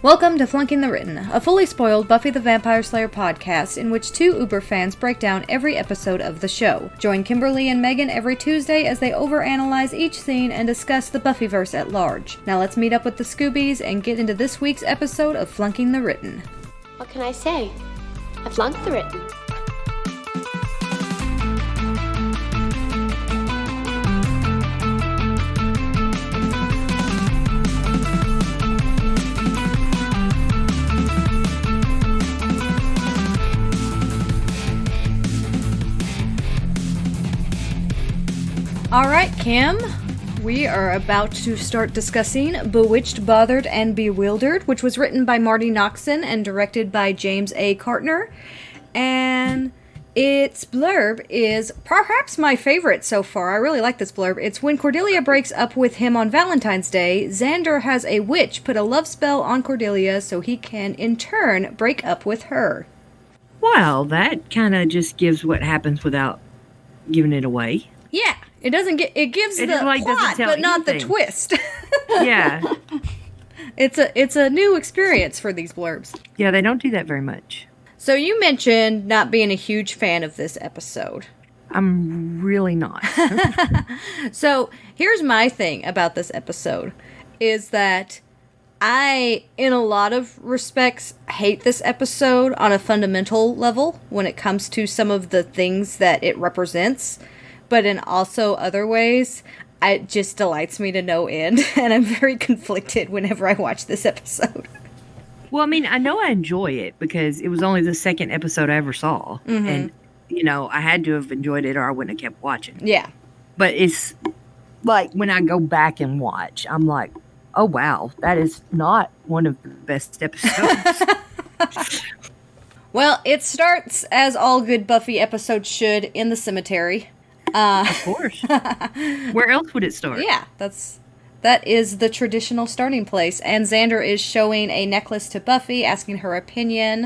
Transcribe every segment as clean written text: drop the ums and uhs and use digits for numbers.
Welcome to Flunking the Written, a fully spoiled Buffy the Vampire Slayer podcast in which two Uber fans break down every episode of the show. Join Kimberly and Megan every Tuesday as they overanalyze each scene and discuss the Buffyverse at large. Now let's meet up with the Scoobies and get into this week's episode of Flunking the Written. What can I say? I flunked the written. Alright, Kim, we are about to start discussing Bewitched, Bothered, and Bewildered, which was written by Marty Noxon and directed by James A. Cartner. And its blurb is perhaps my favorite so far. I really like this blurb. It's when Cordelia breaks up with him on Valentine's Day, Xander has a witch put a love spell on Cordelia so he can, in turn, break up with her. Well, that kind of just gives what happens without giving it away. Yeah. It doesn't get. It gives the plot, but not the twist. Yeah, it's a new experience for these blurbs. Yeah, they don't do that very much. So you mentioned not being a huge fan of this episode. I'm really not. So here's my thing about this episode, is that I, in a lot of respects, hate this episode on a fundamental level when it comes to some of the things that it represents. But in also other ways, it just delights me to no end, and I'm very conflicted whenever I watch this episode. Well, I mean, I know I enjoy it because it was only the second episode I ever saw, and, you know, I had to have enjoyed it or I wouldn't have kept watching. Yeah. But it's like when I go back and watch, I'm like, oh, wow, that is not one of the best episodes. Well, it starts, as all good Buffy episodes should, in the cemetery. Of course. Where else would it start? Yeah, that is the traditional starting place. And Xander is showing a necklace to Buffy, asking her opinion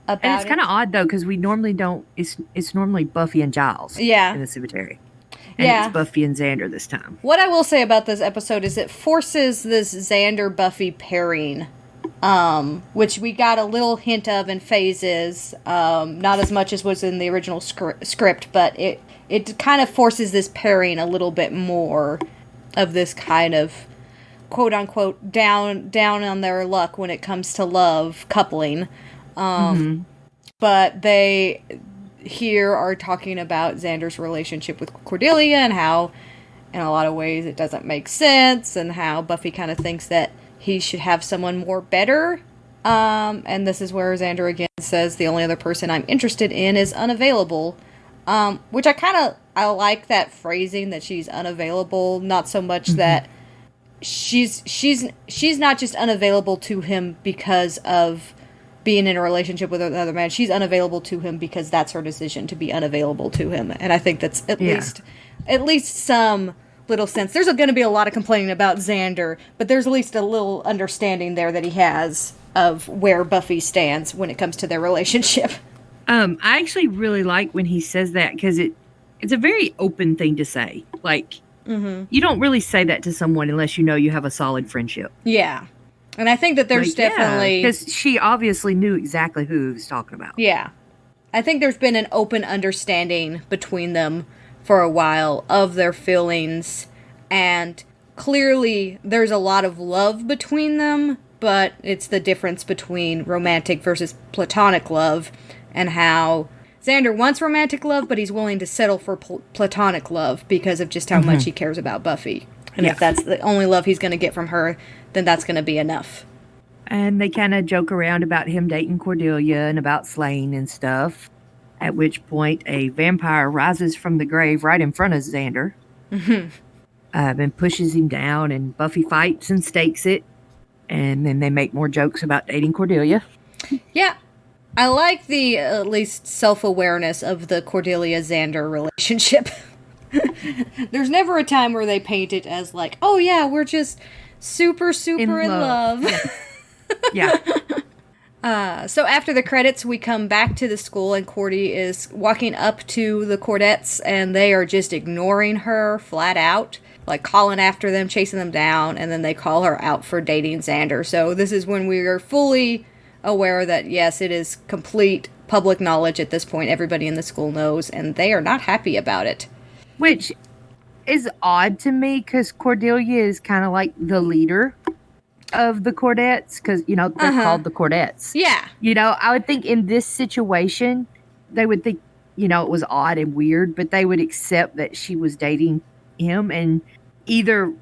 about it. And it's kind of odd, though, because we normally don't... It's normally Buffy and Giles in the cemetery. And it's Buffy and Xander this time. What I will say about this episode is it forces this Xander-Buffy pairing, which we got a little hint of in phases. Not as much as was in the original script, but it kind of forces this pairing a little bit more of this kind of quote-unquote down on their luck when it comes to love coupling. But they here are talking about Xander's relationship with Cordelia and how in a lot of ways it doesn't make sense, and how Buffy kind of thinks that he should have someone more better. And this is where Xander again says the only other person I'm interested in is unavailable. Which I like that phrasing, that she's unavailable, not so much that she's not just unavailable to him because of being in a relationship with another man. She's unavailable to him because that's her decision to be unavailable to him. And I think that's at least some little sense. There's going to be a lot of complaining about Xander, but there's at least a little understanding there that he has of where Buffy stands when it comes to their relationship. I actually really like when he says that, because it's a very open thing to say. Like, you don't really say that to someone unless you know you have a solid friendship. Yeah. And I think that there's definitely... because she obviously knew exactly who he was talking about. Yeah. I think there's been an open understanding between them for a while of their feelings. And clearly there's a lot of love between them, but it's the difference between romantic versus platonic love. And how Xander wants romantic love, but he's willing to settle for platonic love because of just how much he cares about Buffy. And if that's the only love he's going to get from her, then that's going to be enough. And they kind of joke around about him dating Cordelia and about slaying and stuff. At which point, a vampire rises from the grave right in front of Xander. And pushes him down, and Buffy fights and stakes it. And then they make more jokes about dating Cordelia. Yeah. I like the, at least, self-awareness of the Cordelia-Xander relationship. There's never a time where they paint it as like, oh yeah, we're just super in love. Yeah. So after the credits, we come back to the school, and Cordy is walking up to the Cordettes, and they are just ignoring her flat out. like calling after them, chasing them down, and then they call her out for dating Xander. So this is when we are fully aware that, yes, it is complete public knowledge at this point. Everybody in the school knows, and they are not happy about it. Which is odd to me, because Cordelia is kind of like the leader of the Cordettes, because, they're called the Cordettes. Yeah. I would think in this situation, they would think, it was odd and weird, but they would accept that she was dating him and either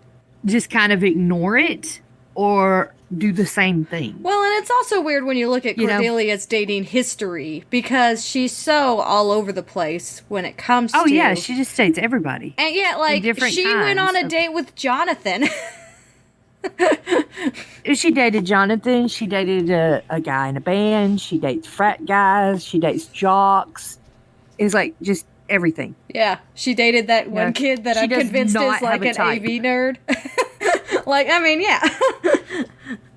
just kind of ignore it or do the same thing. Well, and it's also weird when you look at Cordelia's dating history, because she's so all over the place when it comes to... Oh, yeah, she just dates everybody. And yeah, like, she went on a date with Jonathan. She dated Jonathan. She dated a guy in a band. She dates frat guys. She dates jocks. It's like just everything. Yeah, she dated that one kid that I'm convinced is like an AV nerd. Like, I mean, yeah.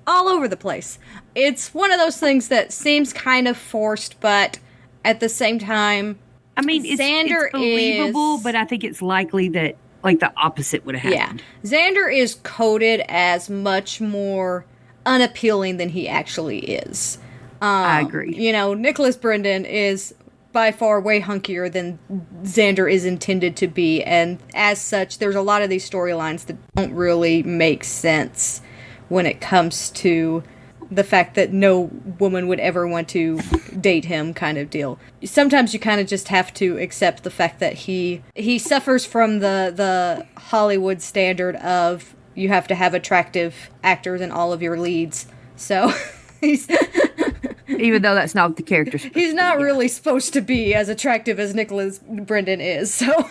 All over the place. It's one of those things that seems kind of forced, but at the same time, I mean, it's believable, but I think it's likely that like the opposite would have happened. Yeah. Xander is coded as much more unappealing than he actually is. I agree. Nicholas Brendan is by far way hunkier than Xander is intended to be, and as such, there's a lot of these storylines that don't really make sense when it comes to the fact that no woman would ever want to date him kind of deal. Sometimes you kind of just have to accept the fact that he suffers from the Hollywood standard of you have to have attractive actors in all of your leads. So he's... Even though that's not what the character's supposed He's not really supposed to be as attractive as Nicholas Brendan is, so...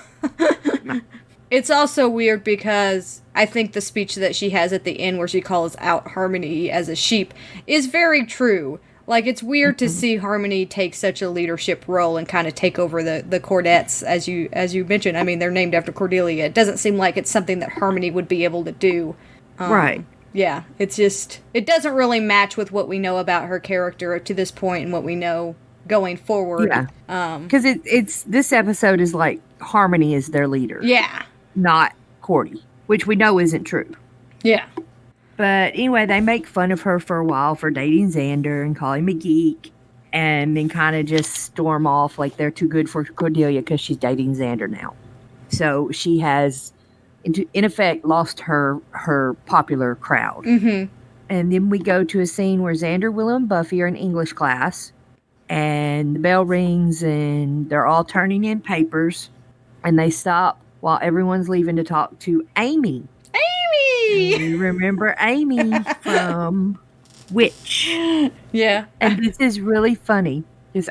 It's also weird because I think the speech that she has at the end where she calls out Harmony as a sheep is very true. Like, it's weird to see Harmony take such a leadership role and kind of take over the Cordettes, as you mentioned. I mean, they're named after Cordelia. It doesn't seem like it's something that Harmony would be able to do. Right. Yeah, it's just... It doesn't really match with what we know about her character to this point and what we know going forward. Yeah. Because it's this episode is like Harmony is their leader. Yeah. Not Cordy, which we know isn't true. Yeah. But anyway, they make fun of her for a while for dating Xander and call him a geek, and then kind of just storm off like they're too good for Cordelia because she's dating Xander now. So she has, in effect, lost her popular crowd. Mm-hmm. And then we go to a scene where Xander, Willow, and Buffy are in English class, and the bell rings, and they're all turning in papers, and they stop while everyone's leaving to talk to Amy. Amy! And you remember Amy from Witch. Yeah. And this is really funny.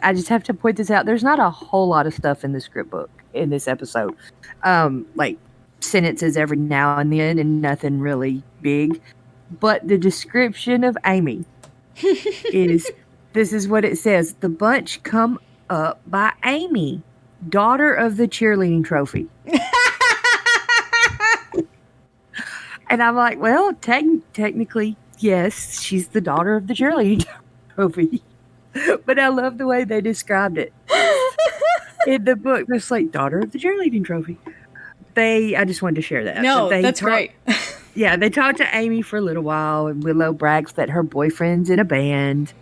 I just have to point this out. There's not a whole lot of stuff in the script book in this episode. Like sentences every now and then and nothing really big. But the description of Amy this is what it says. The bunch come up by Amy, daughter of the cheerleading trophy. And I'm like, well, technically, yes, she's the daughter of the cheerleading trophy. But I love the way they described it. In the book, it's like, daughter of the cheerleading trophy. I just wanted to share that. No, that's great. Yeah, they talked to Amy for a little while, and Willow brags that her boyfriend's in a band.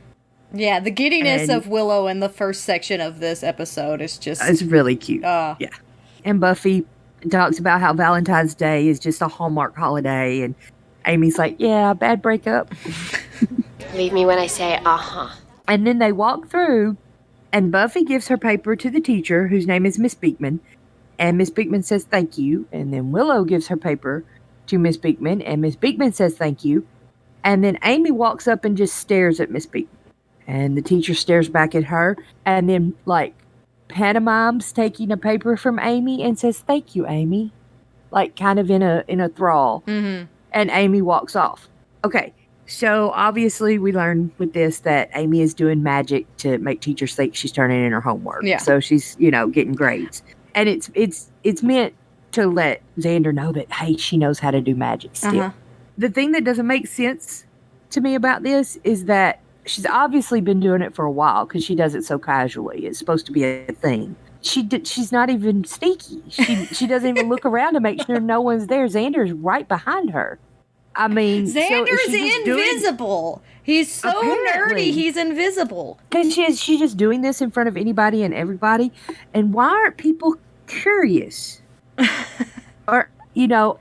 Yeah, the giddiness of Willow in the first section of this episode is just... It's really cute. Yeah. And Buffy talks about how Valentine's Day is just a Hallmark holiday, and Amy's like, yeah, bad breakup. Believe me when I say, uh-huh. And then they walk through, and Buffy gives her paper to the teacher, whose name is Miss Beekman, and Miss Beekman says thank you, and then Willow gives her paper to Miss Beekman, and Miss Beekman says thank you, and then Amy walks up and just stares at Miss Beekman, and the teacher stares back at her, and then, like, pantomimes taking a paper from Amy and says, thank you, Amy. Like, kind of in a thrall. Mm-hmm. And Amy walks off. Okay, so obviously we learn with this that Amy is doing magic to make teachers think she's turning in her homework. Yeah. So she's, getting grades. And it's meant to let Xander know that, hey, she knows how to do magic still. Uh-huh. The thing that doesn't make sense to me about this is that she's obviously been doing it for a while because she does it so casually. It's supposed to be a thing. she's not even sneaky. She doesn't even look around to make sure no one's there. Xander's right behind her. I mean, Xander's invisible. He's so nerdy. He's invisible. And she's just doing this in front of anybody and everybody. And why aren't people curious? Or,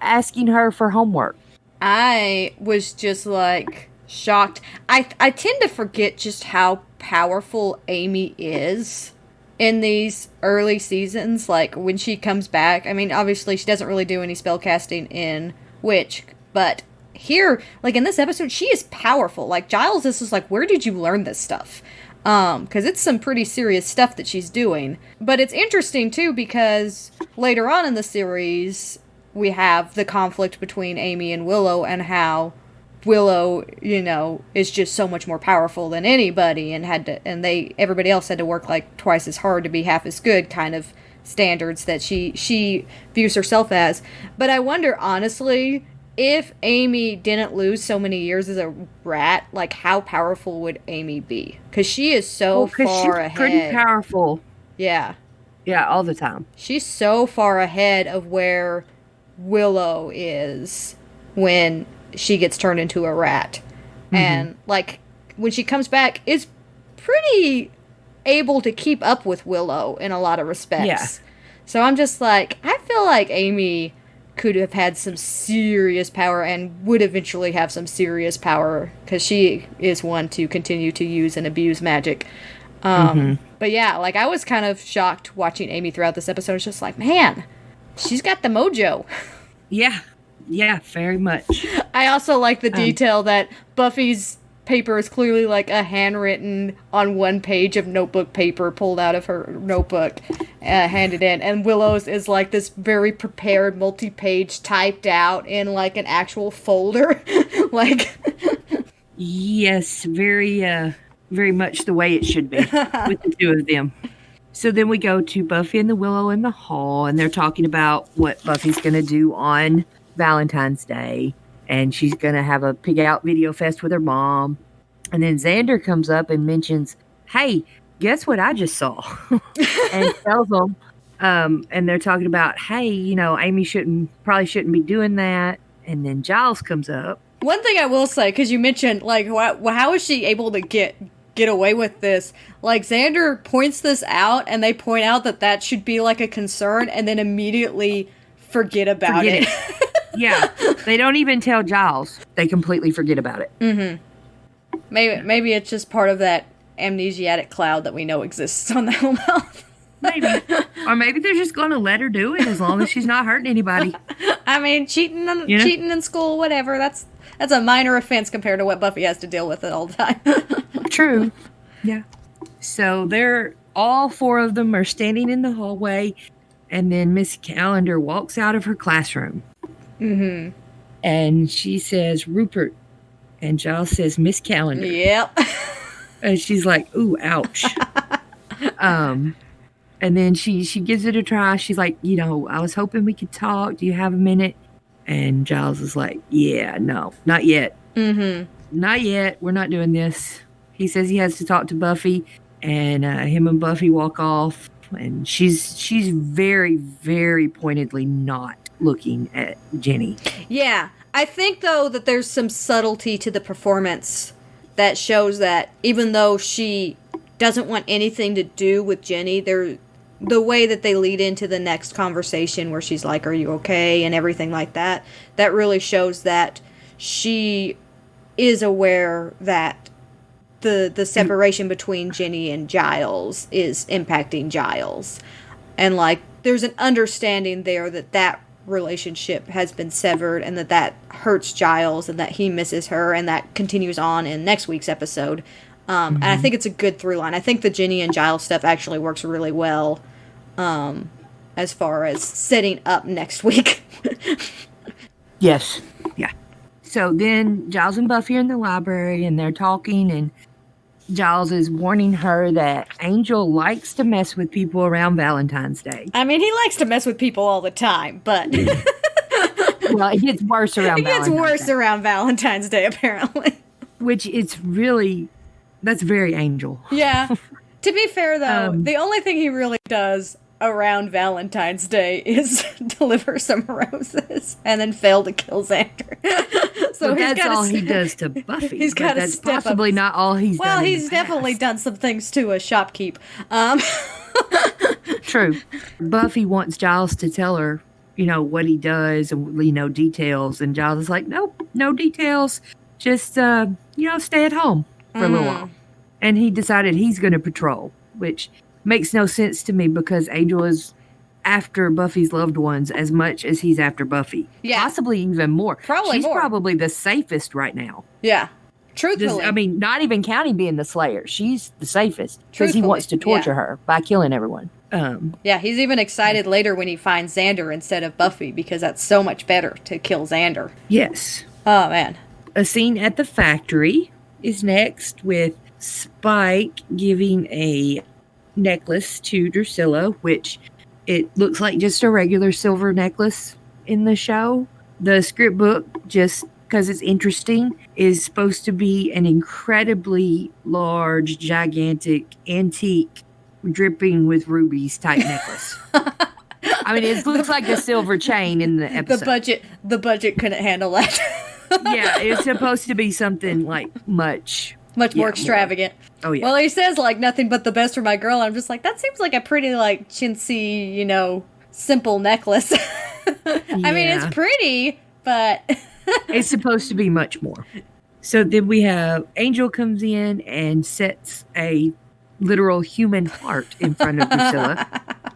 asking her for homework? I was just like shocked. I tend to forget just how powerful Amy is in these early seasons. Like when she comes back, I mean, obviously she doesn't really do any spellcasting in Witch, but here, like in this episode, she is powerful. Like Giles is just like, where did you learn this stuff? Because it's some pretty serious stuff that she's doing. But it's interesting too because later on in the series, we have the conflict between Amy and Willow and how Willow, is just so much more powerful than anybody and everybody else had to work like twice as hard to be half as good kind of standards that she views herself as. But I wonder, honestly, if Amy didn't lose so many years as a rat, like how powerful would Amy be? Because she is so far ahead. Pretty powerful. Yeah. Yeah, all the time. She's so far ahead of where Willow is when she gets turned into a rat. Mm-hmm. And, like, when she comes back, is pretty able to keep up with Willow in a lot of respects. Yeah. So I'm just like, I feel like Amy could have had some serious power and would eventually have some serious power because she is one to continue to use and abuse magic. But yeah, like I was kind of shocked watching Amy throughout this episode. It's just like, man, she's got the mojo. Yeah, very much. I also like the detail that Buffy's paper is clearly like a handwritten on one page of notebook paper pulled out of her notebook, handed in, and Willow's is like this very prepared multi-page typed out in like an actual folder. Like, yes, very much the way it should be with the two of them. So then we go to Buffy and the Willow in the hall, and they're talking about what Buffy's going to do on Valentine's Day. And she's going to have a pig out video fest with her mom. And then Xander comes up and mentions, hey, guess what I just saw? And tells them, and they're talking about, hey, Amy probably shouldn't be doing that. And then Giles comes up. One thing I will say, because you mentioned, like, how is she able to get away with this? Like, Xander points this out, and they point out that should be, like, a concern, and then immediately forget about it. Yeah, they don't even tell Giles. They completely forget about it. Mm-hmm. Maybe it's just part of that amnesiatic cloud that we know exists on the Hellmouth. Maybe. Or maybe they're just going to let her do it as long as she's not hurting anybody. I mean, cheating in school, whatever. That's a minor offense compared to what Buffy has to deal with all the time. True. Yeah. So all four of them are standing in the hallway, and then Miss Calendar walks out of her classroom. Mm-hmm. And she says, Rupert. And Giles says, Miss Calendar. Yep. And she's like, ooh, ouch. And then she gives it a try. She's like, I was hoping we could talk. Do you have a minute? And Giles is like, yeah, no, not yet. Mm-hmm. Not yet. We're not doing this. He says he has to talk to Buffy. And him and Buffy walk off. And she's very, very pointedly not looking at Jenny. Yeah. I think, though, that there's some subtlety to the performance that shows that even though she doesn't want anything to do with Jenny, the way that they lead into the next conversation where she's like, are you okay? And everything like that, that really shows that she is aware that the separation between Jenny and Giles is impacting Giles. And, like, there's an understanding there that relationship has been severed and that hurts Giles and that he misses her, and that continues on in next week's episode. And I think it's a good through line. I think the Jenny and Giles stuff actually works really well as far as setting up next week. Yes. Yeah. So then Giles and Buffy are in the library and they're talking, and Giles is warning her that Angel likes to mess with people around Valentine's Day. I mean, he likes to mess with people all the time, but... Well, it gets worse around Valentine's Day. It gets worse around Valentine's Day, apparently. Which it's really... That's very Angel. Yeah. To be fair, though, the only thing he really does around Valentine's Day is deliver some roses and then fail to kill Xander. So that's all he does to Buffy. He's got to step up. Possibly not all he's done. Well, he's definitely done some things to a shopkeep. True. Buffy wants Giles to tell her, what he does and, details. And Giles is like, nope, no details. Just, stay at home for a little while. And he decided he's going to patrol, which makes no sense to me because Angel is after Buffy's loved ones as much as he's after Buffy. Yeah. Possibly even more. She's probably the safest right now. Yeah. Truthfully. Not even counting being the Slayer. She's the safest because he wants to torture her by killing everyone. Yeah, he's even excited later when he finds Xander instead of Buffy because that's so much better to kill Xander. Yes. Oh, man. A scene at the factory is next with Spike giving a necklace to Drusilla, which it looks like just a regular silver necklace in the show. The script book, just because it's interesting, is supposed to be an incredibly large, gigantic, antique, dripping with rubies type necklace. I mean, it looks like a silver chain in the episode. The budget couldn't handle that. Yeah, it's supposed to be something like much more extravagant. More. Oh, yeah. Well, he says, nothing but the best for my girl. I'm just like, that seems like a pretty, chintzy, simple necklace. I mean, it's pretty, but... It's supposed to be much more. So then we have Angel comes in and sets a literal human heart in front of Drusilla,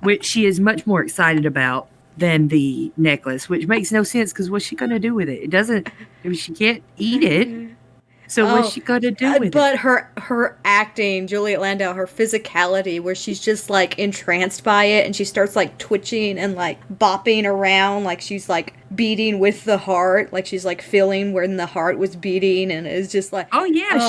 which she is much more excited about than the necklace, which makes no sense because what's she going to do with it? She can't eat it. So what's she going to do with it? But her acting, Juliet Landau, her physicality, where she's just entranced by it and she starts twitching and bopping around like she's beating with the heart, like she's feeling when the heart was beating, and it's just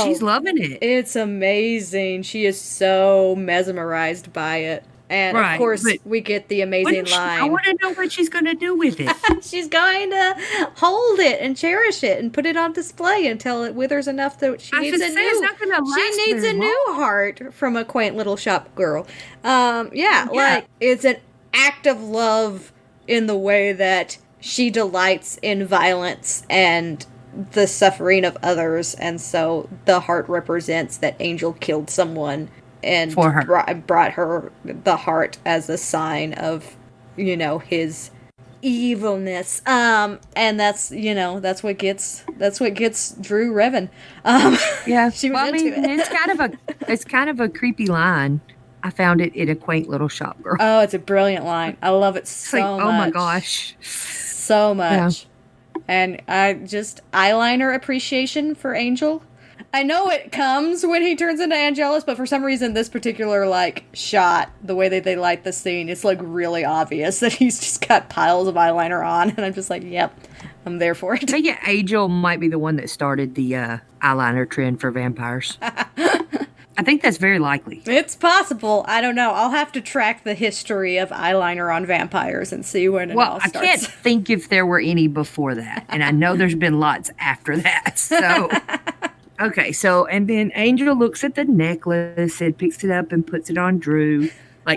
she's loving it. It's amazing. She is so mesmerized by it. And of course, we get the amazing line. I want to know what she's going to do with it. She's going to hold it and cherish it and put it on display until it withers enough that she needs a new heart from a quaint little shop girl. It's an act of love in the way that she delights in violence and the suffering of others, and so the heart represents that Angel killed someone and brought her the heart as a sign of, his evilness. And that's what gets Drew revving. Yeah, she was into it. It's kind of a creepy line. I found it in A Quaint Little Shop Girl. Oh, it's a brilliant line. I love it so much. Oh my gosh, so much. Yeah. And eyeliner appreciation for Angel. I know it comes when he turns into Angelus, but for some reason this particular shot, the way that they light the scene, it's really obvious that he's just got piles of eyeliner on, and I'm just like, yep, I'm there for it. I think Angel might be the one that started the eyeliner trend for vampires. I think that's very likely. It's possible. I don't know. I'll have to track the history of eyeliner on vampires and see when it all starts. I can't think if there were any before that, and I know there's been lots after that, so... Okay, and then Angel looks at the necklace and picks it up and puts it on Drew,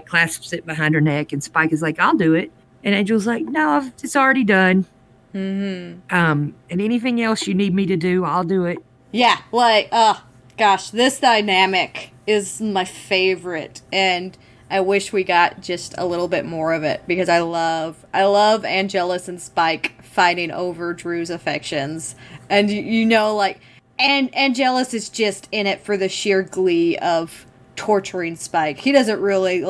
clasps it behind her neck, and Spike is like, I'll do it. And Angel's like, no, it's already done. Mm-hmm. And anything else you need me to do, I'll do it. Yeah, gosh, this dynamic is my favorite, and I wish we got just a little bit more of it, because I love Angelus and Spike fighting over Drew's affections. And and Angelus is just in it for the sheer glee of torturing Spike. He doesn't really,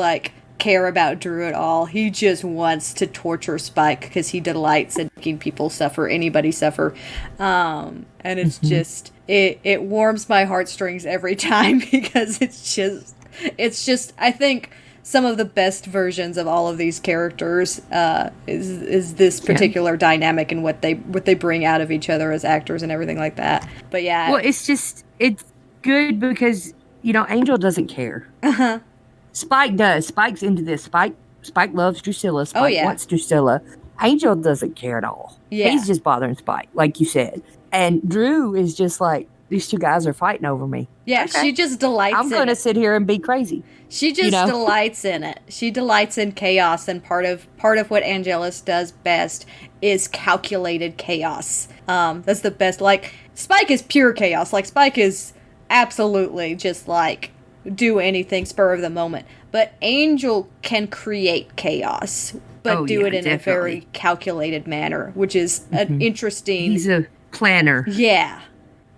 care about Drew at all. He just wants to torture Spike because he delights in making people suffer, anybody suffer. And it's just, it warms my heartstrings every time because it's just, I think some of the best versions of all of these characters is this particular dynamic and what they bring out of each other as actors and everything like that. But yeah. Well, it's good because, Angel doesn't care. Uh-huh. Spike does. Spike's into this. Spike loves Drusilla. Spike wants Drusilla. Angel doesn't care at all. Yeah. He's just bothering Spike, like you said. And Drew is just like, these two guys are fighting over me. Yeah, Okay. she just delights in it. I'm going to sit here and be crazy. She just delights in it. She delights in chaos, and part of what Angelus does best is calculated chaos. That's the best. Like, Spike is pure chaos. Like, Spike is absolutely just like do anything spur of the moment. But Angel can create chaos, but do it in a very calculated manner, which is an interesting... He's a planner. Yeah.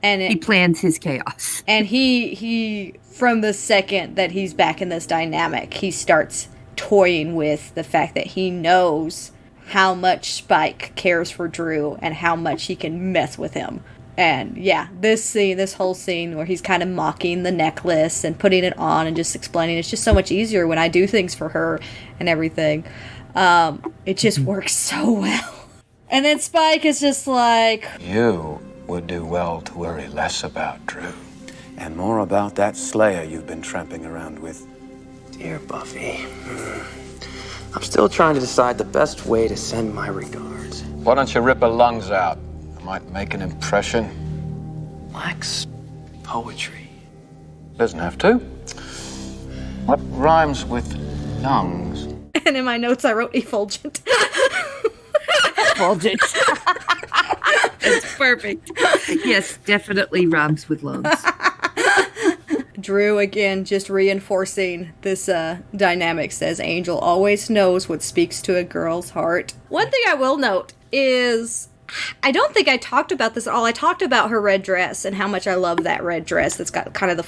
And he plans his chaos. And he from the second that he's back in this dynamic, he starts toying with the fact that he knows how much Spike cares for Drew and how much he can mess with him. And yeah, this whole scene where he's kind of mocking the necklace and putting it on and just explaining it's just so much easier when I do things for her and everything. It just works so well. And then Spike is just like... You would do well to worry less about Drew. And more about that Slayer you've been tramping around with. Dear Buffy, I'm still trying to decide the best way to send my regards. Why don't you rip her lungs out? I might make an impression. Wax poetry. Doesn't have to. What rhymes with lungs? And in my notes I wrote effulgent. Effulgent. That's perfect. Yes, definitely rhymes with lungs. Drew, again, just reinforcing this dynamic, says Angel always knows what speaks to a girl's heart. One thing I will note is, I don't think I talked about this at all. I talked about her red dress and how much I love that red dress that's got kind of the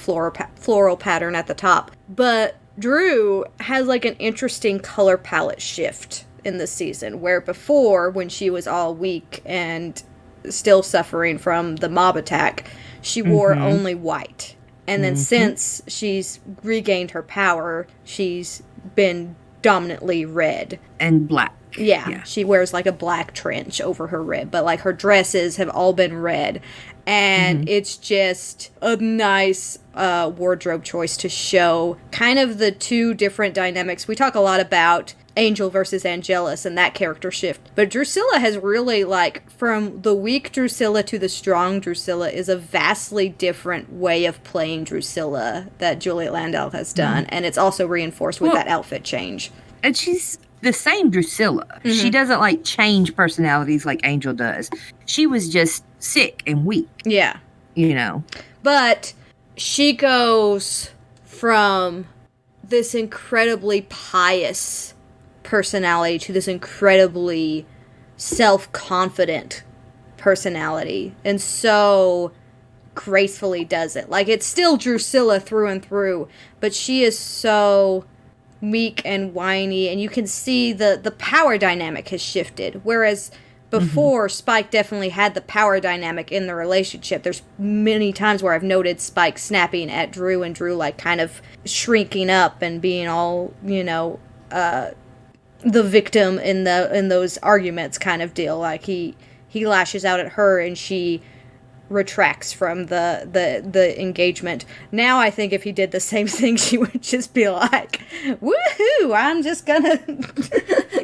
floral pattern at the top. But Drew has like an interesting color palette shift in this season, where before, when she was all weak and still suffering from the mob attack, she wore only white. And then since she's regained her power, she's been dominantly red. And black. Yeah, she wears like a black trench over her red, but like her dresses have all been red. And it's just a nice wardrobe choice to show kind of the two different dynamics. We talk a lot about Angel versus Angelus and that character shift. But Drusilla has really, like, from the weak Drusilla to the strong Drusilla is a vastly different way of playing Drusilla that Juliet Landau has done. And it's also reinforced with that outfit change. And she's the same Drusilla. She doesn't, like, change personalities like Angel does. She was just sick and weak. Yeah. You know. But she goes from this incredibly pious personality to this incredibly self-confident personality, and so gracefully does it. Like, it's still Drusilla through and through, but she is so meek and whiny, and you can see the power dynamic has shifted. Whereas before, Spike definitely had the power dynamic in the relationship. There's many times where I've noted Spike snapping at Drew, and Drew, like, kind of shrinking up and being all, you know, the victim in those arguments kind of deal. Like, he lashes out at her and she retracts from the engagement. Now I think if he did the same thing, she would just be like, woohoo, I'm just gonna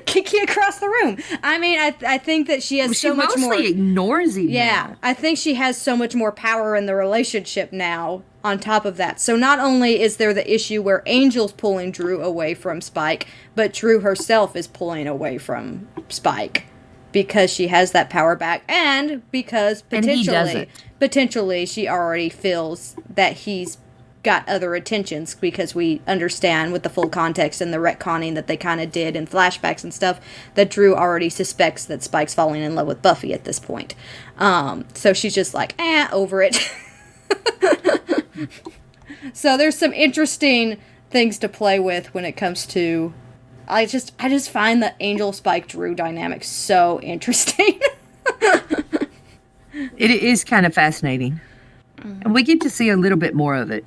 kick you across the room. I mean, I think that she has so much more... She mostly ignores him. Yeah, I think she has so much more power in the relationship now on top of that. So not only is there the issue where Angel's pulling Drew away from Spike, but Drew herself is pulling away from Spike because she has that power back, and because potentially she already feels that he's got other intentions, because we understand with the full context and the retconning that they kind of did in flashbacks and stuff that Drew already suspects that Spike's falling in love with Buffy at this point. So she's just like, over it. So there's some interesting things to play with when it comes to... I just find the Angel Spike Drew dynamic so interesting. It is kind of fascinating. And we get to see a little bit more of it.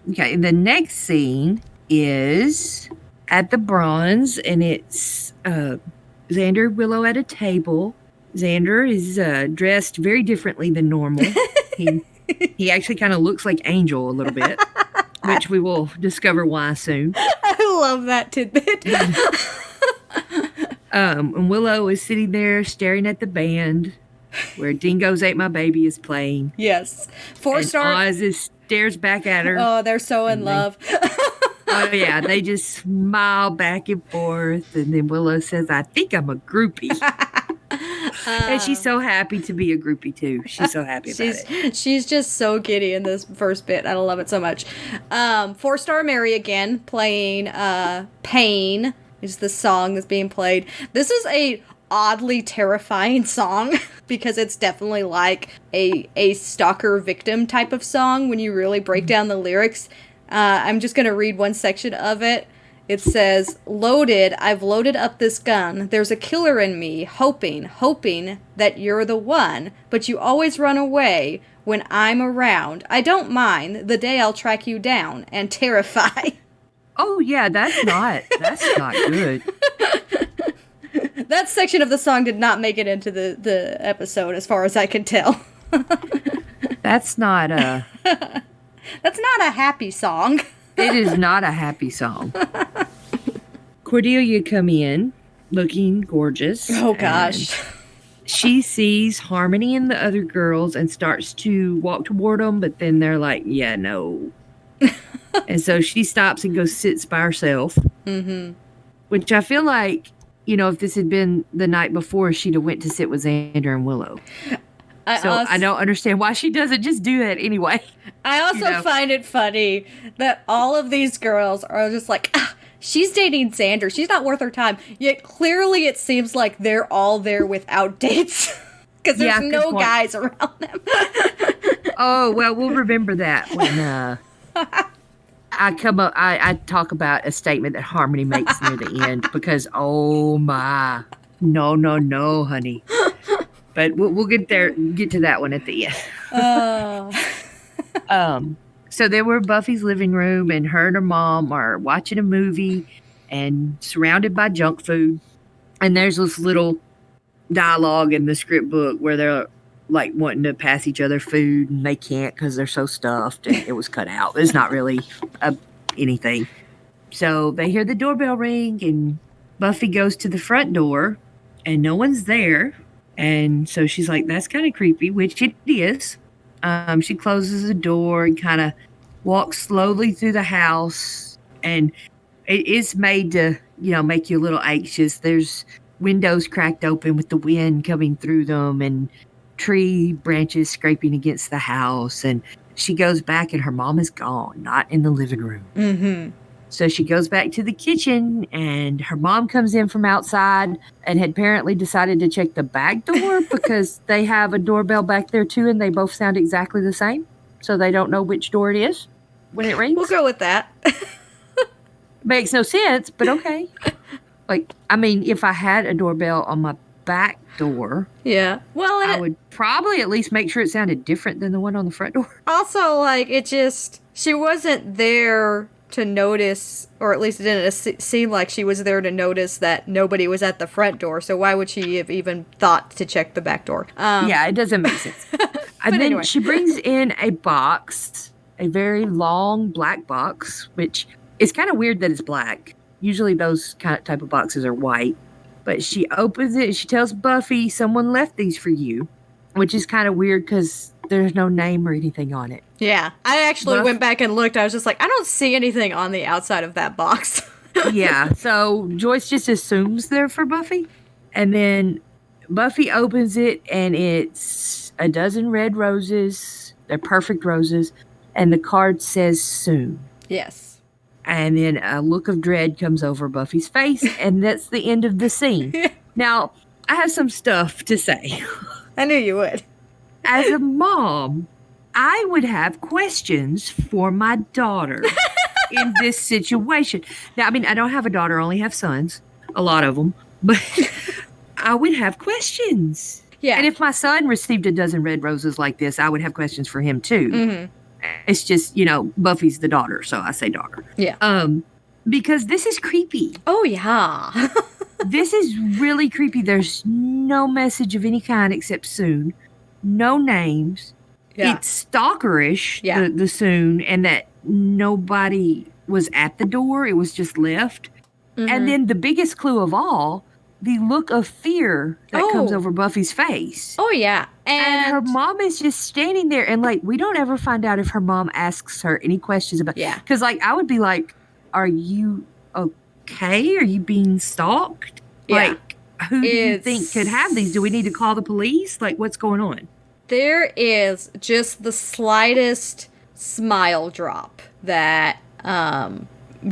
Okay, the next scene is at the Bronze, and it's Xander Willow at a table. Xander is dressed very differently than normal. He actually kind of looks like Angel a little bit, which we will discover why soon. I love that tidbit. And Willow is sitting there staring at the band, where Dingoes Ate My Baby is playing. Yes. 4-star. Oz stares back at her. Oh, they're so in love. Oh, yeah. They just smile back and forth. And then Willow says, I think I'm a groupie. And she's so happy to be a groupie, too. She's so happy about it. She's just so giddy in this first bit. I love it so much. 4-star Mary again, playing Pain is the song that's being played. This is a oddly terrifying song because it's definitely like a stalker victim type of song when you really break down the lyrics. I'm just going to read one section of it. It says, loaded, I've loaded up this gun. There's a killer in me, hoping that you're the one, but you always run away when I'm around. I don't mind the day I'll track you down and terrify. Oh, yeah, that's not good. That section of the song did not make it into the episode, as far as I can tell. That's not a... That's not a happy song. It is not a happy song. Cordelia come in looking gorgeous. Oh, gosh. She sees Harmony and the other girls and starts to walk toward them, but then they're like, yeah, no. And so she stops and goes sits by herself. Mm-hmm. Which I feel like, if this had been the night before, she'd have went to sit with Xander and Willow. I don't understand why she doesn't just do that anyway. I also find it funny that all of these girls are just like, she's dating Xander. She's not worth her time. Yet clearly it seems like they're all there without dates. Because there's no guys around them. Oh, well, we'll remember that when I talk about a statement that Harmony makes near the end. Because, oh my, no, honey. But we'll get to that one at the end. So they were Buffy's living room, and her and her mom are watching a movie and surrounded by junk food. And there's this little dialogue in the script book where they're like wanting to pass each other food, and they can't because they're so stuffed, and it was cut out. It's not really anything. So they hear the doorbell ring, and Buffy goes to the front door, and no one's there. And so she's like, that's kind of creepy, which it is. She closes the door and kind of walks slowly through the house. And it is made to, make you a little anxious. There's windows cracked open with the wind coming through them and tree branches scraping against the house. And she goes back and her mom is gone, not in the living room. Mm-hmm. So she goes back to the kitchen, and her mom comes in from outside and had apparently decided to check the back door because they have a doorbell back there too, and they both sound exactly the same. So they don't know which door it is when it rings. We'll go with that. Makes no sense, but okay. If I had a doorbell on my back door, yeah, well, I would probably at least make sure it sounded different than the one on the front door. Also, she wasn't there to notice, or at least it didn't seem like she was there to notice that nobody was at the front door. So why would she have even thought to check the back door? Yeah, it doesn't make sense. And then anyway, she brings in a box, a very long black box, which is kind of weird that it's black. Usually those type of boxes are white. But she opens it and she tells Buffy, someone left these for you, which is kind of weird because there's no name or anything on it. Yeah. I actually went back and looked. I was just like, I don't see anything on the outside of that box. Yeah. So Joyce just assumes they're for Buffy. And then Buffy opens it and it's a dozen red roses. They're perfect roses. And the card says soon. Yes. And then a look of dread comes over Buffy's face. And that's the end of the scene. Now, I have some stuff to say. I knew you would. As a mom, I would have questions for my daughter in this situation. Now, I don't have a daughter, I only have sons, a lot of them, but I would have questions. Yeah. And if my son received a dozen red roses like this, I would have questions for him too. Mm-hmm. It's just, Buffy's the daughter, so I say daughter. Yeah. Because this is creepy. Oh, yeah. This is really creepy. There's no message of any kind except soon. No names. Yeah. It's stalkerish, the soon, and that nobody was at the door. It was just left. Mm-hmm. And then the biggest clue of all, the look of fear that comes Oh. over Buffy's face. Oh, yeah. And her mom is just standing there, and like, we don't ever find out if her mom asks her any questions about. Yeah. Because like, I would be like, "Are you okay? Are you being stalked? Yeah. Like, who do you think could have these? Do we need to call the police? Like, what's going on?" There is just the slightest smile drop that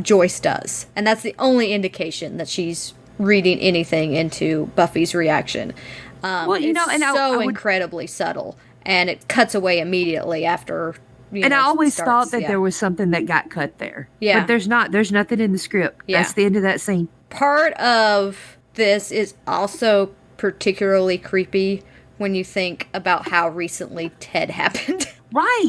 Joyce does. And that's the only indication that she's reading anything into Buffy's reaction. Well, you it's know, and so I would, incredibly subtle. And it cuts away immediately after, and I always thought that there was something that got cut there. Yeah. But there's not. There's nothing in the script. Yeah. That's the end of that scene. Part of this is also particularly creepy when you think about how recently Ted happened. Right.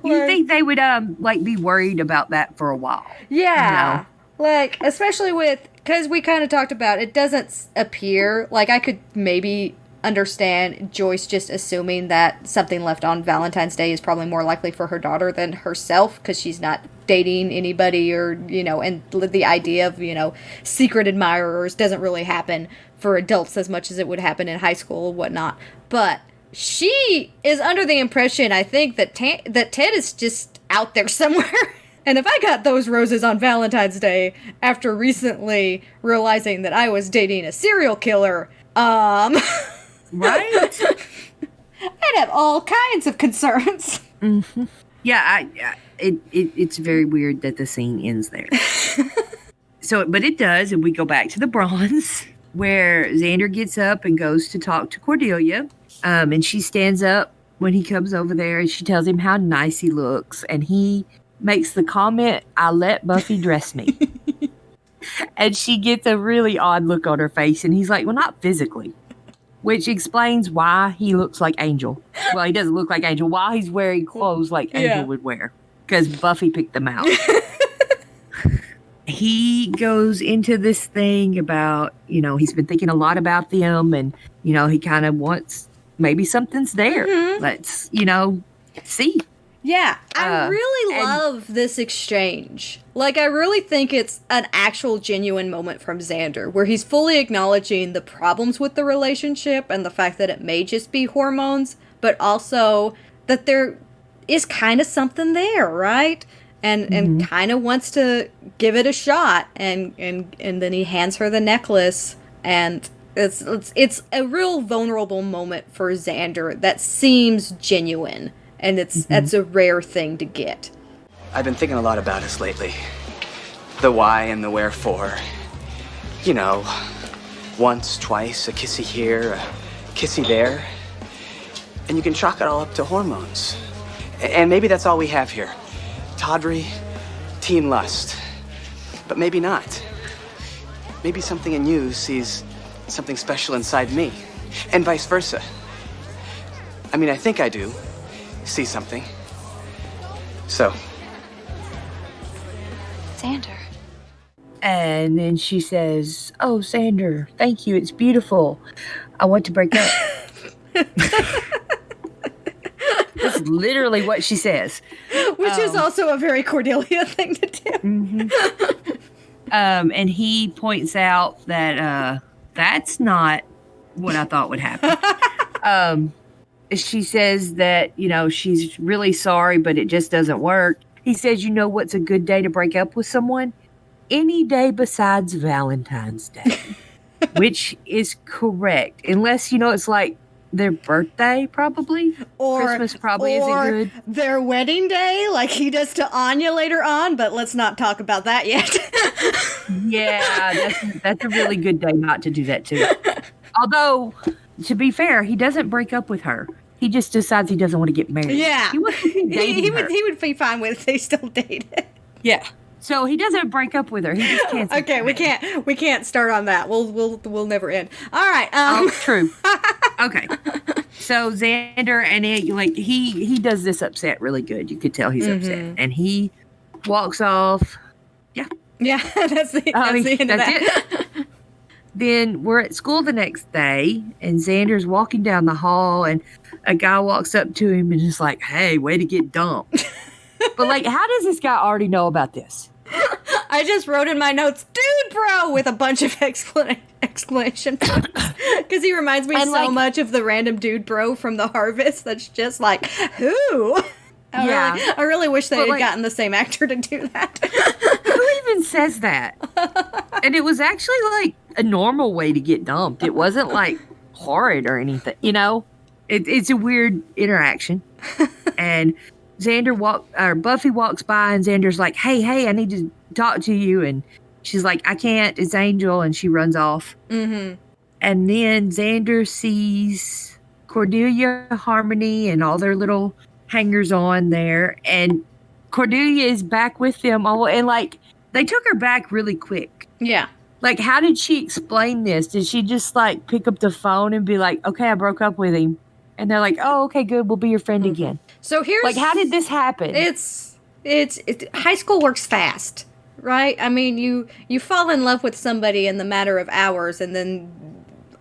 You think they would like be worried about that for a while? Yeah. You know? Like, especially because we kind of talked about, it doesn't appear, like I could maybe understand Joyce just assuming that something left on Valentine's Day is probably more likely for her daughter than herself, because she's not dating anybody, or, and the idea of, secret admirers doesn't really happen for adults as much as it would happen in high school and whatnot. But she is under the impression, I think, that Ted is just out there somewhere. And if I got those roses on Valentine's Day after recently realizing that I was dating a serial killer, right? I'd have all kinds of concerns. Mm-hmm. Yeah, it's very weird that the scene ends there. But it does, and we go back to the bronze, where Xander gets up and goes to talk to Cordelia, and she stands up when he comes over there, and she tells him how nice he looks, and he makes the comment, "I let Buffy dress me." And she gets a really odd look on her face, and he's like, "Well, not physically." Which explains why he looks like Angel. Well, he doesn't look like Angel. Why he's wearing clothes like Angel would wear. Because Buffy picked them out. He goes into this thing about, he's been thinking a lot about them, and, he kind of wants, maybe something's there. Mm-hmm. Let's, see. Yeah, I really love this exchange. Like, I really think it's an actual genuine moment from Xander, where he's fully acknowledging the problems with the relationship and the fact that it may just be hormones, but also that there is kind of something there, right? And kind of wants to give it a shot, and then he hands her the necklace, and it's a real vulnerable moment for Xander that seems genuine. And that's a rare thing to get. I've been thinking a lot about us lately. The why and the wherefore. Once, twice, a kissy here, a kissy there. And you can chalk it all up to hormones. And maybe that's all we have here. Tawdry, teen lust. But maybe not. Maybe something in you sees something special inside me. And vice versa. I mean, I think I do. See something. So. Xander. And then she says, "Oh, Xander, thank you. It's beautiful. I want to break up." That's literally what she says. Which is also a very Cordelia thing to do. Mm-hmm. And he points out that that's not what I thought would happen. She says that, she's really sorry, but it just doesn't work. He says, what's a good day to break up with someone? Any day besides Valentine's Day. Which is correct. Unless, it's like their birthday, probably. Or Christmas probably isn't good. Their wedding day, like he does to Anya later on, but let's not talk about that yet. Yeah, that's a really good day not to do that too. Although, to be fair, he doesn't break up with her. He just decides he doesn't want to get married. Yeah. He would be fine with if they still dated. Yeah. So he doesn't break up with her. He just can't. Okay, we can't start on that. We'll never end. All right. True. Okay. So Xander and he does this upset really good. You could tell he's upset, and he walks off. Yeah. Yeah. That's the end of that. It. Then we're at school the next day, and Xander's walking down the hall, and a guy walks up to him and is like, "Hey, way to get dumped." But how does this guy already know about this? I just wrote in my notes, "Dude, bro," with a bunch of explanations. Exclamation points. Because he reminds me so much of the random dude bro from The Harvest that's just like, who? I really wish they had gotten the same actor to do that. Who even says that? And it was actually like a normal way to get dumped. It wasn't like horrid or anything, you know? It's a weird interaction. And Buffy walks by and Xander's like, hey, I need to talk to you. And she's like, I can't, it's Angel. And she runs off. Mm-hmm. And then Xander sees Cordelia, Harmony, and all their little hangers on there. And Cordelia is back with them all. And like, they took her back really quick. Yeah. Like, how did she explain this? Did she just like pick up the phone and be like, okay, I broke up with him? And they're like, oh, okay, good. We'll be your friend again. So here's... Like, how did this happen? It's high school works fast, right? I mean, you fall in love with somebody in the matter of hours and then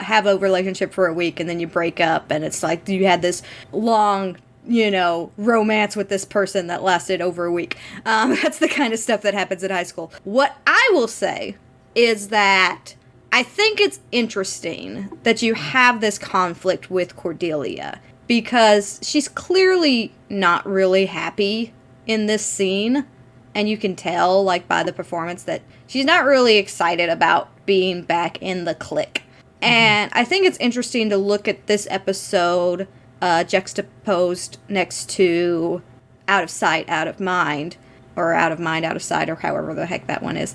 have a relationship for a week and then you break up. And it's like you had this long, romance with this person that lasted over a week. That's the kind of stuff that happens in high school. What I will say is that I think it's interesting that you have this conflict with Cordelia because she's clearly not really happy in this scene. And you can tell, like, by the performance that she's not really excited about being back in the clique. Mm-hmm. And I think it's interesting to look at this episode juxtaposed next to Out of Sight, Out of Mind, or Out of Mind, Out of Sight, or however the heck that one is.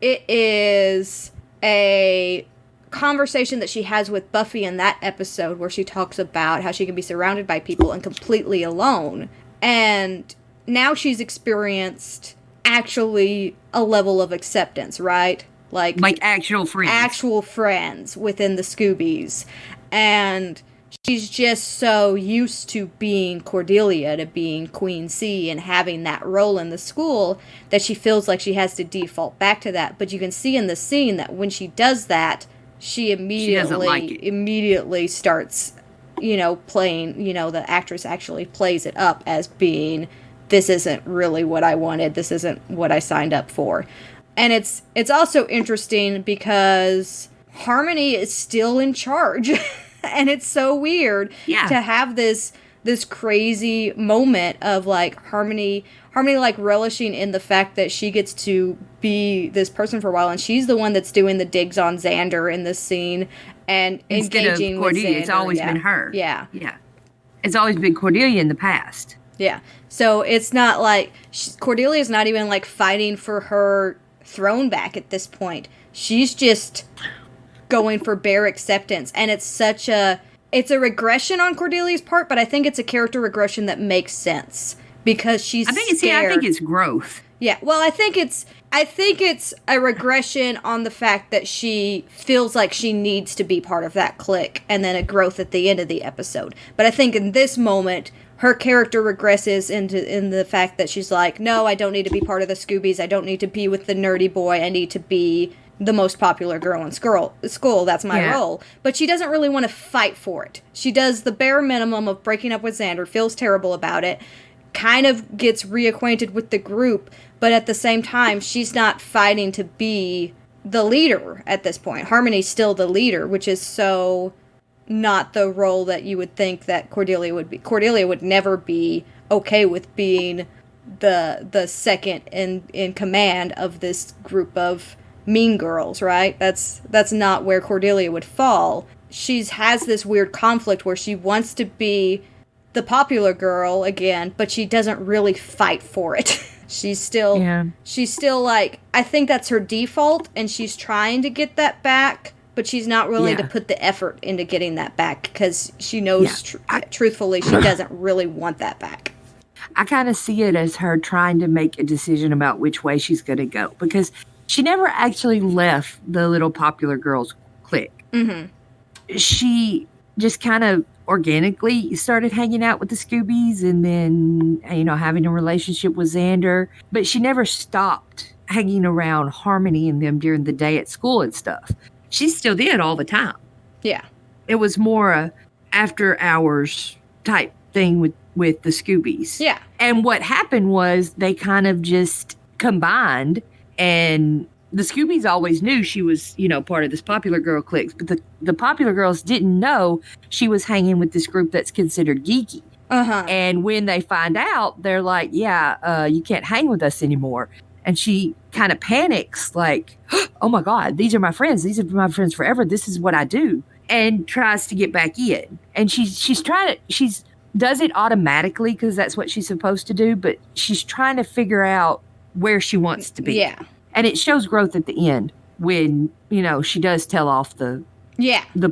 It is a conversation that she has with Buffy in that episode where she talks about how she can be surrounded by people and completely alone. And now she's experienced actually a level of acceptance, right? Like actual friends. Actual friends within the Scoobies. And she's just so used to being Cordelia, to being Queen C and having that role in the school that she feels like she has to default back to that. But you can see in the scene that when she does that, she immediately starts, playing, the actress actually plays it up as being, this isn't really what I wanted. This isn't what I signed up for. And it's also interesting because Harmony is still in charge. And it's so weird to have this crazy moment of like Harmony like relishing in the fact that she gets to be this person for a while, and she's the one that's doing the digs on Xander in this scene and engaging with Xander. It's always been her. Yeah. It's always been Cordelia in the past. Yeah. So it's not like Cordelia's not even like fighting for her throne back at this point. She's just going for bare acceptance, and it's a regression on Cordelia's part, but I think it's a character regression that makes sense because she's scared. I think it's growth. Yeah, well, I think it's a regression on the fact that she feels like she needs to be part of that clique, and then a growth at the end of the episode. But I think in this moment, her character regresses in the fact that she's like, no, I don't need to be part of the Scoobies. I don't need to be with the nerdy boy. I need to be the most popular girl in school. That's my role. But she doesn't really want to fight for it. She does the bare minimum of breaking up with Xander, feels terrible about it, kind of gets reacquainted with the group, but at the same time, she's not fighting to be the leader at this point. Harmony's still the leader, which is so not the role that you would think that Cordelia would be. Cordelia would never be okay with being the second in command of this group of mean girls, right? That's not where Cordelia would fall. She has this weird conflict where she wants to be the popular girl again, but she doesn't really fight for it. She's still like, I think that's her default, and she's trying to get that back, but she's not willing to put the effort into getting that back because she knows truthfully she doesn't really want that back. I kind of see it as her trying to make a decision about which way she's going to go, because she never actually left the little popular girls clique. Mm-hmm. She just kind of organically started hanging out with the Scoobies and then, having a relationship with Xander. But she never stopped hanging around Harmony and them during the day at school and stuff. She still did all the time. Yeah. It was more a after hours type thing with the Scoobies. Yeah. And what happened was they kind of just combined, and the Scoobies always knew she was, part of this popular girl clique, but the popular girls didn't know she was hanging with this group that's considered geeky. And when they find out, they're like, yeah, you can't hang with us anymore. And she kind of panics, like, oh my God, these are my friends. These are my friends forever. This is what I do. And tries to get back in. And she's does it automatically because that's what she's supposed to do, but she's trying to figure out where she wants to be. Yeah. And it shows growth at the end when, she does tell off the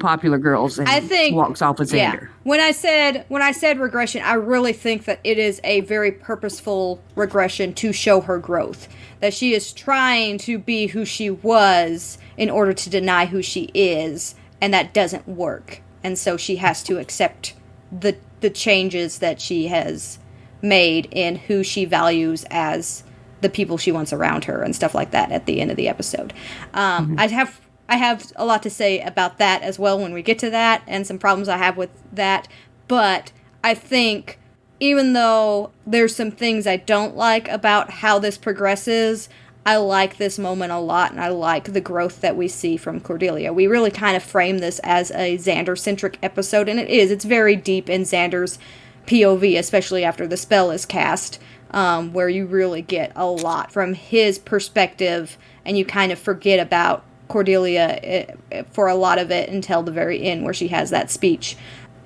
popular girls and walks off with Xander. When I said regression, I really think that it is a very purposeful regression to show her growth. That she is trying to be who she was in order to deny who she is, and that doesn't work. And so she has to accept the changes that she has made in who she values as the people she wants around her and stuff like that at the end of the episode. I have a lot to say about that as well when we get to that, and some problems I have with that. But I think even though there's some things I don't like about how this progresses, I like this moment a lot, and I like the growth that we see from Cordelia. We really kind of frame this as a Xander-centric episode, and it is. It's very deep in Xander's POV, especially after the spell is cast, where you really get a lot from his perspective, and you kind of forget about Cordelia for a lot of it until the very end where she has that speech.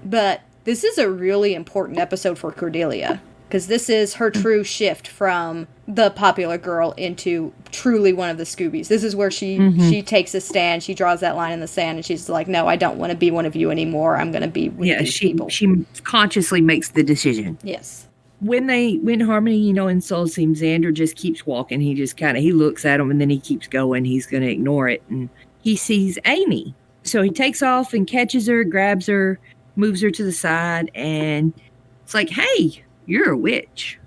But this is a really important episode for Cordelia, because this is her true shift from the popular girl into truly one of the Scoobies. This is where she takes a stand. She draws that line in the sand, and she's like, no, I don't want to be one of you anymore. I'm going to be with these people. She consciously makes the decision. Yes. When Harmony, insults him, Xander just keeps walking. He just he looks at him, and then he keeps going. He's going to ignore it. And he sees Amy. So he takes off and catches her, grabs her, moves her to the side, and it's like, hey, you're a witch.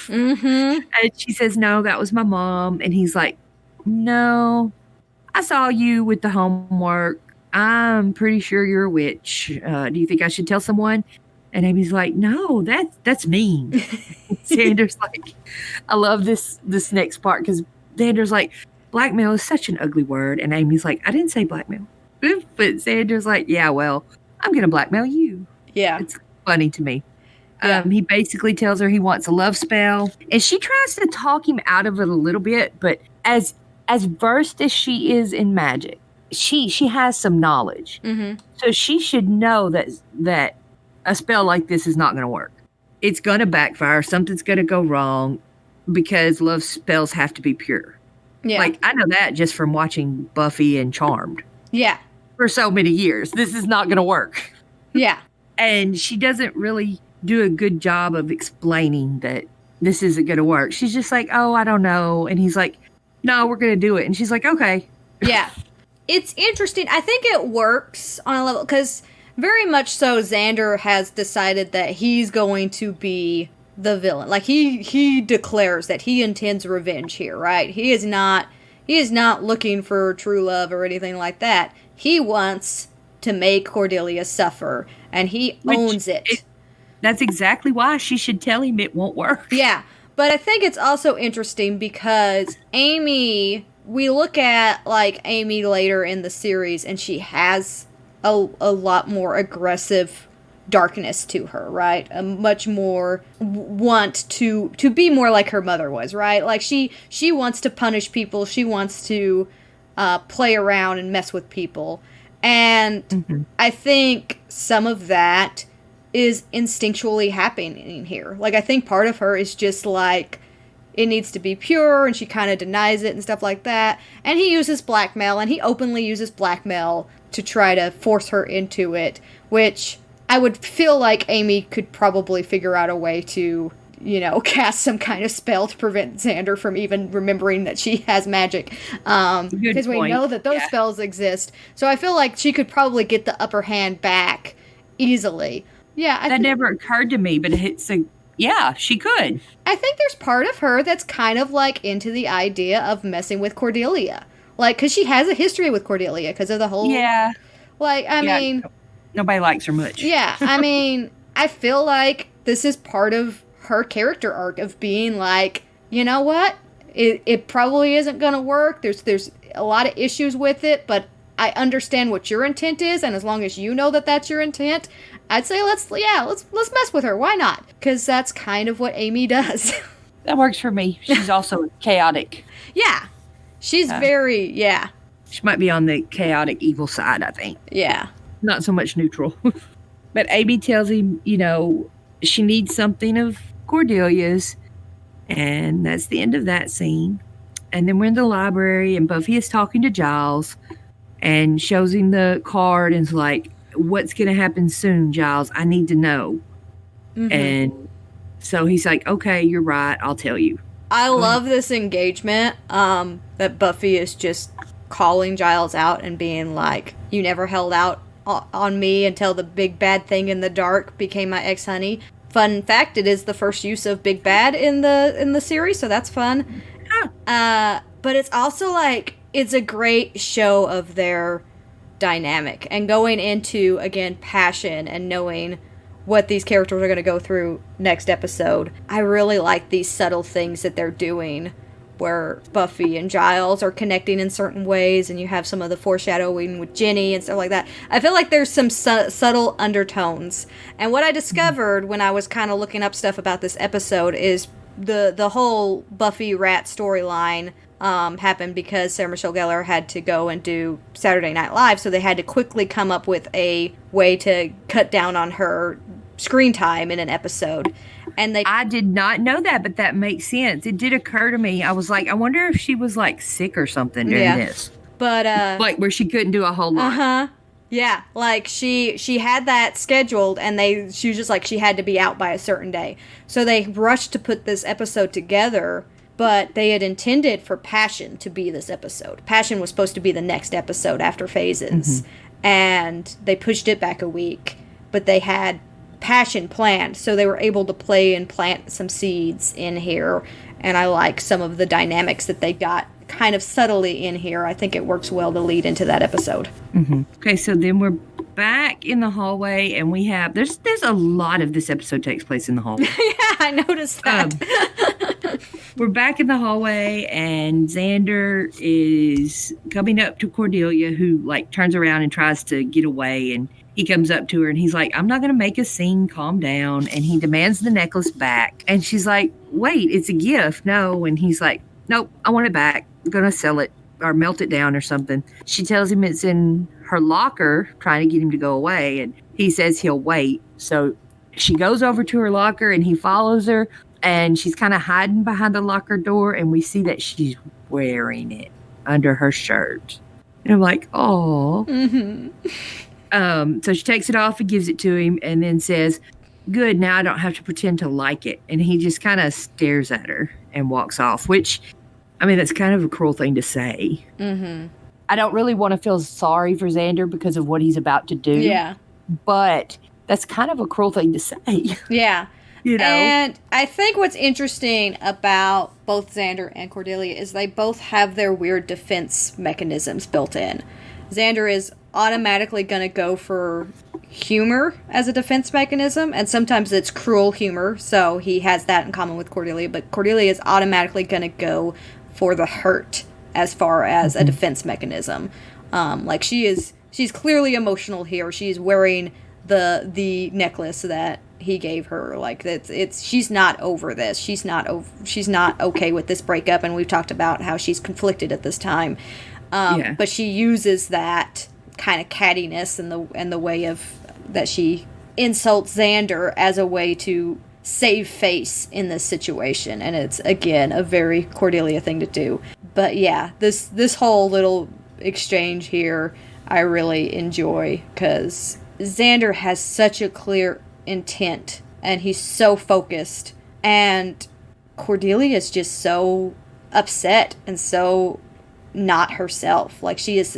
And she says, no, that was my mom. And he's like, no, I saw you with the homework. I'm pretty sure you're a witch. Do you think I should tell someone? And Amy's like, no, that's mean. Xander's like, I love this next part, because Xander's like, blackmail is such an ugly word. And Amy's like, I didn't say blackmail. But Xander's like, yeah, well, I'm going to blackmail you. Yeah. It's funny to me. Yeah. He basically tells her he wants a love spell. And she tries to talk him out of it a little bit. But as versed as she is in magic, she has some knowledge. So she should know that a spell like this is not going to work. It's going to backfire. Something's going to go wrong, because love spells have to be pure. Yeah. Like, I know that just from watching Buffy and Charmed. Yeah. For so many years. This is not going to work. Yeah. And she doesn't really do a good job of explaining that this isn't going to work. She's just like, oh, I don't know. And he's like, no, we're going to do it. And she's like, okay. Yeah. It's interesting. I think it works on a level, because very much so Xander has decided that he's going to be the villain. Like, he declares that he intends revenge here, right? He is not looking for true love or anything like that. He wants to make Cordelia suffer, and he owns it. That's exactly why she should tell him it won't work. Yeah, but I think it's also interesting because Amy, we look at, like, Amy later in the series, and she has a lot more aggressive darkness to her, right? A much more want to be more like her mother was, right? Like, she wants to punish people. She wants to play around and mess with people. And I think some of that is instinctually happening here. Like, I think part of her is just like, it needs to be pure, and she kind of denies it and stuff like that. And he uses blackmail, and he openly uses blackmail to try to force her into it, which I would feel like Amy could probably figure out a way to, cast some kind of spell to prevent Xander from even remembering that she has magic. Because we know that those spells exist. So I feel like she could probably get the upper hand back easily. Yeah. That never occurred to me, but yeah, she could. I think there's part of her that's kind of like into the idea of messing with Cordelia. Like, because she has a history with Cordelia because of the whole... Yeah. Like, I mean... Nobody likes her much. Yeah, I mean, I feel like this is part of her character arc of being like, you know what? it probably isn't going to work. There's a lot of issues with it, but I understand what your intent is, and as long as you know that that's your intent, I'd say let's mess with her. Why not? Because that's kind of what Amy does. That works for me. She's also chaotic. Yeah. She's very, yeah. She might be on the chaotic evil side, I think. Yeah. Not so much neutral. But Amy tells him, she needs something of Cordelia's. And that's the end of that scene. And then we're in the library, and Buffy is talking to Giles and shows him the card and is like, what's going to happen soon, Giles? I need to know. Mm-hmm. And so he's like, okay, you're right. I'll tell you. I love this engagement that Buffy is just calling Giles out and being like, you never held out on me until the big bad thing in the dark became my ex-honey. Fun fact, it is the first use of big bad in the series, so that's fun. But it's also like, it's a great show of their dynamic and going into, again, passion and knowing what these characters are going to go through next episode. I really like these subtle things that they're doing where Buffy and Giles are connecting in certain ways, and you have some of the foreshadowing with Jenny and stuff like that. I feel like there's some subtle undertones. And what I discovered when I was kind of looking up stuff about this episode is the whole Buffy rat storyline happened because Sarah Michelle Gellar had to go and do Saturday Night Live, so they had to quickly come up with a way to cut down on her screen time in an episode. And I did not know that, but that makes sense. It did occur to me. I was like, I wonder if she was like sick or something during this. But like where she couldn't do a whole lot. Yeah, like she had that scheduled, and she was just like, she had to be out by a certain day. So they rushed to put this episode together, but they had intended for Passion to be this episode. Passion was supposed to be the next episode after Phases, and they pushed it back a week, but they had Passion planned, so they were able to play and plant some seeds in here, and I like some of the dynamics that they got kind of subtly in here. I think it works well to lead into that episode. Okay, so then we're back in the hallway, and we have there's a lot of this episode takes place in the hallway. Yeah, I noticed that. We're back in the hallway, and Xander is coming up to Cordelia, who like turns around and tries to get away, and he comes up to her and he's like, I'm not going to make a scene, calm down. And he demands the necklace back. And she's like, wait, it's a gift. No. And he's like, nope, I want it back. I'm going to sell it or melt it down or something. She tells him it's in her locker, trying to get him to go away. And he says he'll wait. So she goes over to her locker and he follows her. And she's kind of hiding behind the locker door. And we see that she's wearing it under her shirt. And I'm like, oh. So she takes it off and gives it to him and then says, good, now I don't have to pretend to like it. And he just kind of stares at her and walks off, which, I mean, that's kind of a cruel thing to say. I don't really want to feel sorry for Xander because of what he's about to do. Yeah. But that's kind of a cruel thing to say. Yeah. You know? And I think what's interesting about both Xander and Cordelia is they both have their weird defense mechanisms built in. Xander is automatically going to go for humor as a defense mechanism, and sometimes it's cruel humor, so he has that in common with Cordelia, but Cordelia is automatically going to go for the hurt as far as a defense mechanism. Like she's clearly emotional here. She's wearing the necklace that he gave her. Like it's she's not over this. She's not okay with this breakup, and we've talked about how she's conflicted at this time. But she uses that kind of cattiness and the way of that she insults Xander as a way to save face in this situation, and it's again a very Cordelia thing to do. But yeah, this whole little exchange here I really enjoy because Xander has such a clear intent and he's so focused, and Cordelia is just so upset and so not herself. Like she is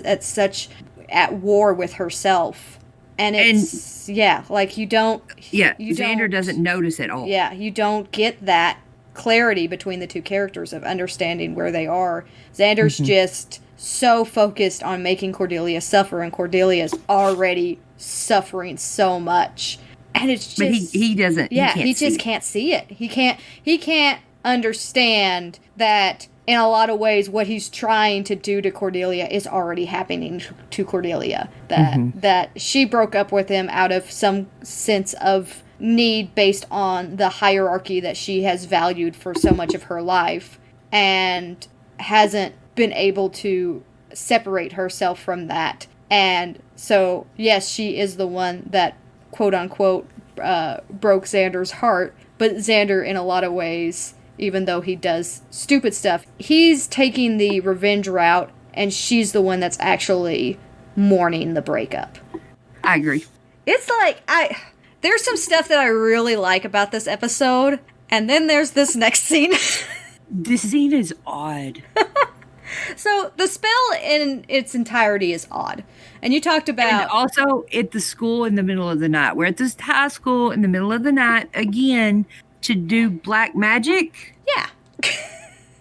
at war with herself, and it's like you don't Xander doesn't notice at all. You don't get that clarity between the two characters of understanding where they are. Xander's just so focused on making Cordelia suffer, and Cordelia's already suffering so much, and it's just, but he doesn't. Yeah, he just can't see it. He can't understand that in a lot of ways, what he's trying to do to Cordelia is already happening to Cordelia. That she broke up with him out of some sense of need based on the hierarchy that she has valued for so much of her life, and hasn't been able to separate herself from that. And so, yes, she is the one that, quote unquote, broke Xander's heart, but Xander, in a lot of ways, even though he does stupid stuff, he's taking the revenge route, and she's the one that's actually mourning the breakup. I agree. It's like, there's some stuff that I really like about this episode, and then there's this next scene. This scene is odd. So, the spell in its entirety is odd. And you talked about... And also, at the school in the middle of the night. We're at this high school in the middle of the night, again, to do black magic. Yeah.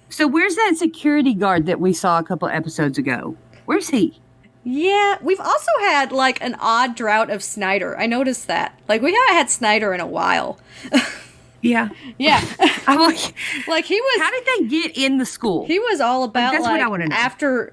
So, where's that security guard that we saw a couple episodes ago? Where's he? Yeah, we've also had, like, an odd drought of Snyder. I noticed that. Like, we haven't had Snyder in a while. Yeah. Yeah. I'm like, he was... How did they get in the school? He was all about, that's what I wanna know. after,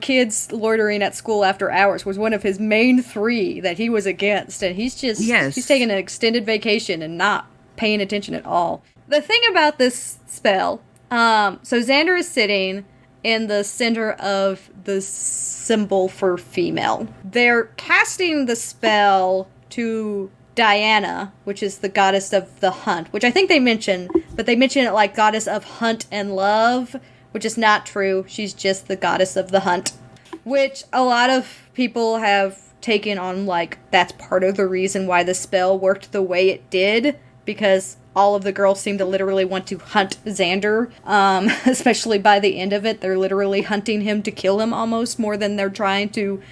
kids loitering at school after hours was one of his main 3 that he was against. And he's just... Yes. He's taking an extended vacation and not paying attention at all. The thing about this spell... so Xander is sitting in the center of the symbol for female. They're casting the spell to Diana, which is the goddess of the hunt, which I think they mention, but they mention it like goddess of hunt and love, which is not true. She's just the goddess of the hunt, which a lot of people have taken on like that's part of the reason why the spell worked the way it did, because all of the girls seem to literally want to hunt Xander, especially by the end of it. They're literally hunting him to kill him almost more than they're trying to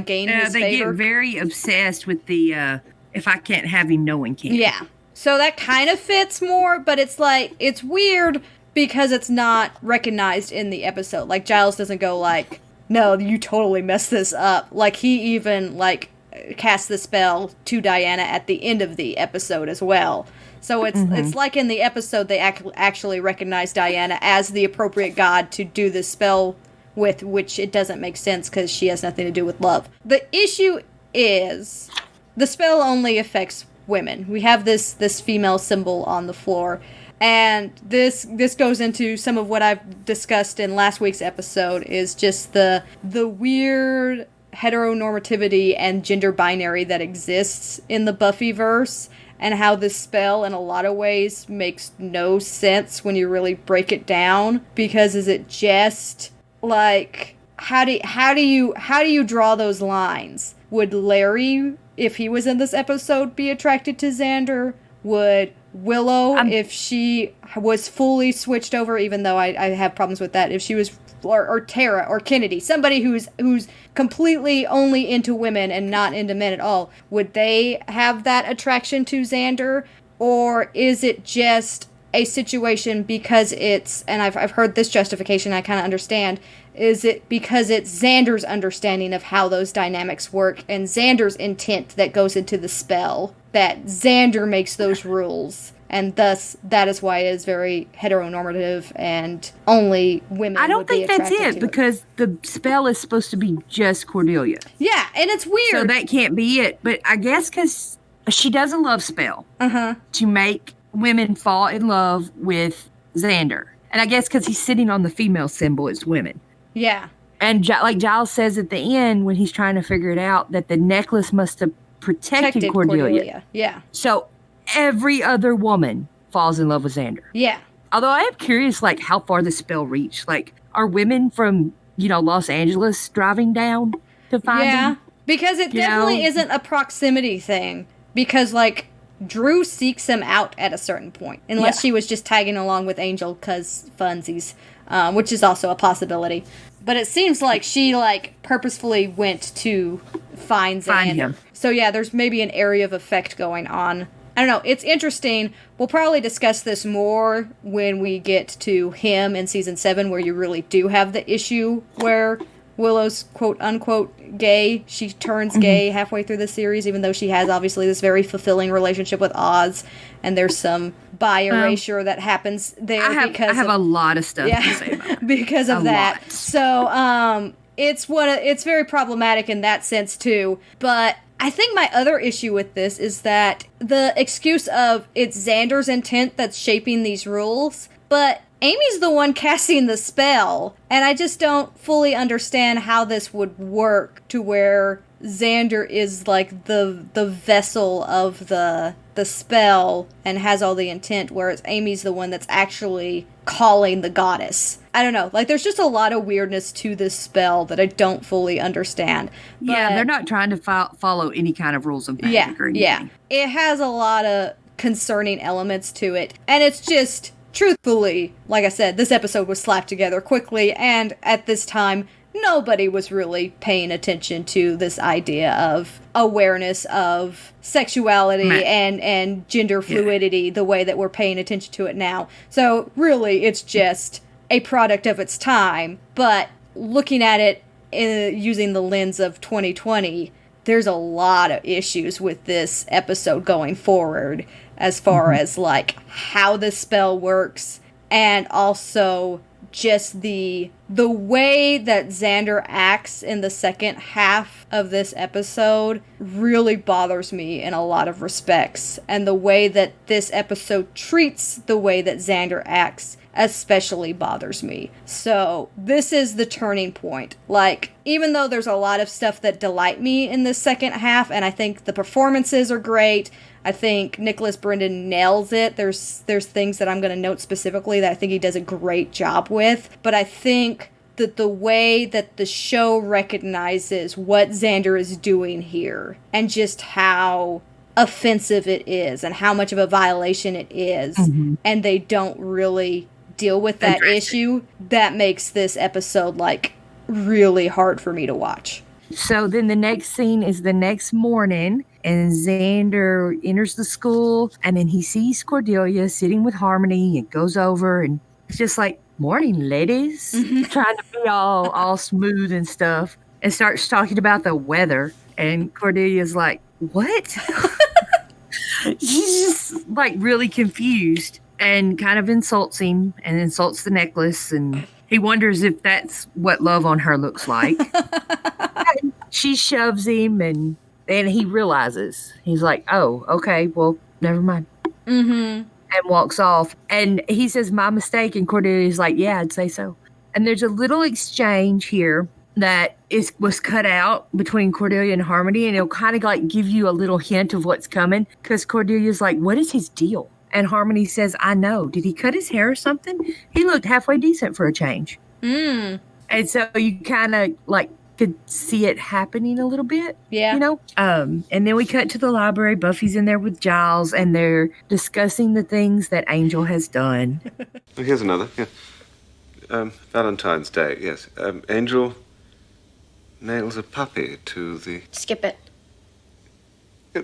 gain his favor. They get very obsessed with the, if I can't have him, no one can. Yeah. So that kind of fits more, but it's like, it's weird because it's not recognized in the episode. Like, Giles doesn't go like, no, you totally messed this up. Like, he even, like, cast the spell to Diana at the end of the episode as well. So it's like in the episode they actually recognize Diana as the appropriate god to do this spell with, which it doesn't make sense because she has nothing to do with love. The issue is the spell only affects women. We have this female symbol on the floor, and this goes into some of what I've discussed in last week's episode, is just the weird heteronormativity and gender binary that exists in the Buffyverse, and how this spell in a lot of ways makes no sense when you really break it down, because is it just like how do you draw those lines? Would Larry, if he was in this episode, be attracted to Xander? Would Willow, if she was fully switched over, even though I have problems with that, if she was, or Tara or Kennedy, somebody who's completely only into women and not into men at all, would they have that attraction to Xander? Or is it just a situation because it's, and I've heard this justification, I kind of understand, is it because it's Xander's understanding of how those dynamics work and Xander's intent that goes into the spell, that Xander makes those rules, and thus that is why it is very heteronormative and only women I don't would be think that's attracted it, to because the spell is supposed to be just Cordelia. Yeah, and it's weird. So that can't be it. But I guess because she doesn't love spell to make women fall in love with Xander. And I guess because he's sitting on the female symbol, it's women. Yeah. And like Giles says at the end when he's trying to figure it out, that the necklace must have protected Cordelia. Yeah. So every other woman falls in love with Xander. Yeah. Although I am curious, like, how far the spell reached. Like, are women from, Los Angeles driving down to find him? Because it definitely isn't a proximity thing. Because, like, Drew seeks him out at a certain point. Unless she was just tagging along with Angel because funsies. Which is also a possibility. But it seems like she, like, purposefully went to find him. So, yeah, there's maybe an area of effect going on. I don't know. It's interesting. We'll probably discuss this more when we get to him in Season 7, where you really do have the issue where Willow's quote-unquote gay. She turns gay halfway through the series, even though she has obviously this very fulfilling relationship with Oz, and there's some bi-erasure that happens there. I have a lot of stuff to say about it. Because of that. Lot. So, it's very problematic in that sense, too. But I think my other issue with this is that the excuse of it's Xander's intent that's shaping these rules, but Amy's the one casting the spell, and I just don't fully understand how this would work to where Xander is like the vessel of the spell and has all the intent, whereas Amy's the one that's actually calling the goddess. I don't know. Like, there's just a lot of weirdness to this spell that I don't fully understand. But, yeah, they're not trying to follow any kind of rules of magic or anything. Yeah. It has a lot of concerning elements to it, and it's just... Truthfully, like I said, this episode was slapped together quickly, and at this time, nobody was really paying attention to this idea of awareness of sexuality and gender fluidity the way that we're paying attention to it now. So, really, it's just a product of its time, but looking at it using the lens of 2020, there's a lot of issues with this episode going forward as far as like how the spell works, and also just the way that Xander acts in the second half of this episode really bothers me in a lot of respects, and the way that this episode treats the way that Xander acts especially bothers me. So this is the turning point. Like, even though there's a lot of stuff that delight me in the second half, and I think the performances are great, I think Nicholas Brendan nails it. There's things that I'm going to note specifically that I think he does a great job with, but I think that the way that the show recognizes what Xander is doing here, and just how offensive it is, and how much of a violation it is, and they don't really deal with that issue, that makes this episode like really hard for me to watch. So then the next scene is the next morning, and Xander enters the school, and then he sees Cordelia sitting with Harmony, and goes over, and it's just like, morning, ladies, trying to be all smooth and stuff, and starts talking about the weather, and Cordelia's like, what? She's just like really confused, and kind of insults him, and insults the necklace, and he wonders if that's what love on her looks like. She shoves him, and he realizes. He's like, oh, okay, well, never mind. And walks off. And he says, my mistake. And Cordelia's like, yeah, I'd say so. And there's a little exchange here that was cut out between Cordelia and Harmony, and it'll kind of like give you a little hint of what's coming, because Cordelia's like, what is his deal? And Harmony says, I know. Did he cut his hair or something? He looked halfway decent for a change. And so you kind of like could see it happening a little bit. Yeah. You know? And then we cut to the library. Buffy's in there with Giles, and they're discussing the things that Angel has done. Here's another. Yeah. Valentine's Day, yes. Angel nails a puppy to the... Skip it.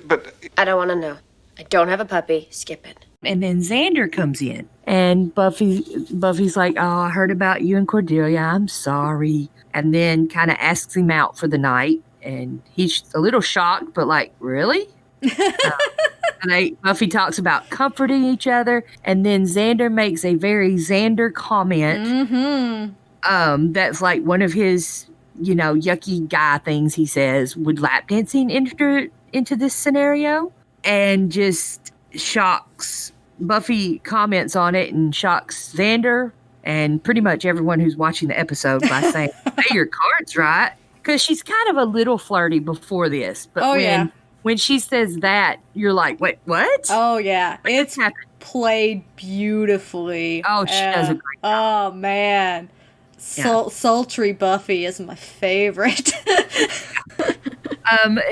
But... I don't want to know. I don't have a puppy. Skip it. And then Xander comes in, and Buffy's like, oh, I heard about you and Cordelia. I'm sorry. And then kind of asks him out for the night, and he's a little shocked, but like, really? And Buffy talks about comforting each other, and then Xander makes a very Xander comment. That's like one of his, yucky guy things he says. Would lap dancing enter into this scenario? And just shocks. Buffy comments on it and shocks Xander and pretty much everyone who's watching the episode by saying, hey, your card's right. Because she's kind of a little flirty before this. But when she says that, you're like, wait, what? Oh, yeah. It's played beautifully. Oh, she does a great job. Oh, man. Sultry Buffy is my favorite.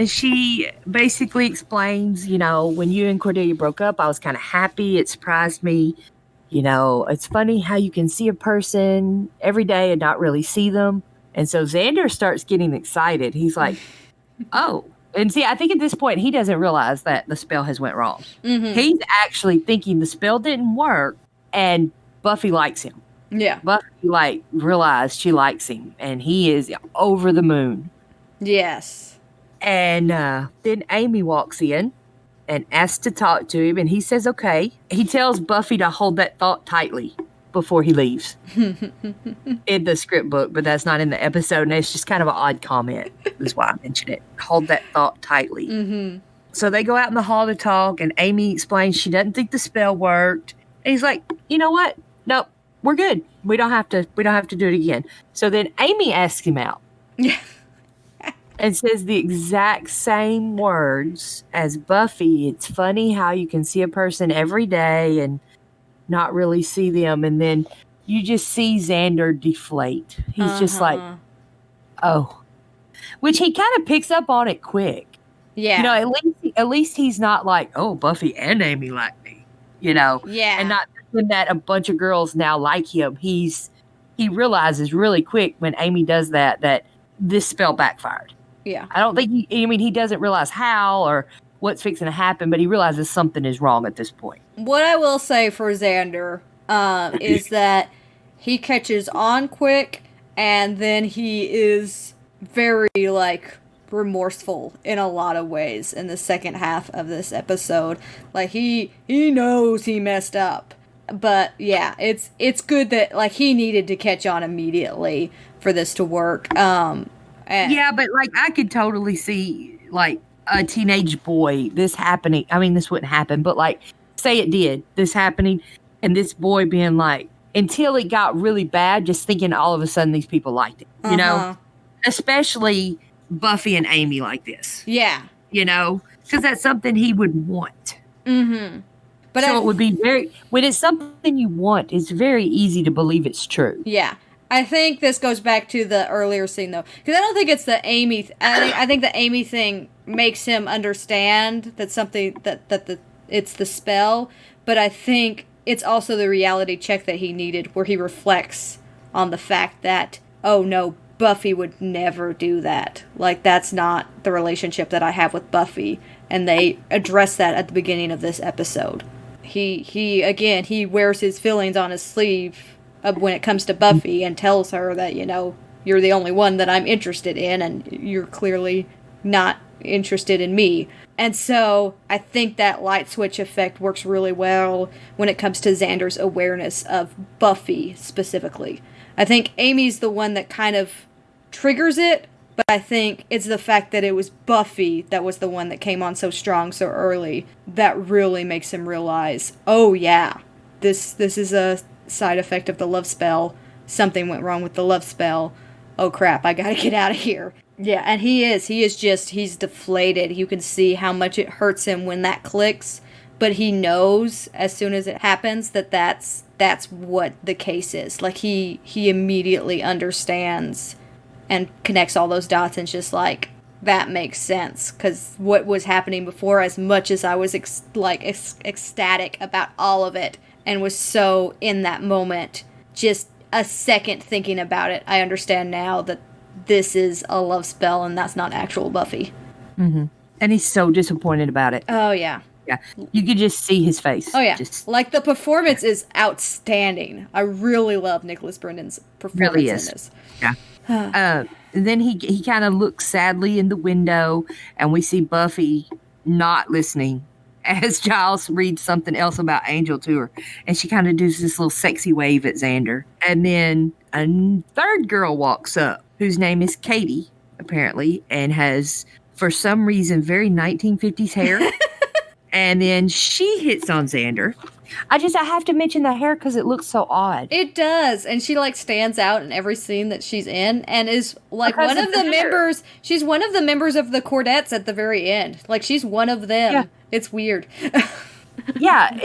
She basically explains, when you and Cordelia broke up, I was kind of happy. It surprised me. It's funny how you can see a person every day and not really see them. And so Xander starts getting excited. He's like, oh. And see, I think at this point, he doesn't realize that the spell has went wrong. He's actually thinking the spell didn't work and Buffy likes him. Yeah. Buffy, like, realized she likes him, and he is over the moon. Yes. And then Amy walks in and asks to talk to him, and he says okay. He tells Buffy to hold that thought tightly before he leaves in the script book, but that's not in the episode, and it's just kind of an odd comment. Is why I mentioned it. Hold that thought tightly. Mm-hmm. So they go out in the hall to talk, and Amy explains she doesn't think the spell worked. And he's like, you know what? Nope, we're good. We don't have to do it again. So then Amy asks him out. Yeah. And says the exact same words as Buffy. It's funny how you can see a person every day and not really see them. And then you just see Xander deflate. He's just like, oh. Which he kind of picks up on it quick. Yeah. You know, at least he's not like, oh, Buffy and Amy like me. You know? Yeah. And not that a bunch of girls now like him. He realizes really quick when Amy does that this spell backfired. Yeah. I don't think he doesn't realize how or what's fixing to happen, but he realizes something is wrong at this point. What I will say for Xander is that he catches on quick, and then he is very, like, remorseful in a lot of ways in the second half of this episode. Like, he knows he messed up. But, yeah, it's good that, like, he needed to catch on immediately for this to work. Yeah, but, like, I could totally see, like, a teenage boy, this happening. I mean, this wouldn't happen, but, like, say it did, this happening, and this boy being like, until it got really bad, just thinking all of a sudden these people liked it, you know? Especially Buffy and Amy like this. Yeah. You know? Because that's something he would want. Mm-hmm. But so it would be when it's something you want, it's very easy to believe it's true. Yeah. I think this goes back to the earlier scene, though, because I don't think it's the Amy. I think the Amy thing makes him understand that it's the spell, but I think it's also the reality check that he needed, where he reflects on the fact that, oh no, Buffy would never do that. Like, that's not the relationship that I have with Buffy, and they address that at the beginning of this episode. He wears his feelings on his sleeve when it comes to Buffy, and tells her that, you know, you're the only one that I'm interested in, and you're clearly not interested in me. And so I think that light switch effect works really well when it comes to Xander's awareness of Buffy specifically. I think Amy's the one that kind of triggers it, but I think it's the fact that it was Buffy that was the one that came on so strong so early that really makes him realize, oh yeah, this is a side effect of the love spell. Something went wrong with the love spell. Oh crap, I gotta get out of here. Yeah, and he's deflated. You can see how much it hurts him when that clicks, but he knows as soon as it happens that's what the case is. Like, he immediately understands and connects all those dots, and just like, that makes sense, because what was happening before, as much as I was ecstatic about all of it and was so in that moment, just a second thinking about it, I understand now that this is a love spell and that's not actual Buffy. Mm-hmm. And he's so disappointed about it. Oh, yeah. Yeah. You could just see his face. Oh, yeah. Like, the performance is outstanding. I really love Nicholas Brendan's performance really in is. this. Yeah. Then he kind of looks sadly in the window, and we see Buffy not listening as Giles reads something else about Angel to her. And she kind of does this little sexy wave at Xander. And then a third girl walks up, whose name is Katie, apparently, and has, for some reason, very 1950s hair. And then she hits on Xander. I have to mention the hair because it looks so odd. It does. And she, like, stands out in every scene that she's in, and is, like, because one of the members. She's one of the members of the Cordettes at the very end. Like, she's one of them. Yeah. It's weird. Yeah,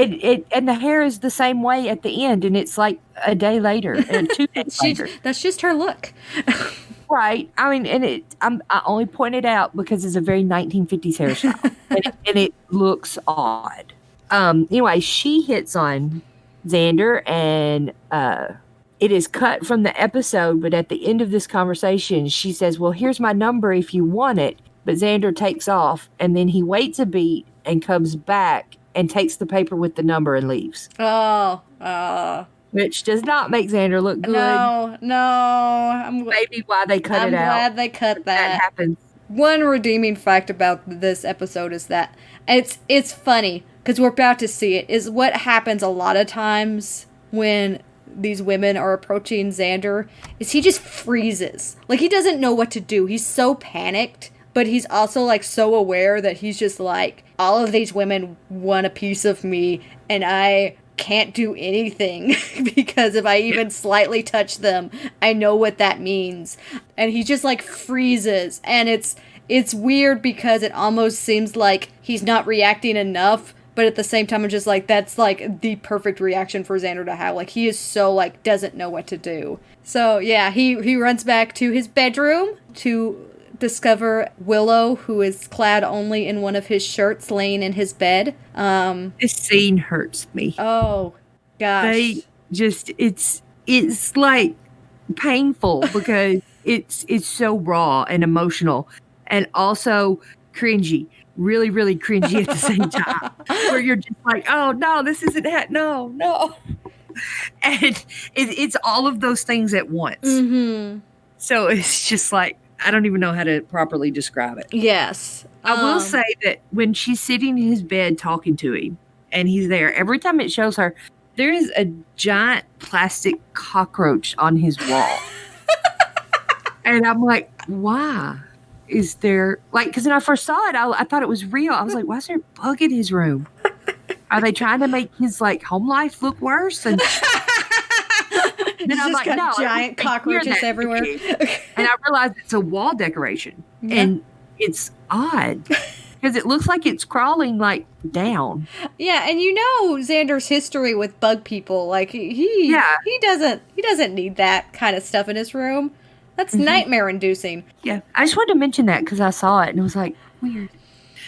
and the hair is the same way at the end, and it's like a day later, and 2 days later. That's just her look. Right. I mean, and I only point it out because it's a very 1950s hairstyle, and it looks odd. Anyway, she hits on Xander, and it is cut from the episode, but at the end of this conversation, she says, well, here's my number if you want it. But Xander takes off, and then he waits a beat and comes back and takes the paper with the number and leaves. Oh. which does not make Xander look good. No. Maybe why they cut it out. I'm glad they cut That happens. One redeeming fact about this episode is that it's funny because we're about to see it. Is what happens a lot of times when these women are approaching Xander is he just freezes. Like, he doesn't know what to do. He's so panicked, but he's also, like, so aware that he's just like, all of these women want a piece of me, and I can't do anything because if I even slightly touch them, I know what that means. And he just, like, freezes. And it's weird because it almost seems like he's not reacting enough, but at the same time, I'm just like, that's, like, the perfect reaction for Xander to have. Like, he is so, like, doesn't know what to do. So, yeah, he runs back to his bedroom to discover Willow, who is clad only in one of his shirts, laying in his bed. This scene hurts me. Oh, gosh. They just, it's like, painful because it's so raw and emotional. And also cringy. Really, really cringy at the same time. Where you're just like, oh, no, this isn't it. No. And it's all of those things at once. Mm-hmm. So it's just like, I don't even know how to properly describe it. Yes. I will say that when she's sitting in his bed talking to him, and he's there, every time it shows her, there is a giant plastic cockroach on his wall. And I'm like, why? Is there, like, because when I first saw it, I thought it was real. I was like, why is there a bug in his room? Are they trying to make his, like, home life look worse? And then I'm like, no, giant cockroaches everywhere. And I realized it's a wall decoration. Yeah. And it's odd because it looks like it's crawling, like, down. Yeah, and you know Xander's history with bug people. Like, he doesn't need that kind of stuff in his room. That's nightmare inducing. Yeah. I just wanted to mention that because I saw it and it was like, weird.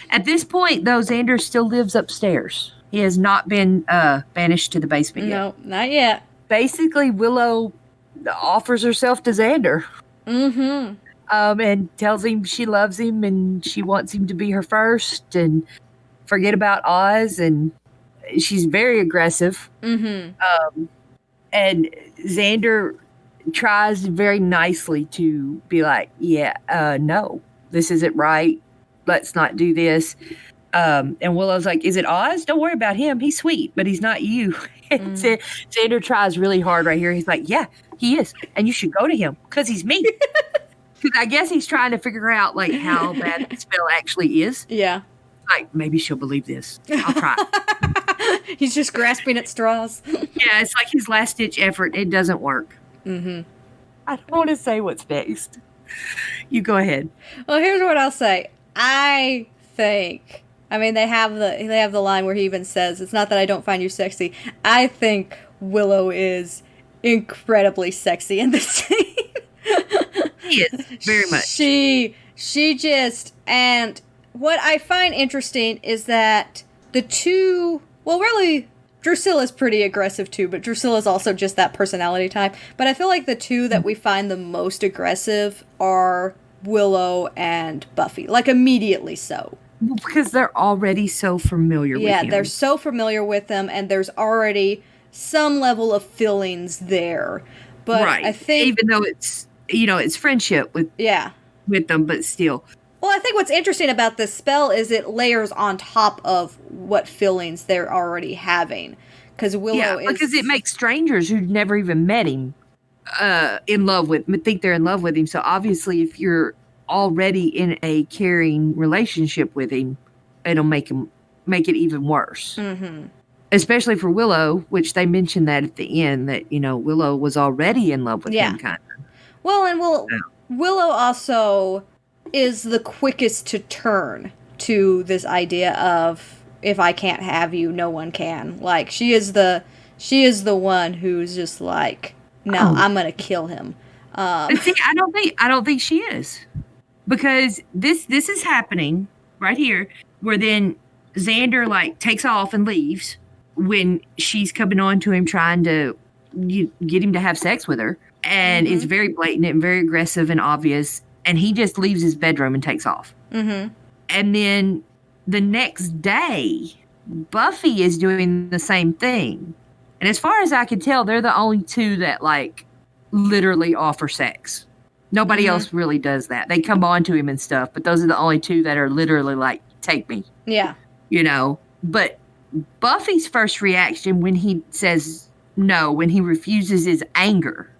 At this point, though, Xander still lives upstairs. He has not been banished to the basement yet. No, not yet. Basically, Willow offers herself to Xander. Mm-hmm. And tells him she loves him and she wants him to be her first and forget about Oz. And she's very aggressive. Mm-hmm. And Xander tries very nicely to be like, no, this isn't right. Let's not do this. And Willow's like, is it Oz? Don't worry about him. He's sweet, but he's not you. And Xander tries really hard right here. He's like, yeah, he is. And you should go to him because he's me. Because I guess he's trying to figure out, like, how bad the spell actually is. Yeah. Like, maybe she'll believe this. I'll try. He's just grasping at straws. Yeah, it's like his last-ditch effort. It doesn't work. Mm-hmm. I don't want to say what's next. You go ahead. Well, here's what I'll say. I think, I mean, they have the line where he even says, it's not that I don't find you sexy. I think Willow is incredibly sexy in this scene. She is, very much. She just, and what I find interesting is that the two, well, really, Drusilla's pretty aggressive too, but Drusilla's also just that personality type. But I feel like the two that we find the most aggressive are Willow and Buffy. Like, immediately so. Because they're already so familiar with him. Yeah, they're so familiar with them, and there's already some level of feelings there. But right. I think, even though it's, it's friendship with them, but still. Well, I think what's interesting about this spell is it layers on top of what feelings they're already having. Because Willow is... because it makes strangers who've never even met him think they're in love with him. So obviously, if you're already in a caring relationship with him, it'll make it even worse. Mm-hmm. Especially for Willow, which they mentioned that at the end, that, Willow was already in love with him, kind of. Well, and Willow also is the quickest to turn to this idea of, if I can't have you, no one can. Like, she is the one who's just like, no, I'm gonna kill him. But see, I don't think she is, because this is happening right here, where then Xander, like, takes off and leaves when she's coming on to him trying to get him to have sex with her, and it's very blatant and very aggressive and obvious, and he just leaves his bedroom and takes off. Mm-hmm. And then the next day, Buffy is doing the same thing. And as far as I can tell, they're the only two that, like, literally offer sex. Nobody else really does that. They come on to him and stuff, but those are the only two that are literally like, take me. Yeah. You know? But Buffy's first reaction when he says no, when he refuses, is anger.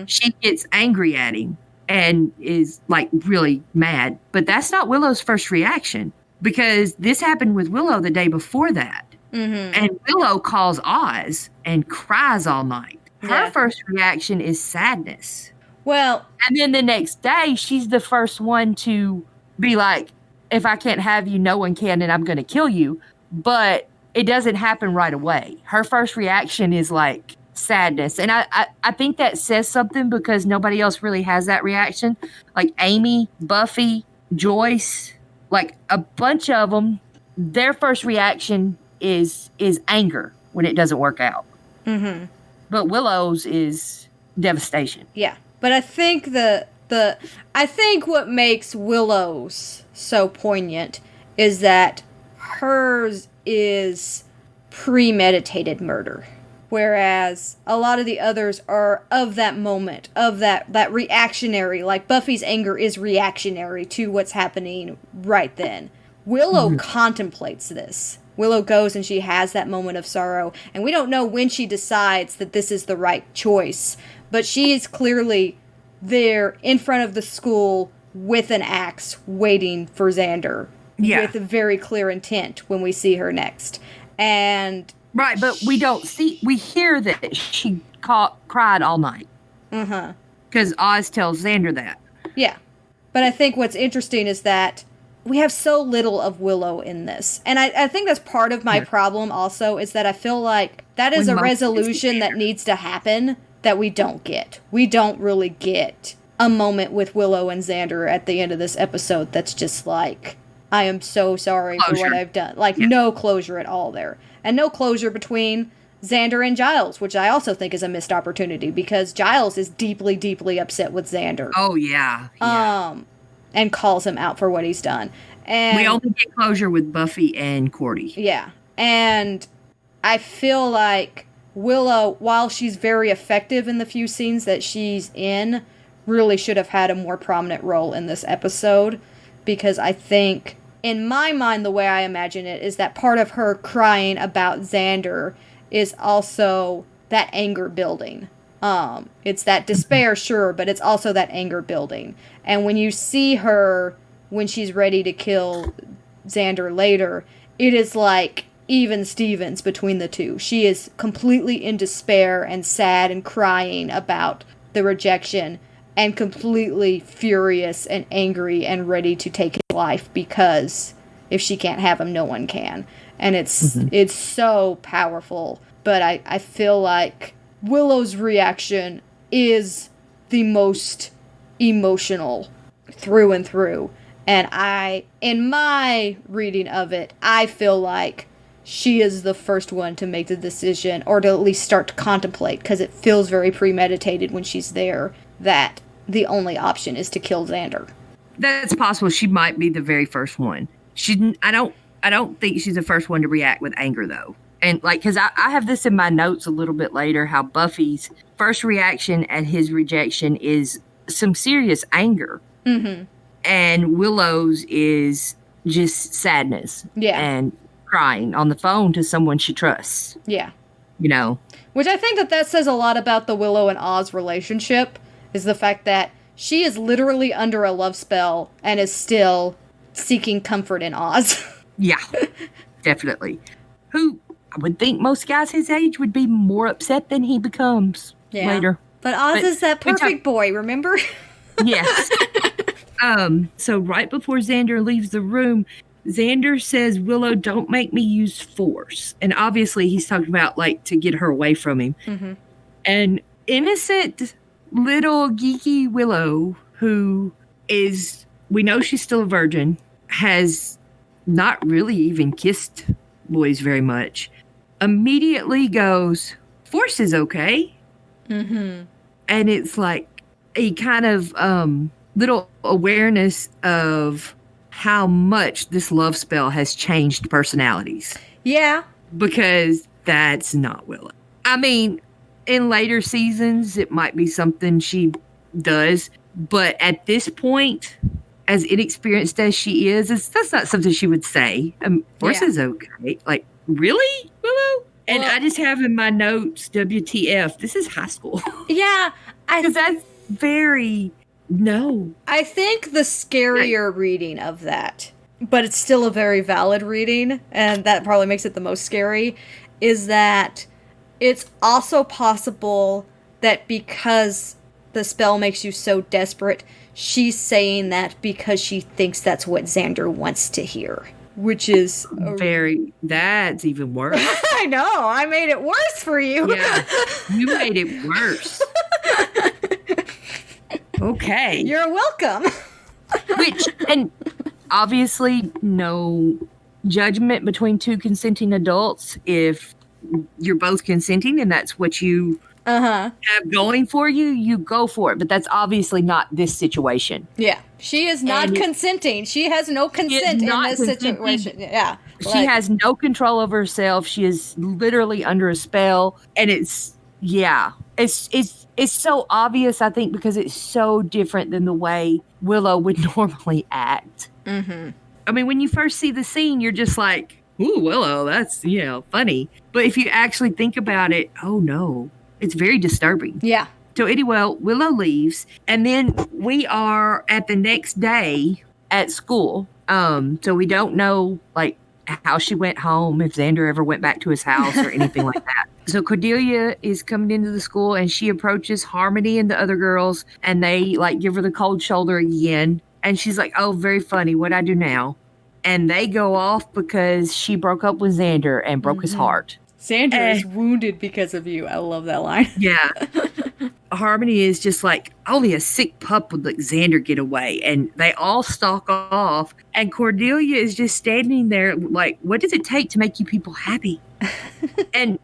She gets angry at him and is, like, really mad. But that's not Willow's first reaction, because this happened with Willow the day before that. And Willow calls Oz and cries all night. Her first reaction is sadness. Well, and then the next day, she's the first one to be like, if I can't have you, no one can, and I'm going to kill you. But it doesn't happen right away. Her first reaction is like sadness. And I think that says something, because nobody else really has that reaction. Like Amy, Buffy, Joyce, like a bunch of them, their first reaction is anger when it doesn't work out. But Willow's is devastation. Yeah. But I think I think what makes Willow's so poignant is that hers is premeditated murder, whereas a lot of the others are of that moment, of that reactionary, like Buffy's anger is reactionary to what's happening right then. Willow contemplates this. Willow goes and she has that moment of sorrow, and we don't know when she decides that this is the right choice, but she is clearly there in front of the school with an axe waiting for Xander. With a very clear intent when we see her next. And right, but we hear that she cried all night. Because Oz tells Xander that. Yeah. But I think what's interesting is that we have so little of Willow in this. And I think that's part of my problem also, is that I feel like that is a resolution that needs to happen that we don't get. We don't really get a moment with Willow and Xander at the end of this episode that's just like, I am so sorry for what I've done. Like, no closure at all there. And no closure between Xander and Giles, which I also think is a missed opportunity, because Giles is deeply, deeply upset with Xander. Oh, yeah. And calls him out for what he's done. And we only get closure with Buffy and Cordy. Yeah. And I feel like Willow, while she's very effective in the few scenes that she's in, really should have had a more prominent role in this episode, because I think, in my mind, the way I imagine it is that part of her crying about Xander is also that anger building. It's that despair, sure, but it's also that anger building. And when you see her, when she's ready to kill Xander later, it is like even Stevens between the two. She is completely in despair and sad and crying about the rejection, and completely furious and angry and ready to take his life, because if she can't have him, no one can. And it's so powerful. But I feel like Willow's reaction is the most emotional through and through. And in my reading of it, I feel like she is the first one to make the decision, or to at least start to contemplate, because it feels very premeditated when she's there, that the only option is to kill Xander. That's possible. She might be the very first one. I don't think she's the first one to react with anger, though. And like, because I have this in my notes a little bit later, how Buffy's first reaction at his rejection is some serious anger. And Willow's is just sadness. And crying on the phone to someone she trusts. You know? Which I think that says a lot about the Willow and Oz relationship, is the fact that she is literally under a love spell and is still seeking comfort in Oz. Yeah, definitely. Who I would think most guys his age would be more upset than he becomes later. But Oz is that perfect boy, remember? Yes. So right before Xander leaves the room, Xander says, Willow, don't make me use force. And obviously he's talking about, like, to get her away from him. And innocent little geeky Willow, who is, we know she's still a virgin, has not really even kissed boys very much, immediately goes, force is okay. And it's like a kind of little awareness of how much this love spell has changed personalities. Yeah. Because that's not Willow. I mean, in later seasons, it might be something she does. But at this point, as inexperienced as she is, that's not something she would say. Force is okay. Like, really, Willow? And I just have in my notes, WTF, this is high school. Yeah. Because that's very, no. I think the scarier reading of that, but it's still a very valid reading, and that probably makes it the most scary, is that it's also possible that because the spell makes you so desperate, she's saying that because she thinks that's what Xander wants to hear. Which is that's even worse. I know, I made it worse for you. Yeah, you made it worse. Okay. You're welcome. And obviously, no judgment between two consenting adults. If you're both consenting and that's what you have going for you, you go for it. But that's obviously not this situation. Yeah. She is not consenting. She has no consent in this situation. Yeah. She has no control over herself. She is literally under a spell. And it's so obvious, I think, because it's so different than the way Willow would normally act. Mm-hmm. I mean, when you first see the scene, you're just like, ooh, Willow, that's, funny. But if you actually think about it, oh no, it's very disturbing. Yeah. So anyway, Willow leaves, and then we are at the next day at school. So we don't know, like, how she went home, if Xander ever went back to his house or anything like that. So Cordelia is coming into the school, and she approaches Harmony and the other girls, and they, like, give her the cold shoulder again. And she's like, oh, very funny. What'd I do now? And they go off because she broke up with Xander and broke his heart. Xander is wounded because of you. I love that line. Yeah. Harmony is just like, only a sick pup would let Xander get away. And they all stalk off. And Cordelia is just standing there like, what does it take to make you people happy? And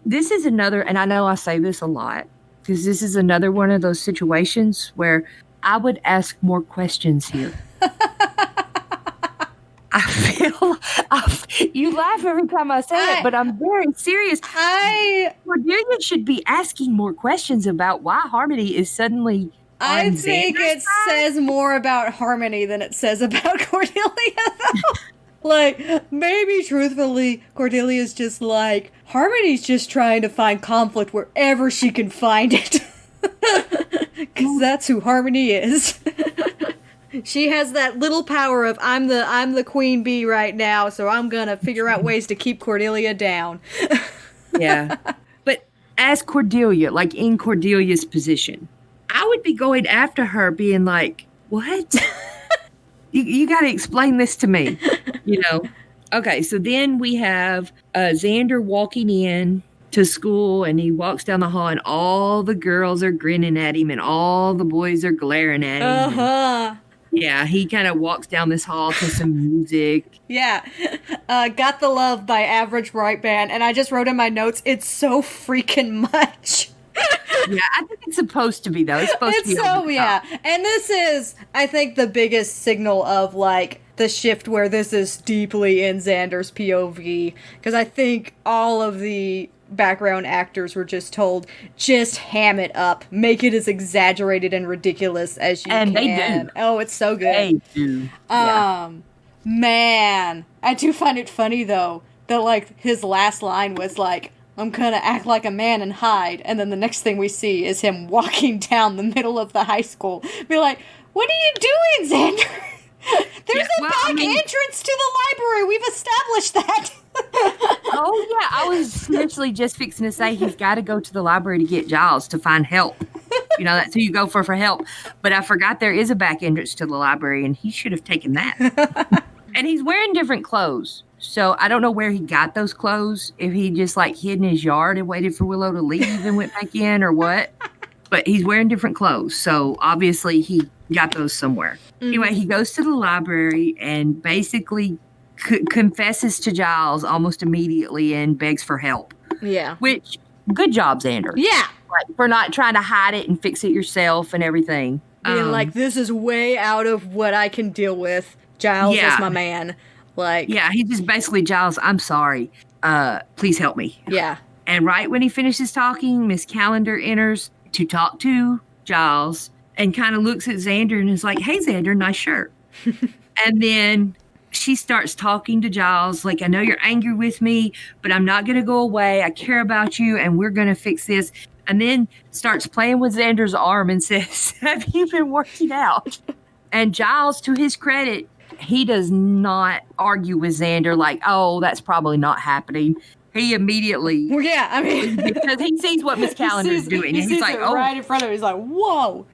this is another, and I know I say this a lot, because this is another one of those situations where I would ask more questions here. You laugh every time I say it, but I'm very serious. Cordelia should be asking more questions about why Harmony is suddenly I think it says more about Harmony than it says about Cordelia, though. Like, maybe, truthfully, Cordelia's just like, Harmony's just trying to find conflict wherever she can find it. Because that's who Harmony is. She has that little power of, I'm the queen bee right now, so I'm gonna figure out ways to keep Cordelia down. Yeah. But as Cordelia, like in Cordelia's position, I would be going after her being like, what? You got to explain this to me, Okay, so then we have Xander walking in to school, and he walks down the hall, and all the girls are grinning at him, and all the boys are glaring at him. Uh-huh. Yeah, he kind of walks down this hall to some music. Yeah. Got the Love by Average Right Band, and I just wrote in my notes, it's so freaking much. Yeah, I think it's supposed to be, though. It's supposed to be over the top. And this is, I think, the biggest signal of, like, the shift where this is deeply in Xander's POV. Because I think all of the background actors were just told, just ham it up. Make it as exaggerated and ridiculous as you can. And they do. Oh, it's so good. They do. Man. I do find it funny, though, that, like, his last line was, like, I'm gonna act like a man and hide. And then the next thing we see is him walking down the middle of the high school. Be like, what are you doing, Xander? There's a back entrance to the library. We've established that. Oh, yeah. I was literally just fixing to say he's got to go to the library to get Giles to find help. That's who you go for help. But I forgot there is a back entrance to the library, and he should have taken that. And he's wearing different clothes. So I don't know where he got those clothes. If he just like hid in his yard and waited for Willow to leave and went back in or what. But he's wearing different clothes. So obviously he got those somewhere. Mm-hmm. Anyway, he goes to the library and basically confesses to Giles almost immediately and begs for help. Yeah. Which, good job, Xander. Yeah. Like, for not trying to hide it and fix it yourself and everything. Being like, this is way out of what I can deal with. Giles is my man. Like, yeah, he's just basically, Giles, I'm sorry. Please help me. Yeah. And right when he finishes talking, Miss Calendar enters to talk to Giles and kind of looks at Xander and is like, hey, Xander, nice shirt. And then she starts talking to Giles like, I know you're angry with me, but I'm not going to go away. I care about you, and we're going to fix this. And then starts playing with Xander's arm and says, have you been working out? And Giles, to his credit, he does not argue with Xander like, oh, that's probably not happening. He immediately, Well, yeah, I mean, because he sees what Miss Calendar is doing. He And sees he's like, it oh, right in front of him. He's like, whoa.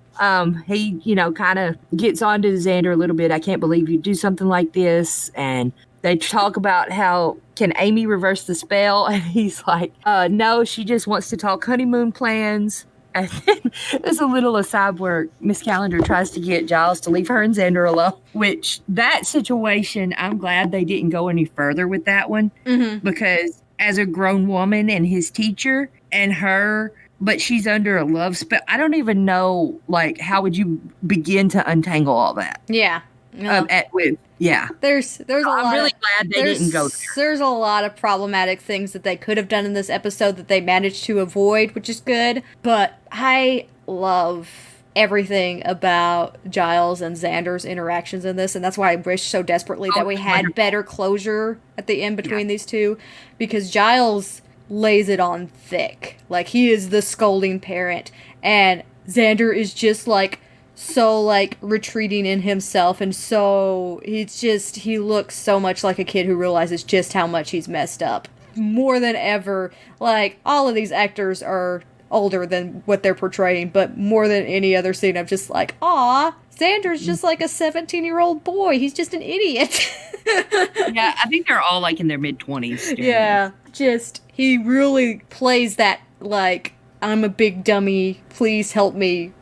He, kind of gets onto Xander a little bit. I can't believe you do something like this. And they talk about how, can Amy reverse the spell? And he's like, no, she just wants to talk honeymoon plans. And then there's a little aside where Miss Calendar tries to get Giles to leave her and Xander alone, which that situation, I'm glad they didn't go any further with that one. Mm-hmm. Because as a grown woman and his teacher and her, but she's under a love spell. I don't even know, like, how would you begin to untangle all that? Yeah. No. There's a lot. I'm really glad they didn't go there. There's a lot of problematic things that they could have done in this episode that they managed to avoid, which is good. But I love everything about Giles and Xander's interactions in this, and that's why I wish so desperately that we had better closure at the end between these two, because Giles lays it on thick. Like, he is the scolding parent, and Xander is just like so like retreating in himself, and so he looks so much like a kid who realizes just how much he's messed up more than ever. Like, all of these actors are older than what they're portraying, but more than any other scene, I'm just like, aw, Xander's just like a 17-year-old boy. He's just an idiot. Yeah, I think they're all like in their mid-20s. Yeah, just, he really plays that, like, I'm a big dummy, please help me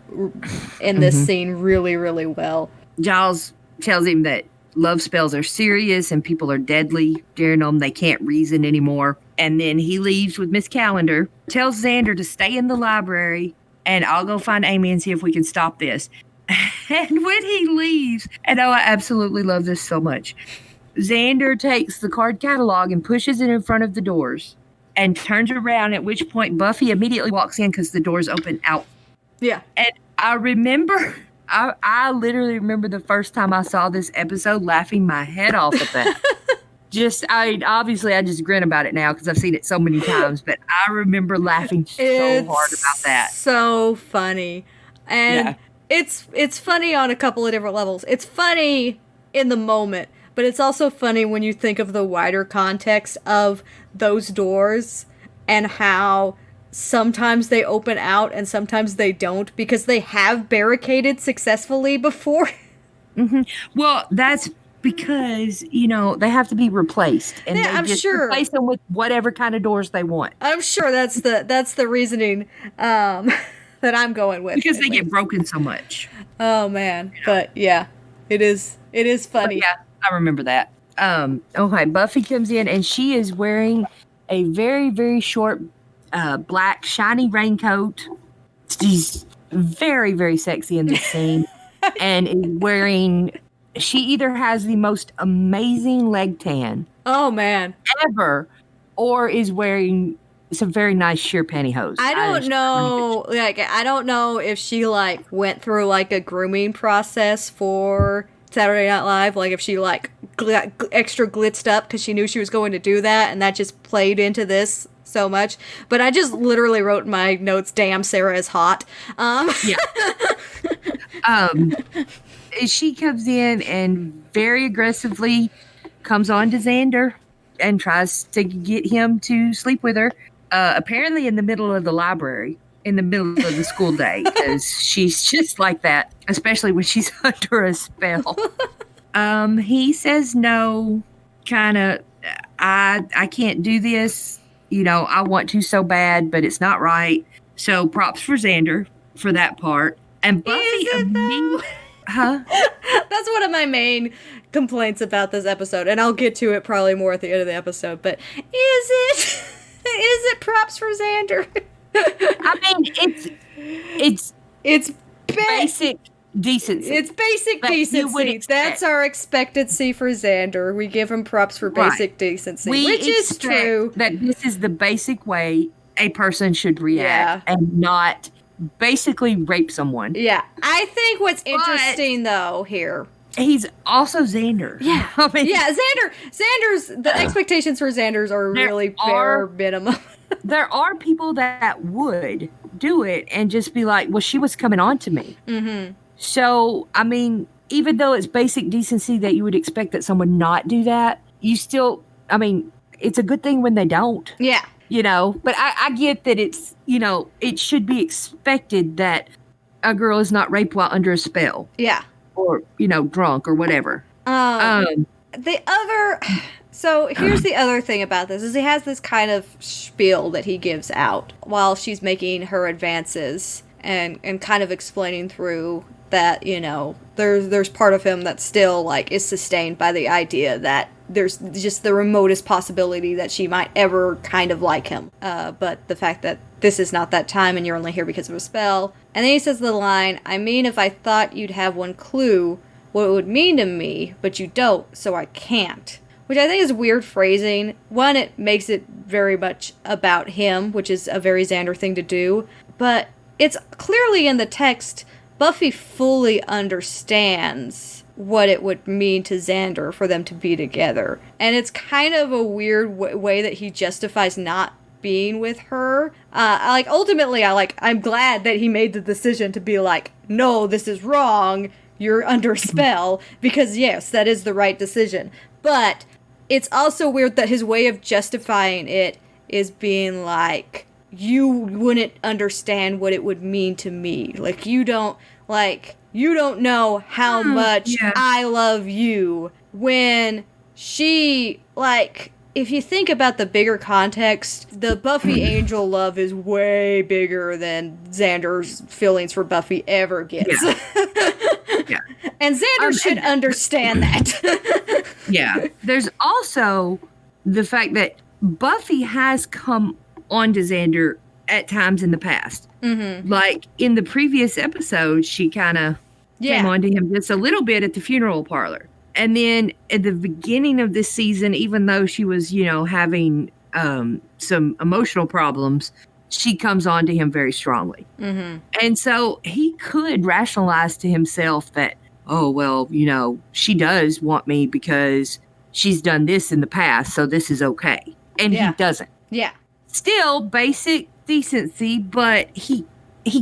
in this scene really, really well. Giles tells him that love spells are serious and people are deadly during them. They can't reason anymore. And then he leaves with Miss Calendar, tells Xander to stay in the library, and I'll go find Amy and see if we can stop this. And when he leaves, and I absolutely love this so much, Xander takes the card catalog and pushes it in front of the doors and turns around, at which point Buffy immediately walks in because the doors open out. Yeah. And I remember, I literally remember the first time I saw this episode laughing my head off at that. Obviously I just grin about it now because I've seen it so many times, but I remember laughing so hard about that. So funny. And it's funny on a couple of different levels. It's funny in the moment, but it's also funny when you think of the wider context of those doors and how sometimes they open out and sometimes they don't, because they have barricaded successfully before. Mm-hmm. Well, that's because, they have to be replaced. And yeah, I'm sure. Replace them with whatever kind of doors they want. I'm sure that's the reasoning that I'm going with. Because they get broken so much. Oh, man. But, yeah, it is funny. But, yeah, I remember that. Okay, Buffy comes in, and she is wearing a very, very short black shiny raincoat. She's very, very sexy in this scene. And is wearing, she either has the most amazing leg tan. Oh, man. Ever, or is wearing some very nice sheer pantyhose. I don't know if she went through a grooming process for Saturday Night Live, if she extra glitzed up because she knew she was going to do that, and that just played into this so much. But I just literally wrote in my notes, "Damn, Sarah is hot." Yeah. She comes in and very aggressively comes on to Xander and tries to get him to sleep with her. Apparently in the middle of the library, in the middle of the school day, because she's just like that, especially when she's under a spell. He says no, kind of, I can't do this. I want to so bad, but it's not right. So props for Xander for that part. And Buffy immediately... Huh? That's one of my main complaints about this episode, and I'll get to it probably more at the end of the episode, but is it props for Xander? I mean, it's basic decency. It's basic decency. That's our expectancy for Xander. We give him props for basic decency, which is true. That this is the basic way a person should react and not basically rape someone. Yeah. I think what's interesting, though, here... He's also Xander. Yeah. I mean, yeah, Xander's... The expectations for Xander's are really bare minimum. There are people that would do it and just be like, well, she was coming on to me. Mm-hmm. So, I mean, even though it's basic decency that you would expect that someone not do that, you still, I mean, it's a good thing when they don't. Yeah. You know, but I get that it's, you know, it should be expected that a girl is not raped while under a spell. Yeah. Or, you know, drunk or whatever. The other... So here's the other thing about this, is he has this kind of spiel that he gives out while she's making her advances and kind of explaining through that, you know, there's part of him that still, like, is sustained by the idea that there's just the remotest possibility that she might ever kind of like him. But the fact that this is not that time and you're only here because of a spell. And then he says the line, I mean, if I thought you'd have one clue what it would mean to me, but you don't, so I can't. Which I think is weird phrasing. One, it makes it very much about him, which is a very Xander thing to do. But it's clearly in the text, Buffy fully understands what it would mean to Xander for them to be together. And it's kind of a weird way that he justifies not being with her. Ultimately, I'm glad that he made the decision to be like, no, this is wrong. You're under spell. Because yes, that is the right decision. But it's also weird that his way of justifying it is being like, you wouldn't understand what it would mean to me. Like, you don't know how much I love you. When she, like, if you think about the bigger context, the Buffy Angel love is way bigger than Xander's feelings for Buffy ever gets. Yeah. And Xander should understand that. Yeah. There's also the fact that Buffy has come on to Xander at times in the past. Mm-hmm. Like, in the previous episode, she kind of came on to him just a little bit at the funeral parlor. And then at the beginning of this season, even though she was, you know, having some emotional problems, she comes on to him very strongly. Mm-hmm. And so he could rationalize to himself that, oh, well, you know, she does want me because she's done this in the past, so this is okay. And he doesn't. Yeah. Still basic decency, but he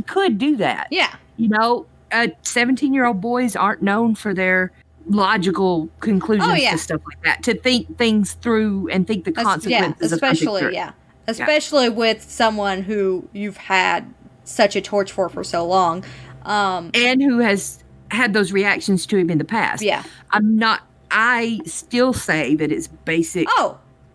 could do that. Yeah. You know, 17-year-old boys aren't known for their logical conclusions to stuff like that, to think things through and think the consequences of something through. Especially with someone who you've had such a torch for so long. And who has had those reactions to him in the past. Yeah. I still say that it's basic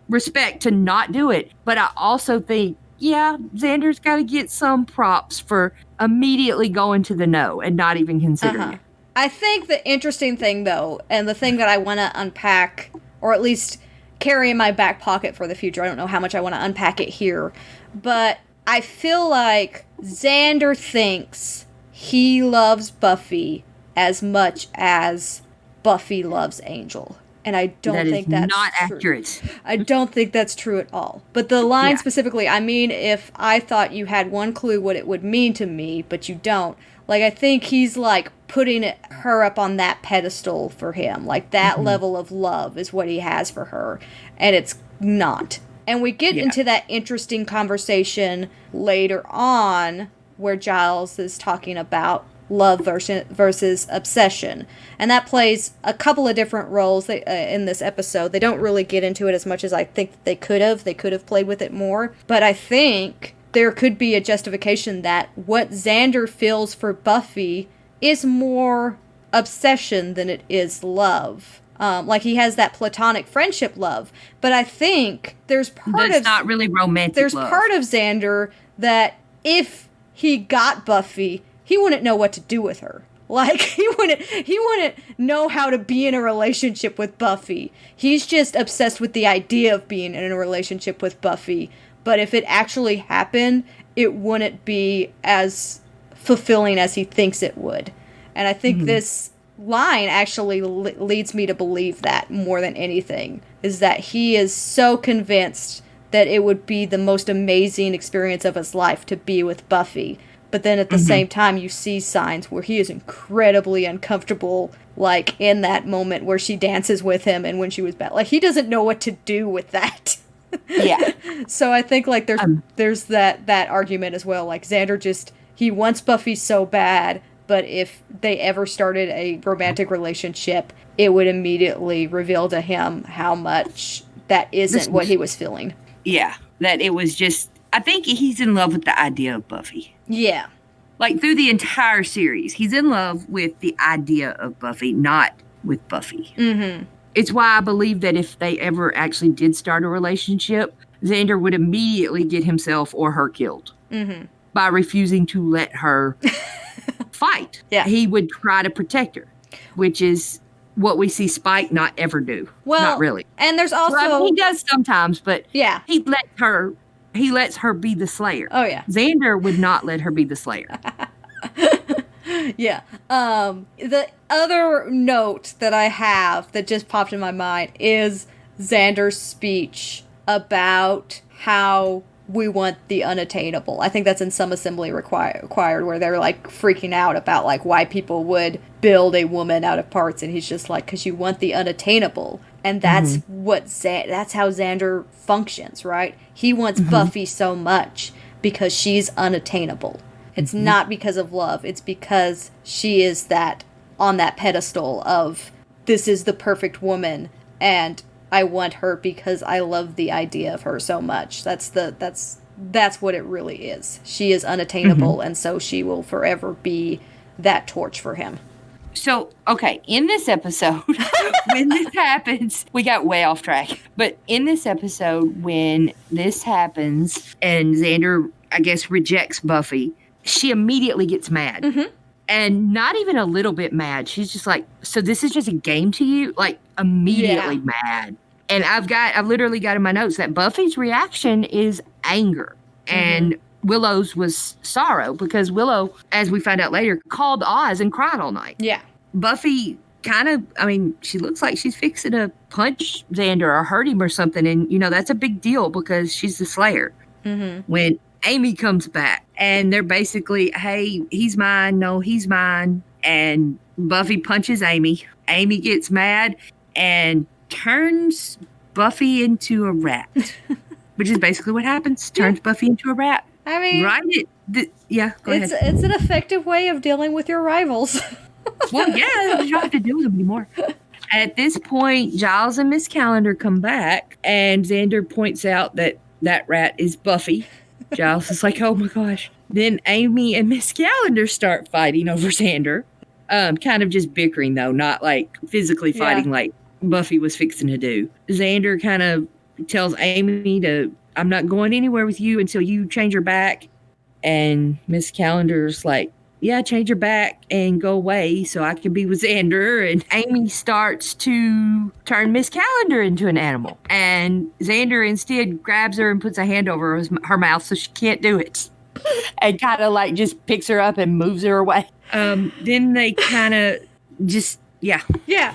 respect to not do it. But I also think, Xander's got to get some props for immediately going to the no and not even considering it. I think the interesting thing, though, and the thing that I want to unpack, or at least carry in my back pocket for the future, I don't know how much I want to unpack it here, but I feel like Xander thinks he loves Buffy as much as Buffy loves Angel. And I don't think that's not true. Accurate. I don't think that's true at all. But the line specifically, I mean, if I thought you had one clue what it would mean to me, but you don't. Like, I think he's, like, putting her up on that pedestal for him. Like, that level of love is what he has for her. And it's not. And we get into that interesting conversation later on where Giles is talking about love versus obsession. And that plays a couple of different roles in this episode. They don't really get into it as much as I think they could have. They could have played with it more. But I think there could be a justification that what Xander feels for Buffy is more obsession than it is love. Like, he has that platonic friendship love. But I think there's That's not really romantic There's love. part of Xander that if he got Buffy, he wouldn't know what to do with her. Like, he wouldn't know how to be in a relationship with Buffy. He's just obsessed with the idea of being in a relationship with Buffy. But if it actually happened, it wouldn't be as fulfilling as he thinks it would. And I think this line actually leads me to believe that more than anything, is that he is so convinced that it would be the most amazing experience of his life to be with Buffy. But then at the same time, you see signs where he is incredibly uncomfortable, like in that moment where she dances with him and when she was bad. Like, he doesn't know what to do with that. Yeah. So I think, like, there's that argument as well. Like, Xander he wants Buffy so bad, but if they ever started a romantic relationship, it would immediately reveal to him how much that isn't what he was feeling. Yeah. That it was just, I think he's in love with the idea of Buffy. Yeah. Like, through the entire series, he's in love with the idea of Buffy, not with Buffy. Mm-hmm. It's why I believe that if they ever actually did start a relationship, Xander would immediately get himself or her killed by refusing to let her fight. Yeah. He would try to protect her, which is what we see Spike not ever do. Well, not really. And there's also... Well, he does sometimes, but yeah. He lets her be the Slayer. Oh, yeah. Xander would not let her be the Slayer. Yeah. The other note that I have that just popped in my mind is Xander's speech about how we want the unattainable. I think that's in some assembly required where they're like freaking out about like why people would build a woman out of parts, and he's just like, because you want the unattainable. And that's that's how Xander functions, right? He wants Buffy so much because she's unattainable. It's not because of love. It's because she is on that pedestal of, this is the perfect woman, and I want her because I love the idea of her so much. That's what it really is. She is unattainable, and so she will forever be that torch for him. So, okay, in this episode, when this happens, we got way off track. But in this episode, when this happens and Xander, I guess, rejects Buffy, she immediately gets mad. And not even a little bit mad. She's just like, so this is just a game to you? Like, immediately mad. And I've literally got in my notes that Buffy's reaction is anger. And Willow's was sorrow, because Willow, as we find out later, called Oz and cried all night. Yeah. Buffy she looks like she's fixing to punch Xander or hurt him or something. And, that's a big deal because she's the Slayer. When Amy comes back and they're basically, hey, he's mine. No, he's mine. And Buffy punches Amy. Amy gets mad and turns Buffy into a rat, which is basically what happens. Turns Buffy into a rat. I mean, right? Go ahead. It's an effective way of dealing with your rivals. Well, yeah, you don't have to deal with them anymore. At this point, Giles and Miss Calendar come back, and Xander points out that rat is Buffy. Giles is like, oh my gosh. Then Amy and Miss Calendar start fighting over Xander. Kind of just bickering, though, not like physically fighting like Buffy was fixing to do. Xander kind of tells Amy I'm not going anywhere with you until you change your back. And Miss Calendar's like, yeah, change your back and go away so I can be with Xander. And Amy starts to turn Miss Calendar into an animal. And Xander instead grabs her and puts a hand over her mouth so she can't do it. And kind of like just picks her up and moves her away. Then they kind of just, Yeah,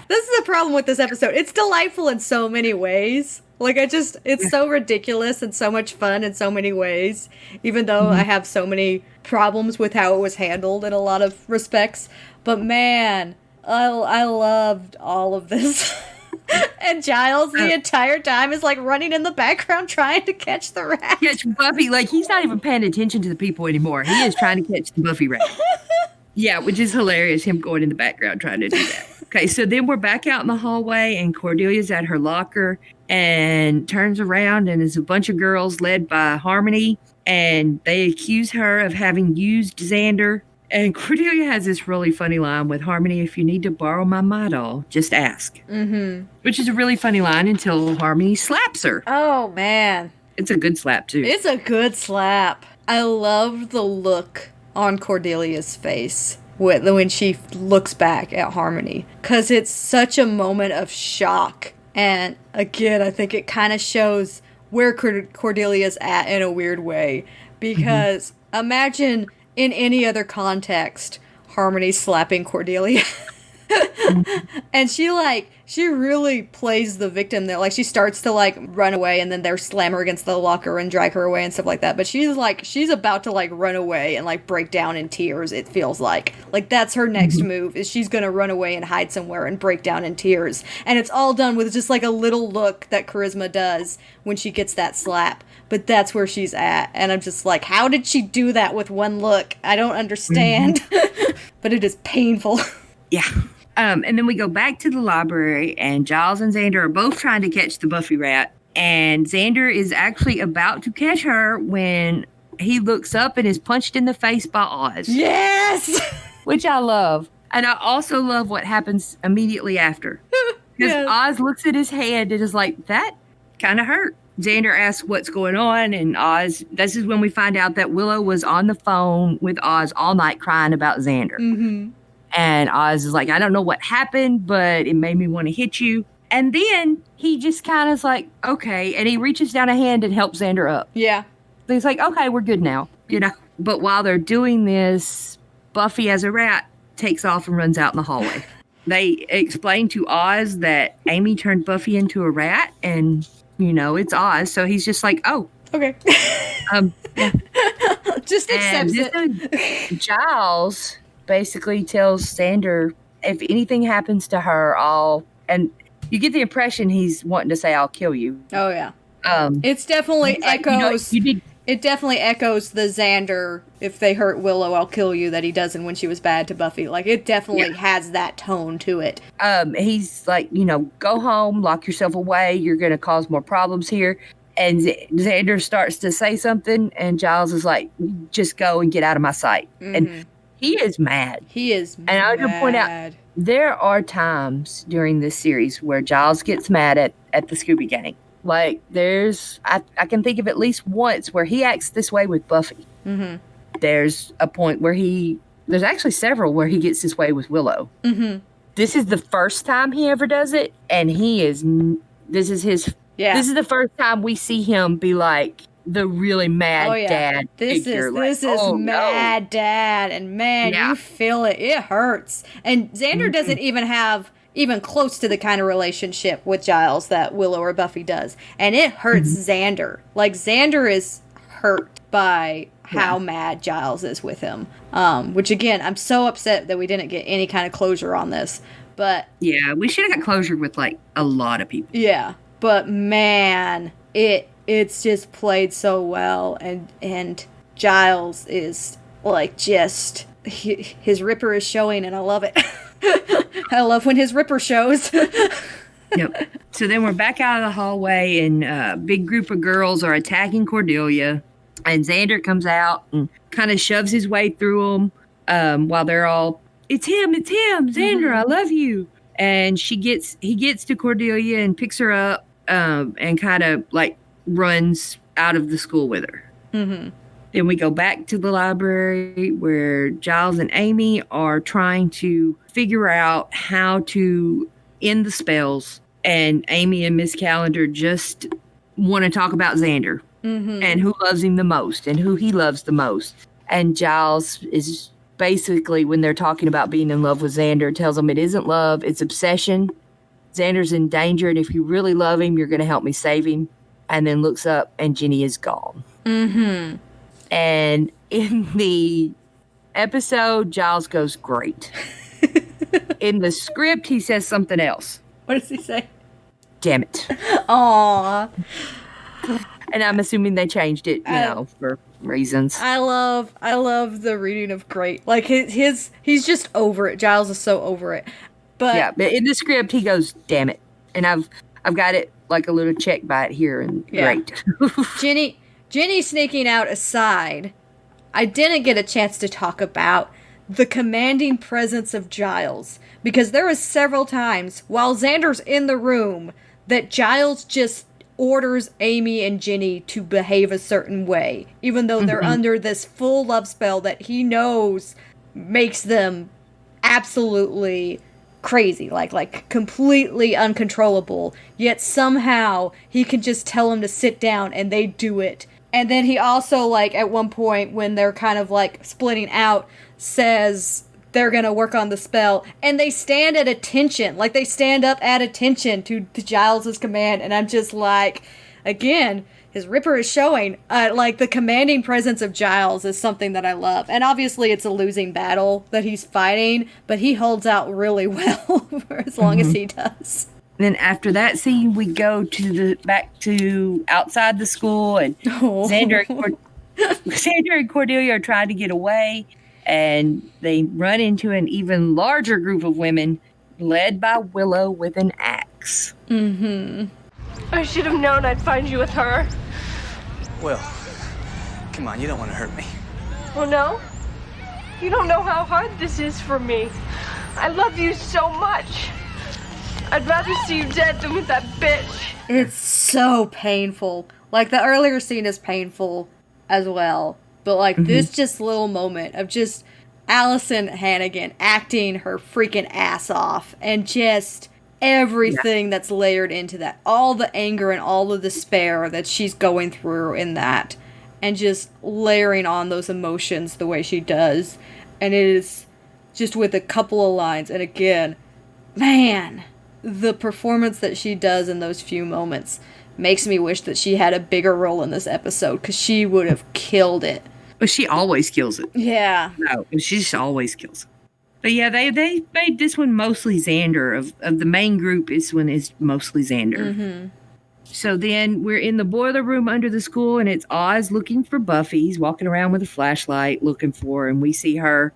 this is the problem with this episode. It's delightful in so many ways. Like, it's so ridiculous and so much fun in so many ways, even though I have so many problems with how it was handled in a lot of respects. But man, I loved all of this. And Giles the entire time is like running in the background trying to catch the rat. Catch Buffy. Like, he's not even paying attention to the people anymore. He is trying to catch the Buffy rat. Yeah, which is hilarious, him going in the background trying to do that. Okay, so then we're back out in the hallway, and Cordelia's at her locker and turns around, and there's a bunch of girls led by Harmony, and they accuse her of having used Xander. And Cordelia has this really funny line with Harmony, if you need to borrow my model, just ask. Which is a really funny line until Harmony slaps her. Oh, man. It's a good slap, too. It's a good slap. I love the look on Cordelia's face when she looks back at Harmony, because it's such a moment of shock. And again, I think it kind of shows where Cordelia's at in a weird way, because imagine in any other context Harmony slapping Cordelia. And she really plays the victim there. Like, she starts to, like, run away, and then they're slam her against the locker and drag her away and stuff like that. But she's about to, like, run away and, like, break down in tears, it feels like. Like, that's her next move, is she's gonna run away and hide somewhere and break down in tears. And it's all done with just, like, a little look that Charisma does when she gets that slap. But that's where she's at. And I'm just like, how did she do that with one look? I don't understand. But it is painful. Yeah. And then we go back to the library, and Giles and Xander are both trying to catch the Buffy rat. And Xander is actually about to catch her when he looks up and is punched in the face by Oz. Yes! Which I love. And I also love what happens immediately after. Because Yes. Oz looks at his hand and is like, that kind of hurt. Xander asks what's going on, and Oz, this is when we find out that Willow was on the phone with Oz all night crying about Xander. Mm-hmm. And Oz is like, I don't know what happened, but it made me want to hit you. And then he just kind of is like, okay. And he reaches down a hand and helps Xander up. Yeah. So he's like, okay, we're good now. You know. But while they're doing this, Buffy as a rat takes off and runs out in the hallway. They explain to Oz that Amy turned Buffy into a rat, and, you know, it's Oz. So he's just like, oh. Okay. Yeah. Just accepts And it. Giles basically tells Xander, if anything happens to her, and you get the impression he's wanting to say, I'll kill you. Oh, yeah. Um, It's definitely like, you know, echoes. you did. It definitely echoes the Xander, if they hurt Willow, I'll kill you, that he does in When She Was Bad to Buffy. Like, it definitely has that tone to it. He's like, you know, go home, lock yourself away. You're going to cause more problems here. And Xander starts to say something, and Giles is like, just go and get out of my sight. Mm-hmm. And he is mad. He is mad. And I want to point out, there are times during this series where Giles gets mad at the Scooby Gang. Like, I can think of at least once where he acts this way with Buffy. Mm-hmm. There's a point where there's actually several where he gets this way with Willow. Mm-hmm. This is the first time he ever does it, and this is the first time we see him be like the really mad dad figure. This is mad dad, and man, you feel it. It hurts. And Xander doesn't even have even close to the kind of relationship with Giles that Willow or Buffy does. And it hurts Xander. Like, Xander is hurt by how mad Giles is with him. Which, again, I'm so upset that we didn't get any kind of closure on this. But yeah, we should have got closure with, like, a lot of people. Yeah. But, man, it's just played so well. And Giles is, like, just... his Ripper is showing, and I love it. I love when his Ripper shows. Yep. So then we're back out of the hallway, and a big group of girls are attacking Cordelia. And Xander comes out and kind of shoves his way through them while they're all, it's him, Xander, I love you. And he gets to Cordelia and picks her up and kind of like runs out of the school with her. Mm-hmm. Then we go back to the library where Giles and Amy are trying to figure out how to end the spells. And Amy and Miss Calendar just want to talk about Xander and who loves him the most and who he loves the most. And Giles is basically, when they're talking about being in love with Xander, tells them it isn't love, it's obsession. Xander's in danger, and if you really love him, you're going to help me save him. And then looks up, and Jenny is gone. Mm-hmm. And in the episode, Giles goes, great. In the script, he says something else. What does he say? Damn it. Aww. And I'm assuming they changed it, for reasons. I love the reading of great. Like, he's just over it. Giles is so over it. But yeah, but in the script, he goes, damn it. And I've got it like a little check by it here, and great. Jenny sneaking out aside, I didn't get a chance to talk about the commanding presence of Giles, because there was several times while Xander's in the room that Giles just orders Amy and Jenny to behave a certain way, even though they're under this full love spell that he knows makes them absolutely crazy, like completely uncontrollable, yet somehow he can just tell them to sit down and they do it. And then he also, like, at one point when they're kind of like splitting out, says they're going to work on the spell. And they stand at attention. Like, they stand up at attention to Giles' command. And I'm just like, again, his Ripper is showing. Like, the commanding presence of Giles is something that I love. And obviously, it's a losing battle that he's fighting. But he holds out really well for as long as he does. Then after that scene, we go to back to outside the school. And Xander and Cordelia are trying to get away. And they run into an even larger group of women led by Willow with an axe. Mm-hmm. I should have known I'd find you with her. Will, come on, you don't want to hurt me. Oh, no? You don't know how hard this is for me. I love you so much. I'd rather see you dead than with that bitch. It's so painful. Like, the earlier scene is painful as well. But, like, this just little moment of just Allison Hannigan acting her freaking ass off. And just everything that's layered into that. All the anger and all the despair that she's going through in that. And just layering on those emotions the way she does. And it is just with a couple of lines. And again, man, the performance that she does in those few moments makes me wish that she had a bigger role in this episode, because she would have killed it. But she always kills it. Yeah. No, she just always kills it. But yeah, they made this one mostly Xander. Of the main group, this one is mostly Xander. Mm-hmm. So then we're in the boiler room under the school, and it's Oz looking for Buffy. He's walking around with a flashlight looking for her, and we see her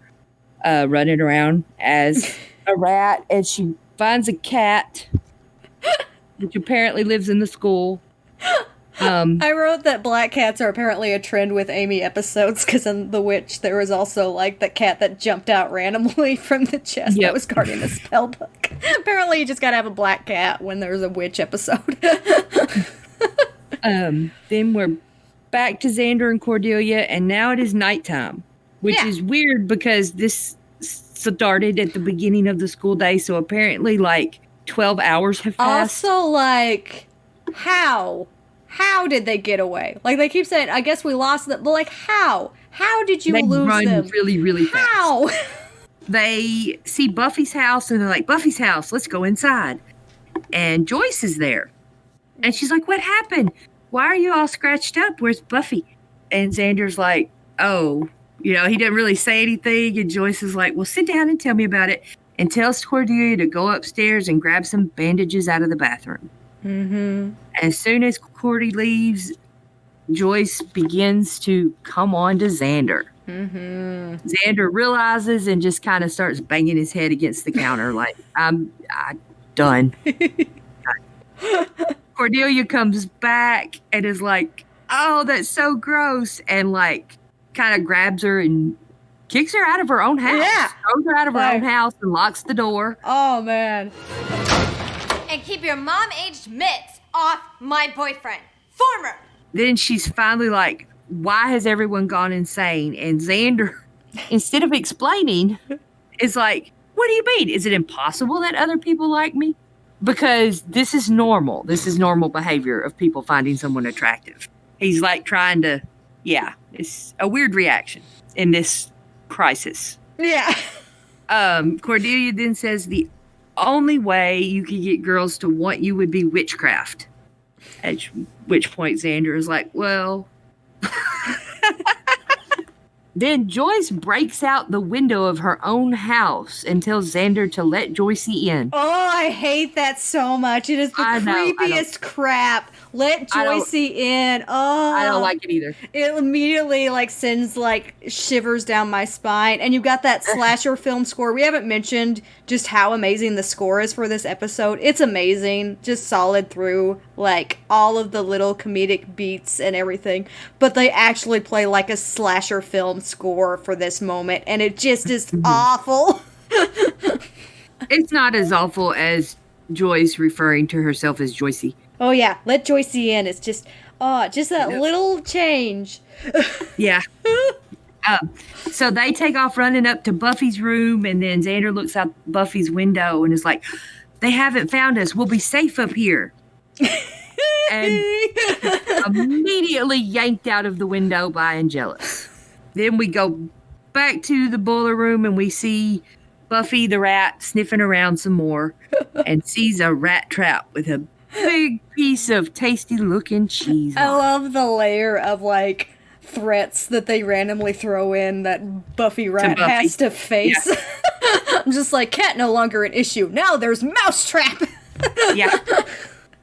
running around as a rat, and she finds a cat, which apparently lives in the school. I wrote that black cats are apparently a trend with Amy episodes, because in The Witch there was also, like, the cat that jumped out randomly from the chest that was guarding the spell book. Apparently you just gotta have a black cat when there's a witch episode. Then we're back to Xander and Cordelia, and now it is nighttime, which is weird because this started at the beginning of the school day, so apparently, like, 12 hours have passed. Also, like, how? How did they get away? Like, they keep saying, I guess we lost them, but, like, how? How did you lose run them? Really, really fast. How? They see Buffy's house, and they're like, Buffy's house, let's go inside. And Joyce is there. And she's like, what happened? Why are you all scratched up? Where's Buffy? And Xander's like, oh, he didn't really say anything. And Joyce is like, well, sit down and tell me about it. And tells Cordelia to go upstairs and grab some bandages out of the bathroom. Mm-hmm. As soon as Cordy leaves, Joyce begins to come on to Xander. Mm-hmm. Xander realizes and just kind of starts banging his head against the counter like, I'm done. Cordelia comes back and is like, oh, that's so gross. And, like, kind of grabs her and kicks her out of her own house. Yeah. Throws her out of her own house and locks the door. Oh, man. And keep your mom-aged mitts off my boyfriend. Former. Then she's finally like, why has everyone gone insane? And Xander, instead of explaining, is like, what do you mean? Is it impossible that other people like me? Because this is normal. This is normal behavior of people finding someone attractive. He's like trying to, it's a weird reaction in this crisis. Yeah. Cordelia then says the only way you could get girls to want you would be witchcraft. At which point Xander is like, well. Then Joyce breaks out the window of her own house and tells Xander to let Joycey in. Oh, I hate that so much. It is the creepiest crap. Let Joycey in. Oh, I don't like it either. It immediately sends shivers down my spine. And you've got that slasher film score. We haven't mentioned just how amazing the score is for this episode. It's amazing. Just solid through all of the little comedic beats and everything. But they actually play like a slasher film score for this moment. And it just is awful. It's not as awful as Joyce referring to herself as Joycey. Oh, yeah. Let Joycey in. It's just that little change. Yeah. So they take off running up to Buffy's room, and then Xander looks out Buffy's window and is like, they haven't found us. We'll be safe up here. And immediately yanked out of the window by Angelus. Then we go back to the boiler room and we see Buffy the rat sniffing around some more and sees a rat trap with a big piece of tasty looking cheese. I love the layer of like threats that they randomly throw in that Buffy Rat has to face. Yeah. I'm just like, cat no longer an issue. Now there's Mousetrap. Yeah.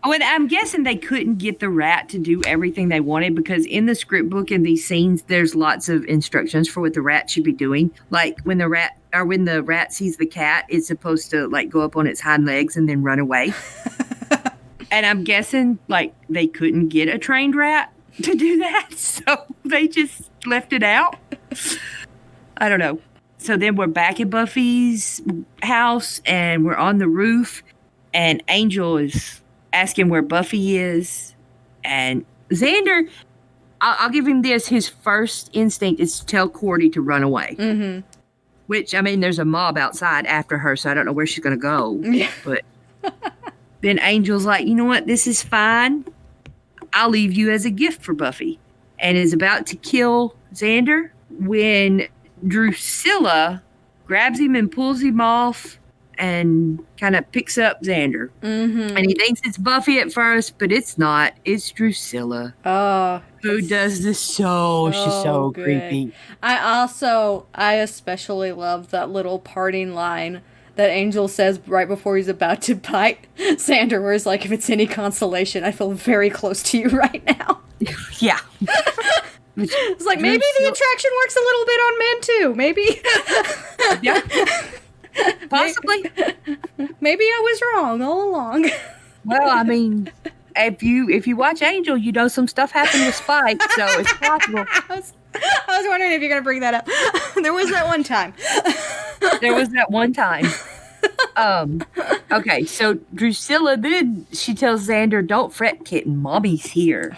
Oh, and I'm guessing they couldn't get the rat to do everything they wanted because in the script book in these scenes, there's lots of instructions for what the rat should be doing. Like when the rat sees the cat, it's supposed to like go up on its hind legs and then run away. And I'm guessing like they couldn't get a trained rat to do that, so they just left it out. I don't know. So then we're back at Buffy's house and we're on the roof and Angel is asking where Buffy is. And Xander, I'll give him this. His first instinct is to tell Cordy to run away. Mm-hmm. Which, I mean, there's a mob outside after her, so I don't know where she's going to go. Yeah. But then Angel's like, you know what? This is fine. I'll leave you as a gift for Buffy. And is about to kill Xander when Drusilla grabs him and pulls him off and kind of picks up Xander. Mm-hmm. And he thinks it's Buffy at first, but it's not. It's Drusilla. Oh. Who does this she's so good. Creepy. I especially love that little parting line that Angel says right before he's about to bite Xander, where he's like, if it's any consolation, I feel very close to you right now. Yeah. It's like, maybe the attraction works a little bit on men too. Maybe. Yeah. Possibly. Maybe I was wrong all along. Well, I mean, if you watch Angel, you know some stuff happened with Spike, so it's possible. I was wondering if you're going to bring that up. There was that one time. Okay, so Drusilla, then she tells Xander, don't fret, kitten, Mommy's here.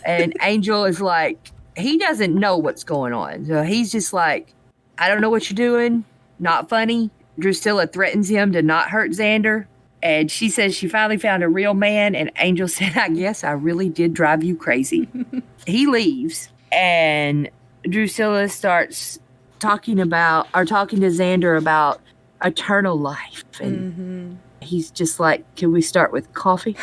And Angel is like, he doesn't know what's going on. So he's just like, I don't know what you're doing. Not funny. Drusilla threatens him to not hurt Xander. And she says she finally found a real man. And Angel said, I guess I really did drive you crazy. He leaves. And Drusilla starts talking to Xander about eternal life. And he's just like, can we start with coffee?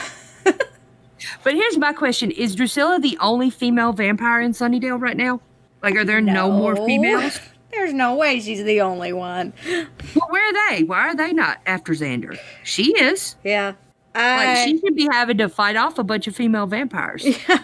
But here's my question. Is Drusilla the only female vampire in Sunnydale right now? Like, are there no more females? There's no way she's the only one. Well, where are they? Why are they not after Xander? She is. Yeah. Like, she should be having to fight off a bunch of female vampires. Yeah.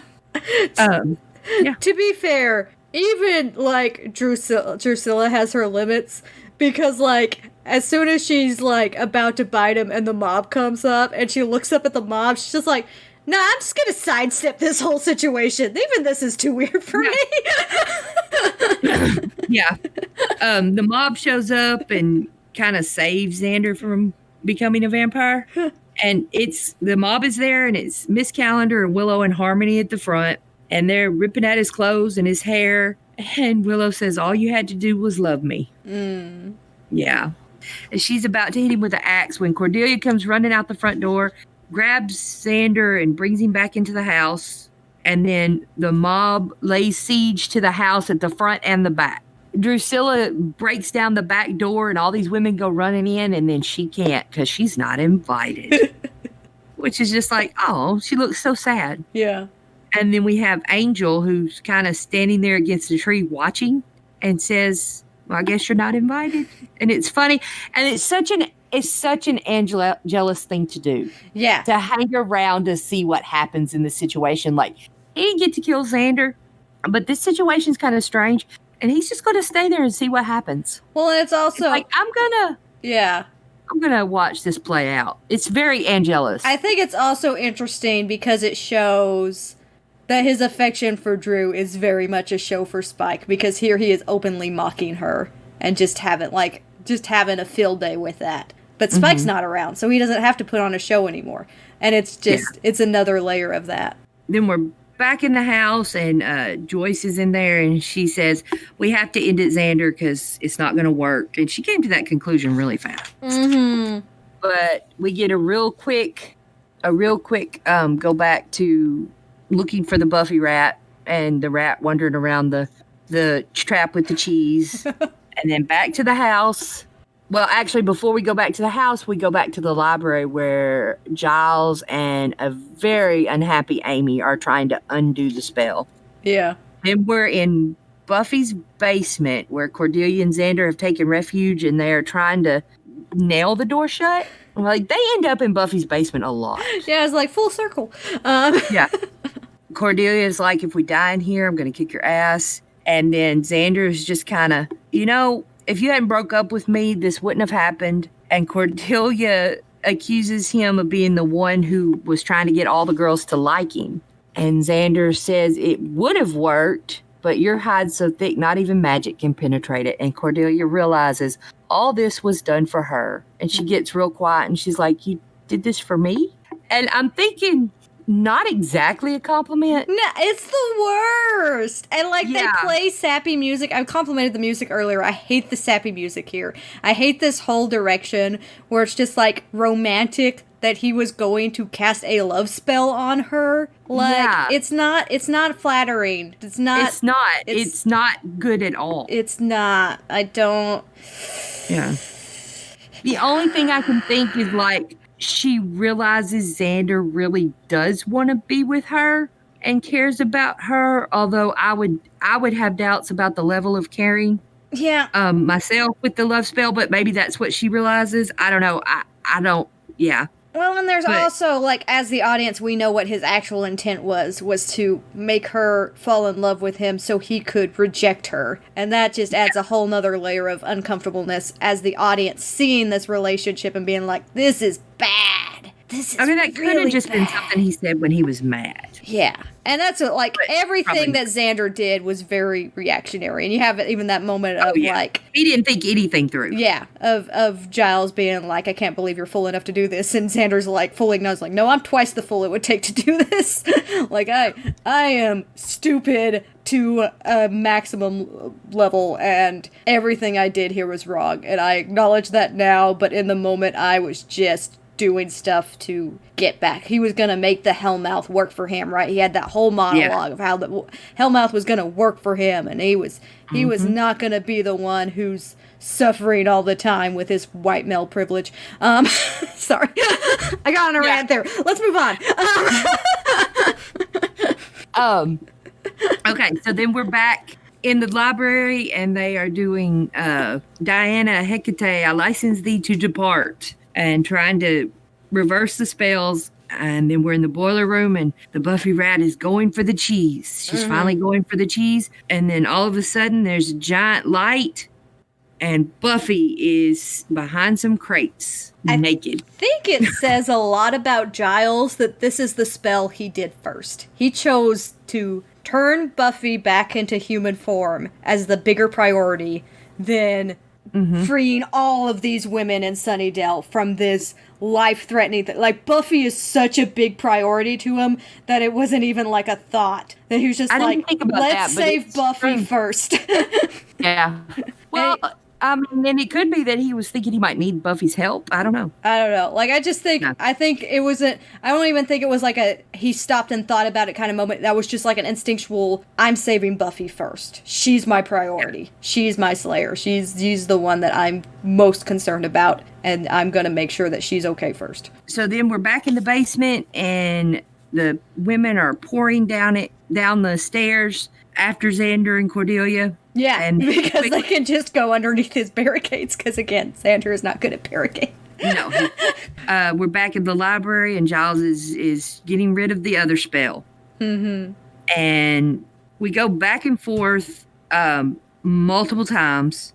To be fair, even, like, Drusilla has her limits. Because, like, as soon as she's, like, about to bite him and the mob comes up and she looks up at the mob, she's just like, nah, I'm just gonna sidestep this whole situation. Even this is too weird for me. Yeah. The mob shows up and kind of saves Xander from becoming a vampire. And the mob is there, and it's Miss Calendar and Willow and Harmony at the front. And they're ripping at his clothes and his hair. And Willow says, all you had to do was love me. Mm. Yeah. And she's about to hit him with an axe when Cordelia comes running out the front door, grabs Xander and brings him back into the house. And then the mob lays siege to the house at the front and the back. Drusilla breaks down the back door and all these women go running in, and then she can't because she's not invited. Which is just like, oh, she looks so sad. Yeah. And then we have Angel, who's kind of standing there against the tree watching and says, well, I guess you're not invited. And it's funny. And it's such an Angela jealous thing to do. Yeah. To hang around to see what happens in the situation. Like, he didn't get to kill Xander, but this situation's kind of strange. And he's just going to stay there and see what happens. Well, it's also... It's like, I'm going to watch this play out. It's very Angelus. I think it's also interesting because it shows that his affection for Drew is very much a show for Spike. Because here he is openly mocking her and just having a field day with that. But Spike's not around, so he doesn't have to put on a show anymore. And it's just, it's another layer of that. Then we're back in the house, and Joyce is in there, and she says, we have to end it, Xander, because it's not going to work. And she came to that conclusion really fast. Mm-hmm. But we get a real quick go back to looking for the Buffy rat, and the rat wandering around the the trap with the cheese. And then back to the house. Well, actually, before we go back to the house, we go back to the library where Giles and a very unhappy Amy are trying to undo the spell. Yeah. Then we're in Buffy's basement where Cordelia and Xander have taken refuge and they are trying to nail the door shut. Like, they end up in Buffy's basement a lot. Yeah, it's like full circle. Yeah. Cordelia's like, if we die in here, I'm going to kick your ass. And then Xander is just kind of, if you hadn't broke up with me, this wouldn't have happened. And Cordelia accuses him of being the one who was trying to get all the girls to like him. And Xander says it would have worked, but your hide's so thick, not even magic can penetrate it. And Cordelia realizes all this was done for her. And she gets real quiet and she's like, you did this for me? And I'm thinking, not exactly a compliment. No, it's the worst. And they play sappy music. I complimented the music earlier. I hate the sappy music here. I hate this whole direction where it's just romantic that he was going to cast a love spell on her. It's not flattering. It's not good at all. It's not. I don't. Yeah. The only thing I can think is she realizes Xander really does want to be with her and cares about her, although I would have doubts about the level of caring. Yeah. Myself with the love spell, but maybe that's what she realizes. I don't know. I don't. Yeah. Well, and there's also, as the audience, we know what his actual intent was to make her fall in love with him so he could reject her. And that just adds a whole nother layer of uncomfortableness as the audience seeing this relationship and being like, this is bad. That could have just been something he said when he was mad. Yeah. And that's everything that Xander did was very reactionary. And you have even that moment of he didn't think anything through. Yeah. Of Giles being like, I can't believe you're fool enough to do this. And Xander's fully acknowledged, no, I'm twice the fool it would take to do this. I am stupid to a maximum level, and everything I did here was wrong. And I acknowledge that now, but in the moment I was just doing stuff to get back. He was going to make the Hellmouth work for him, right? He had that whole monologue of how the Hellmouth was going to work for him, and he was not going to be the one who's suffering all the time with his white male privilege. Sorry. I got on a rant there. Let's move on. Okay, so then we're back in the library, and they are doing Diana Hecate, I license thee to depart, and trying to reverse the spells. And then we're in the boiler room, and the Buffy rat is going for the cheese. She's finally going for the cheese, and then all of a sudden there's a giant light, and Buffy is behind some crates, naked. I think it says a lot about Giles that this is the spell he did first. He chose to turn Buffy back into human form as the bigger priority than freeing all of these women in Sunnydale from this life-threatening thing. Buffy is such a big priority to him that it wasn't even a thought. That he was just let's save Buffy first. Yeah. Well, and it could be that he was thinking he might need Buffy's help. I don't know. I just think, I think it wasn't, I don't even think it was he stopped and thought about it kind of moment. That was just an instinctual, I'm saving Buffy first. She's my priority. Yeah. She's my slayer. She's the one that I'm most concerned about, and I'm going to make sure that she's okay first. So then we're back in the basement, and the women are pouring down the stairs after Xander and Cordelia. Yeah, and because they can just go underneath his barricades, because, again, Xander is not good at barricades. No. We're back in the library, and Giles is getting rid of the other spell. Mm-hmm. And we go back and forth multiple times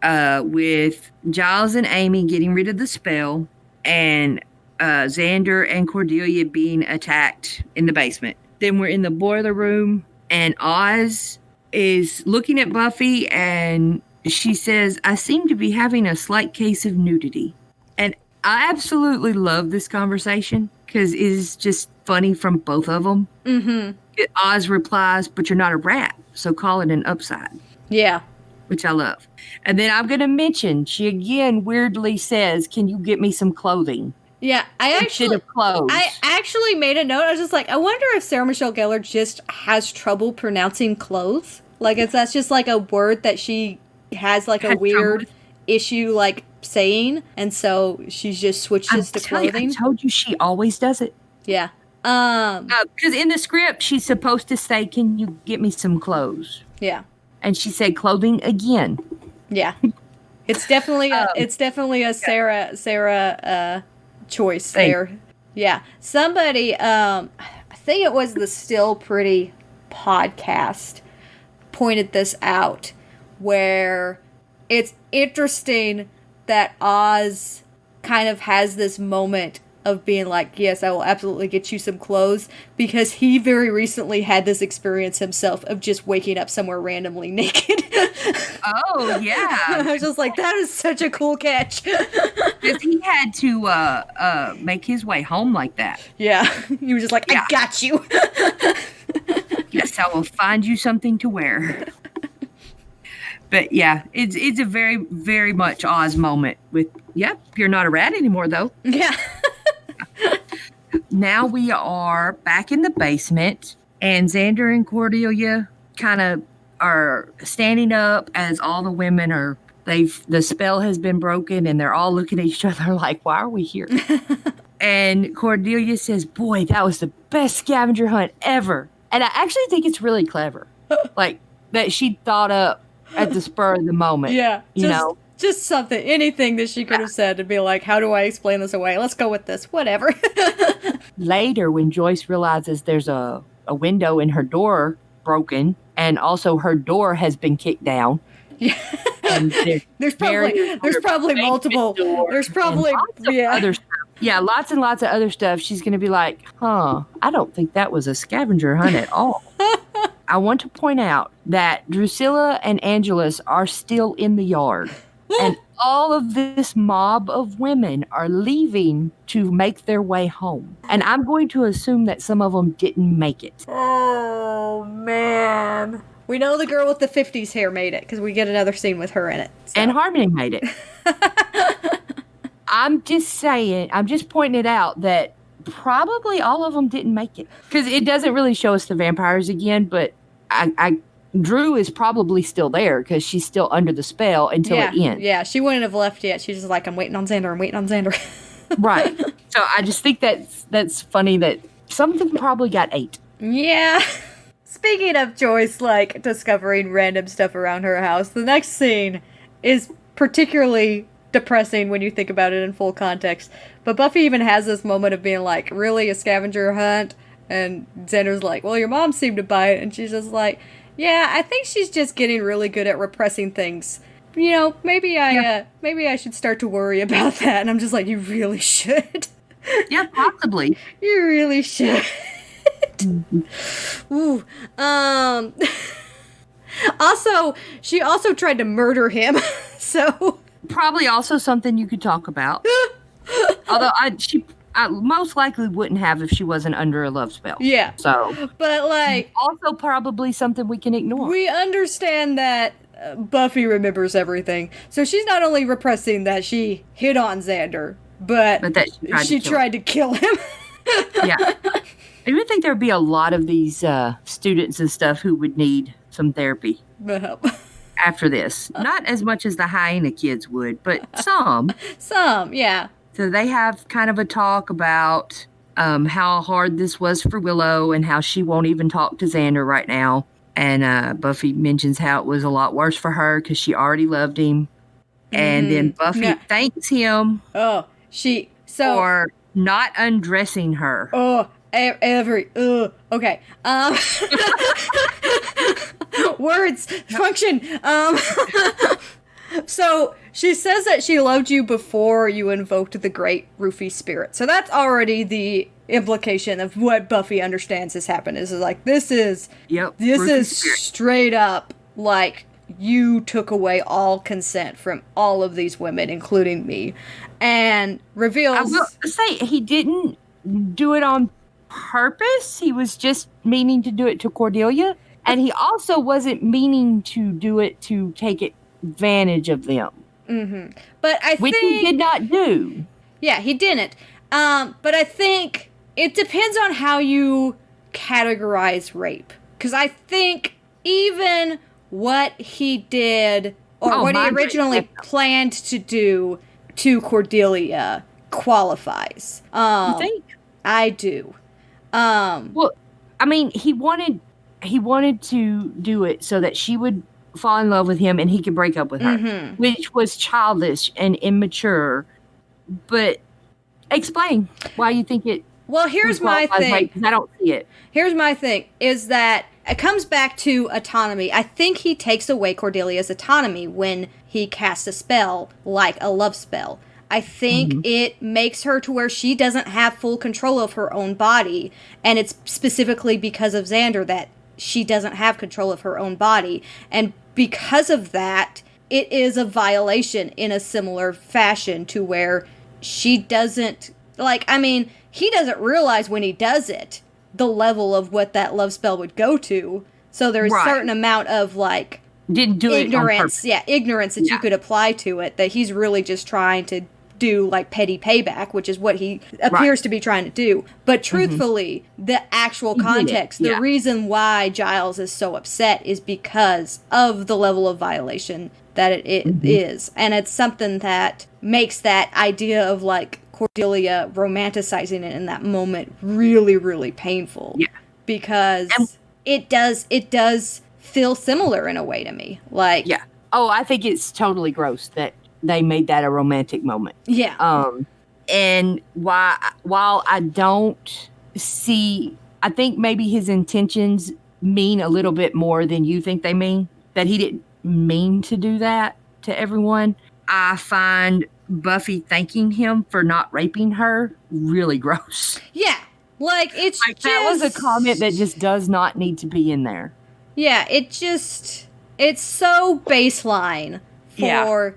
with Giles and Amy getting rid of the spell, and Xander and Cordelia being attacked in the basement. Then we're in the boiler room, and Oz is looking at Buffy, and she says, I seem to be having a slight case of nudity. And I absolutely love this conversation because it is just funny from both of them. Mm-hmm. Oz replies, but you're not a rat, so call it an upside. Yeah. Which I love. And then I'm going to mention, she again weirdly says, can you get me some clothing? Yeah, I actually made a note. I was just I wonder if Sarah Michelle Gellar just has trouble pronouncing clothes. Like, that's just, like, a word that she has, like, a weird issue, like, saying, and so she just switches to clothing. I told you she always does it. Yeah. Because in the script, she's supposed to say, "Can you get me some clothes?" Yeah. And she said clothing again. Yeah. It's definitely a Sarah choice there. Yeah. Somebody, I think it was the Still Pretty podcast, pointed this out, where it's interesting that Oz kind of has this moment of being like, yes, I will absolutely get you some clothes, because he very recently had this experience himself of just waking up somewhere randomly naked. Oh, yeah. I was just like, that is such a cool catch. Because he had to make his way home like that. Yeah. He was just like, I got you. Yes, I will find you something to wear. But yeah, it's a very, very much Oz moment with, yep, you're not a rat anymore, though. Yeah. Now we are back in the basement, and Xander and Cordelia kind of are standing up as all the women are, the spell has been broken, and they're all looking at each other like, why are we here? And Cordelia says, boy, that was the best scavenger hunt ever. And I actually think it's really clever. Like, that she thought up at the spur of the moment. Yeah. You know? Just something, anything that she could have said to be like, how do I explain this away? Let's go with this. Whatever. Later, when Joyce realizes there's a window in her door broken, and also her door has been kicked down. Yeah. And there's probably multiple. There's probably other stuff. Yeah, lots and lots of other stuff. She's going to be like, I don't think that was a scavenger hunt at all. I want to point out that Drusilla and Angelus are still in the yard. And all of this mob of women are leaving to make their way home. And I'm going to assume that some of them didn't make it. Oh, man. We know the girl with the 50s hair made it, because we get another scene with her in it. So. And Harmony made it. I'm just saying, I'm just pointing it out that probably all of them didn't make it. Because it doesn't really show us the vampires again, but Drew is probably still there because she's still under the spell until it ends. Yeah, she wouldn't have left yet. She's just like, I'm waiting on Xander. Right. So I just think that's funny that some of them probably got 8. Yeah. Speaking of Joyce, like, discovering random stuff around her house, the next scene is particularly depressing when you think about it in full context. But Buffy even has this moment of being like, really, a scavenger hunt? And Xander's like, well, your mom seemed to buy it. And she's just like, yeah, I think she's just getting really good at repressing things. You know, maybe I should start to worry about that. And I'm just like, you really should. Yeah, possibly. You really should. Ooh. Also, she also tried to murder him. So probably also something you could talk about. Although she most likely wouldn't have if she wasn't under a love spell. Yeah. So, but like, also probably something we can ignore. We understand that Buffy remembers everything, so she's not only repressing that she hit on Xander, but that she tried to kill him. Yeah. I even think there'd be a lot of these students and stuff who would need some therapy after this. Not as much as the hyena kids would, but some. Some, yeah. So they have kind of a talk about how hard this was for Willow and how she won't even talk to Xander right now. And Buffy mentions how it was a lot worse for her because she already loved him. And then Buffy thanks him for not undressing her. Okay. Words function. So she says that she loved you before you invoked the great Rufy spirit. So that's already the implication of what Buffy understands has happened. Is like, this is straight up like you took away all consent from all of these women, including me, and reveals. I will say he didn't do it on purpose. He was just meaning to do it to Cordelia, and he also wasn't meaning to do it to take advantage of them. Mm-hmm. But which he did not do. Yeah, he didn't. But I think it depends on how you categorize rape. Because I think even what he did or what he originally planned to do to Cordelia qualifies. You think? I do. Well, I mean, he wanted to do it so that she would fall in love with him and he could break up with her, which was childish and immature. But explain why you think it. Well, here's my thing. I don't see it. Here's my thing, is that it comes back to autonomy. I think he takes away Cordelia's autonomy when he casts a spell like a love spell. I think it makes her to where she doesn't have full control of her own body, and it's specifically because of Xander that she doesn't have control of her own body. And because of that, it is a violation in a similar fashion to where she doesn't, he doesn't realize when he does it, the level of what that love spell would go to. So there's a certain amount of, didn't do ignorance. Ignorance that you could apply to it, that he's really just trying to do, petty payback, which is what he appears to be trying to do. But truthfully, the actual context, the reason why Giles is so upset is because of the level of violation that it is. And it's something that makes that idea of, Cordelia romanticizing it in that moment really, really painful. Yeah. Because it does feel similar in a way to me. Yeah. Oh, I think it's totally gross that they made that a romantic moment. Yeah. And while I don't see, I think maybe his intentions mean a little bit more than you think they mean, that he didn't mean to do that to everyone. I find Buffy thanking him for not raping her really gross. Yeah. It's just... that was a comment that just does not need to be in there. Yeah, it's so baseline for,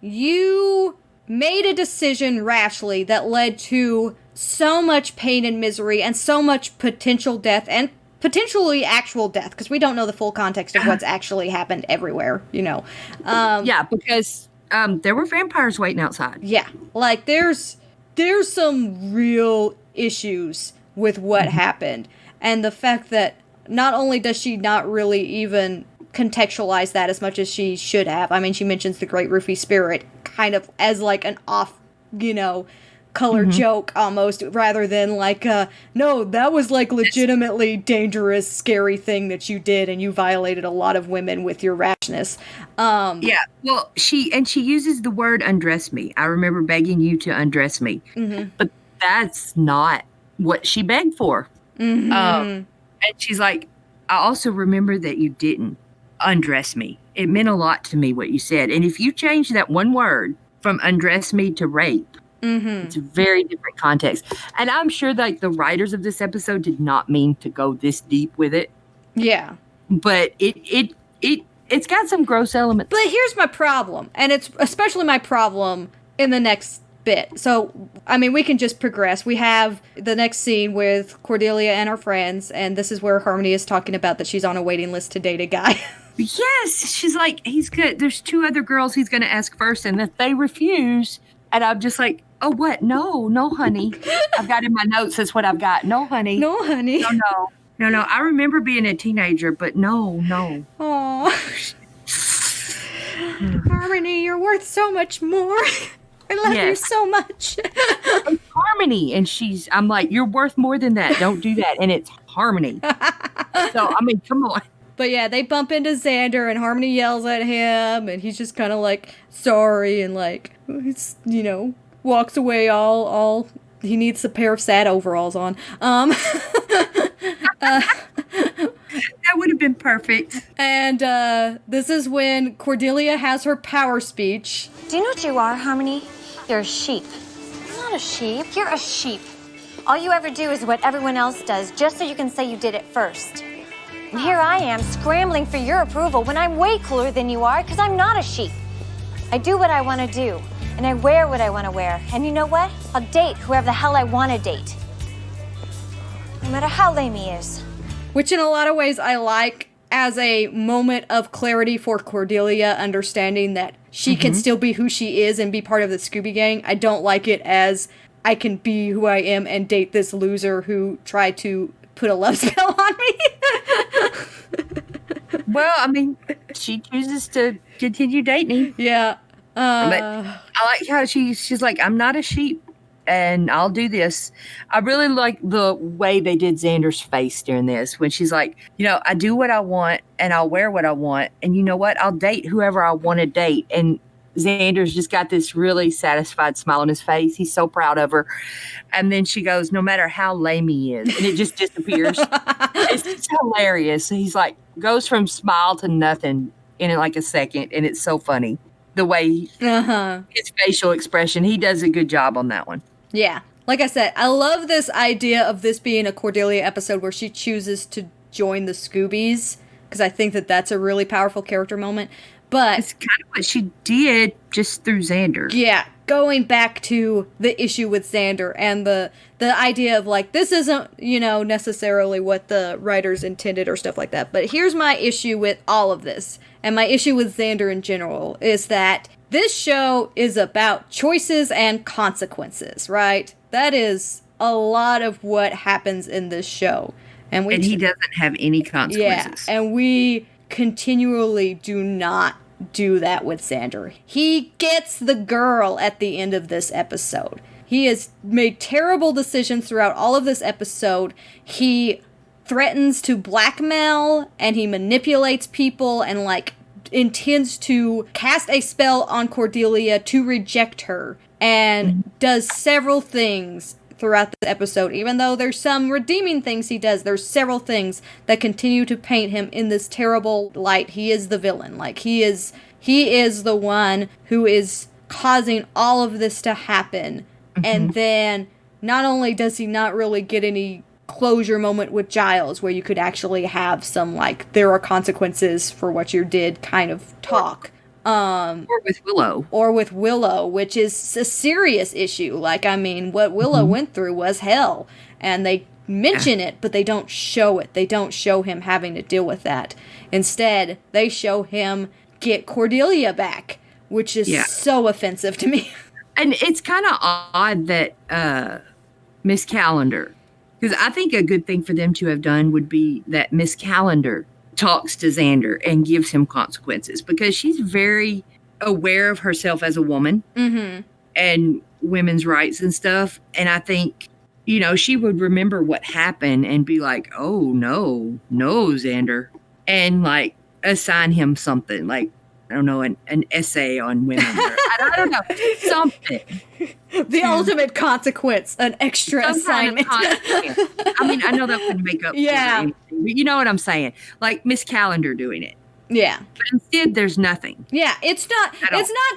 you made a decision rashly that led to so much pain and misery and so much potential death and potentially actual death, because we don't know the full context of what's actually happened everywhere, because there were vampires waiting outside. Yeah, there's some real issues with what happened, and the fact that not only does she not really even contextualize that as much as she should have. I mean, she mentions the Great Roofy Spirit kind of as an off, color joke almost, rather than no, that was legitimately dangerous, scary thing that you did, and you violated a lot of women with your rashness. Yeah, well, she uses the word undress me. I remember begging you to undress me, but that's not what she begged for. And she's like, I also remember that you didn't undress me. It meant a lot to me what you said, and if you change that one word from undress me to rape, it's a very different context. And I'm sure the writers of this episode did not mean to go this deep with it. Yeah. But it's got some gross elements. But here's my problem, and it's especially my problem in the next bit. So, I mean, we can just progress. We have the next scene with Cordelia and her friends, and this is where Harmony is talking about that she's on a waiting list to date a guy. Yes, she's like, he's good. There's 2 other girls he's going to ask first, and if they refuse, and I'm just like, oh, what? No, honey. I've got in my notes, that's what I've got. No, honey. No, honey. No. I remember being a teenager, but no. Aww. Harmony, you're worth so much more. I love you so much. It's Harmony, and I'm like, you're worth more than that. Don't do that. And it's Harmony. So, I mean, come on. But yeah, they bump into Xander, and Harmony yells at him, and he's just kind of sorry, and it's, walks away all he needs a pair of sad overalls on. That would have been perfect. And this is when Cordelia has her power speech. Do you know what you are, Harmony? You're a sheep. I'm not a sheep. You're a sheep. All you ever do is what everyone else does, just so you can say you did it first. And here I am, scrambling for your approval when I'm way cooler than you are, because I'm not a sheep. I do what I want to do, and I wear what I want to wear. And you know what? I'll date whoever the hell I want to date. No matter how lame he is. Which in a lot of ways I like as a moment of clarity for Cordelia, understanding that she can still be who she is and be part of the Scooby Gang. I don't like it as I can be who I am and date this loser who tried to put a love spell on me. Well, I mean, she chooses to continue dating him. Yeah. But I like how she's like, I'm not a sheep and I'll do this. I really like the way they did Xander's face during this when she's like, I do what I want and I'll wear what I want. And you know what? I'll date whoever I want to date. And Xander's just got this really satisfied smile on his face. He's so proud of her. And then she goes, no matter how lame he is. And it just disappears. It's hilarious. He's like, goes from smile to nothing in like a second. And it's so funny. The way his facial expression, he does a good job on that one. Yeah. Like I said, I love this idea of this being a Cordelia episode where she chooses to join the Scoobies, because I think that that's a really powerful character moment. But it's kind of what she did just through Xander. Yeah. Going back to the issue with Xander and the idea of like, this isn't, necessarily what the writers intended or stuff like that. But here's my issue with all of this. And my issue with Xander in general is that this show is about choices and consequences, right? That is a lot of what happens in this show. And he doesn't have any consequences. Yeah, and we continually do not do that with Xander. He gets the girl at the end of this episode. He has made terrible decisions throughout all of this episode. He threatens to blackmail and he manipulates people and intends to cast a spell on Cordelia to reject her and does several things throughout the episode. Even though there's some redeeming things he does, there's several things that continue to paint him in this terrible light. He is the villain. He is the one who is causing all of this to happen. And then not only does he not really get any closure moment with Giles where you could actually have some there are consequences for what you did kind of talk. Or with Willow. Which is a serious issue. What Willow went through was hell. And they mention it, but they don't show it. They don't show him having to deal with that. Instead, they show him get Cordelia back, which is so offensive to me. And it's kind of odd that Miss Calendar, because I think a good thing for them to have done would be that Miss Calendar talks to Xander and gives him consequences, because she's very aware of herself as a woman and women's rights and stuff. And I think, she would remember what happened and be like, oh, no, Xander. And assign him something I don't know, an essay on women. I don't know, something. The ultimate consequence, an extra assignment. I know that wouldn't make up for anything, but you know what I'm saying. Miss Calendar doing it. Yeah. But instead, there's nothing. Yeah, it's not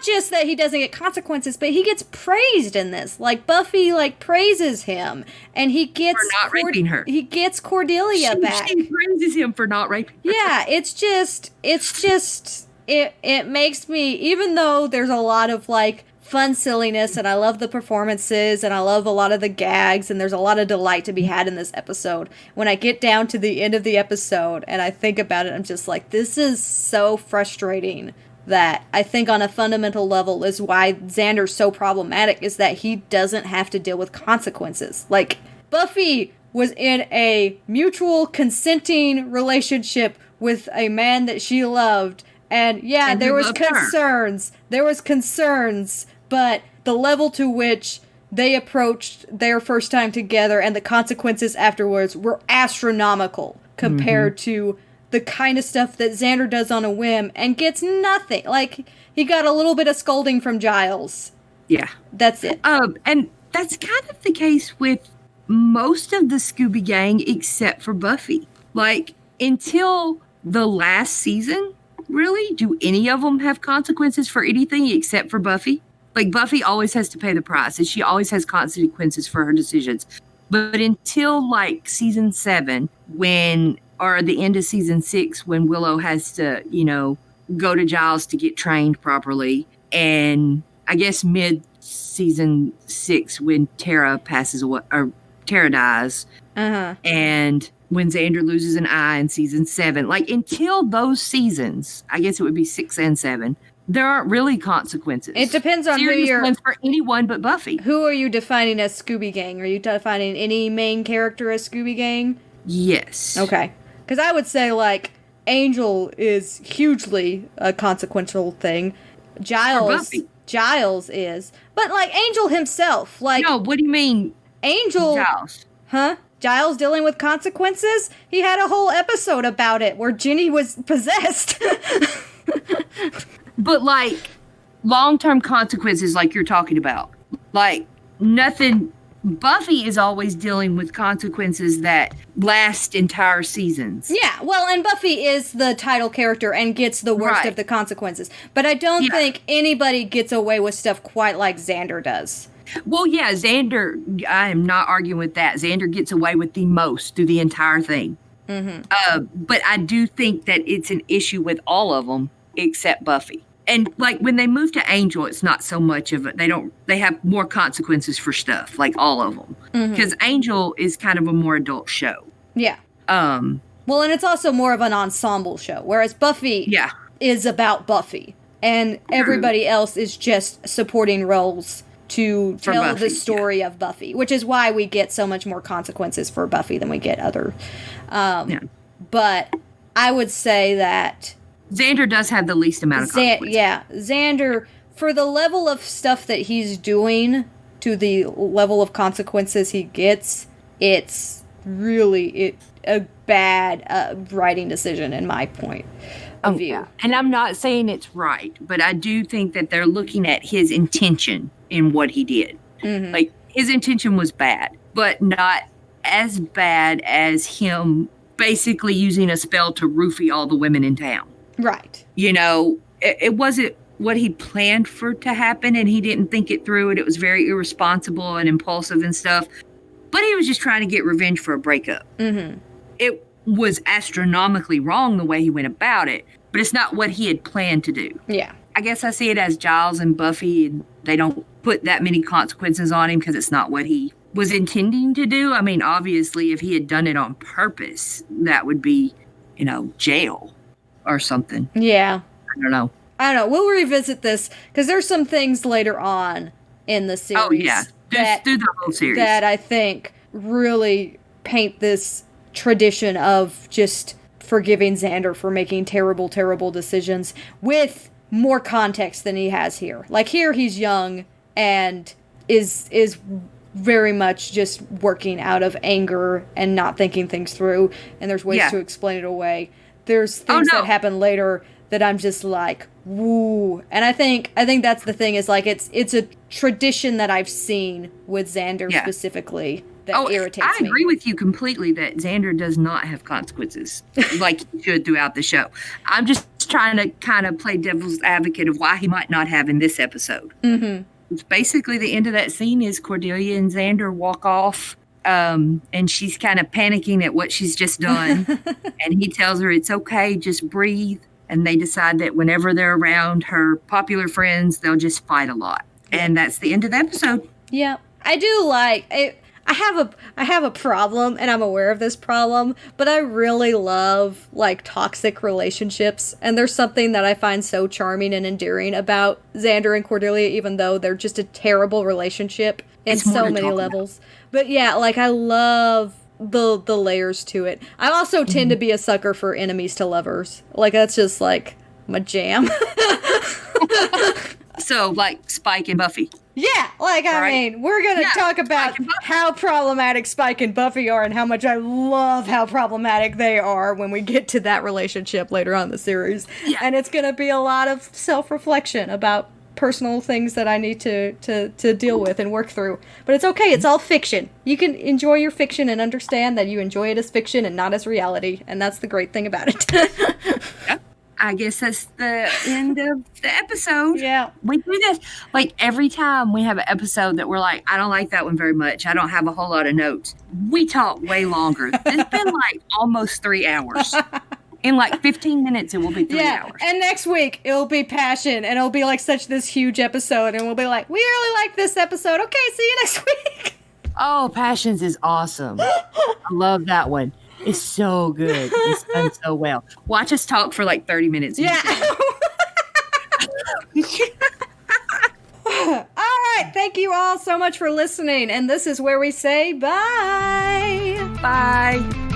just that he doesn't get consequences, but he gets praised in this. Buffy, praises him, and he gets... For not raping her. He gets Cordelia back. She praises him for not raping her. Yeah, it's just... It makes me, even though there's a lot of fun silliness and I love the performances and I love a lot of the gags and there's a lot of delight to be had in this episode, when I get down to the end of the episode and I think about it, I'm just this is so frustrating. That I think on a fundamental level is why Xander's so problematic, is that he doesn't have to deal with consequences. Buffy was in a mutual consenting relationship with a man that she loved. And there was concerns. There was concerns, but the level to which they approached their first time together and the consequences afterwards were astronomical compared to the kind of stuff that Xander does on a whim and gets nothing. He got a little bit of scolding from Giles. Yeah. That's it. And that's kind of the case with most of the Scooby Gang except for Buffy. Until the last season, really, do any of them have consequences for anything except for Buffy? Buffy always has to pay the price, and she always has consequences for her decisions. But until season 7, or the end of season 6, when Willow has to, go to Giles to get trained properly, and I guess mid-season 6, when Tara passes away, or Tara dies, and when Xander loses an eye in season 7, until those seasons, I guess it would be 6 and 7, there aren't really consequences. It depends on who you're... for anyone but Buffy. Who are you defining as Scooby Gang? Are you defining any main character as Scooby Gang? Yes. Okay. Because I would say, Angel is hugely a consequential thing. Giles is. But, like, Angel himself, like... No, what do you mean? Angel... Giles. Huh? Giles dealing with consequences? He had a whole episode about it where Ginny was possessed. But, like, long-term consequences like you're talking about. Like, nothing... Buffy is always dealing with consequences that last entire seasons. Yeah, well, and Buffy is the title character and gets the worst of the consequences. But I don't think anybody gets away with stuff quite like Xander does. Well, yeah, Xander, I am not arguing with that. Xander gets away with the most through the entire thing. Mm-hmm. But I do think that it's an issue with all of them except Buffy. And, like, when they move to Angel, it's not so much of it. They have more consequences for stuff, like all of them. Because Angel is kind of a more adult show. Yeah. Well, and it's also more of an ensemble show, whereas Buffy is about Buffy. And everybody else is just supporting roles to tell Buffy, the story of Buffy, which is why we get so much more consequences for Buffy than we get other. But I would say that... Xander does have the least amount of consequences. Xander, for the level of stuff that he's doing to the level of consequences he gets, it's really a bad writing decision in my point of view. Yeah. And I'm not saying it's right, but I do think that they're looking at his intention in what he did. Mm-hmm. Like, his intention was bad, but not as bad as him basically using a spell to roofie all the women in town. Right. You know, it wasn't what he planned for to happen, and he didn't think it through, and it was very irresponsible and impulsive and stuff. But he was just trying to get revenge for a breakup. Mm-hmm. It was astronomically wrong the way he went about it, but it's not what he had planned to do. Yeah. I guess I see it as Giles and Buffy, and they don't put that many consequences on him because it's not what he was intending to do. I mean, obviously, if he had done it on purpose, that would be, you know, jail. Or something. Yeah. I don't know. We'll revisit this because there's some things later on in the series. Oh, yeah. Just through the whole series. That I think really paint this tradition of just forgiving Xander for making terrible, terrible decisions with more context than he has here. Like, here he's young and is very much just working out of anger and not thinking things through, and there's ways to explain it away. There's things that happen later that I'm just like, woo. And I think that's the thing is, like, it's a tradition that I've seen with Xander specifically that irritates me. I agree with you completely that Xander does not have consequences like he should throughout the show. I'm just trying to kind of play devil's advocate of why he might not have in this episode. Mm-hmm. It's basically the end of that scene is Cordelia and Xander walk off. And she's kind of panicking at what she's just done. And he tells her it's okay, just breathe. And they decide that whenever they're around her popular friends, they'll just fight a lot. And that's the end of the episode. Yeah. I do like it. I have a problem, and I'm aware of this problem, but I really love, like, toxic relationships, and there's something that I find so charming and endearing about Xander and Cordelia, even though they're just a terrible relationship in so many levels. But yeah, like, I love the layers to it. I also tend to be a sucker for enemies to lovers. Like, that's just, like, my jam. So, like, Spike and Buffy. Yeah, like, I mean, we're going to talk about how problematic Spike and Buffy are and how much I love how problematic they are when we get to that relationship later on in the series. Yeah. And it's going to be a lot of self-reflection about personal things that I need to deal with and work through. But it's okay, it's all fiction. You can enjoy your fiction and understand that you enjoy it as fiction and not as reality. And that's the great thing about it. Yep. I guess that's the end of the episode. Yeah. We do this, like, every time we have an episode that we're like, I don't like that one very much. I don't have a whole lot of notes. We talk way longer. It's been, like, almost 3 hours. In, like, 15 minutes, it will be 3 hours. And next week, it'll be Passion, and it'll be, like, such this huge episode, and we'll be like, we really like this episode. Okay, see you next week. Oh, Passions is awesome. I love that one. It's so good. It's done so well. Watch us talk for like 30 minutes. Yeah. All right. Thank you all so much for listening. And this is where we say bye. Bye.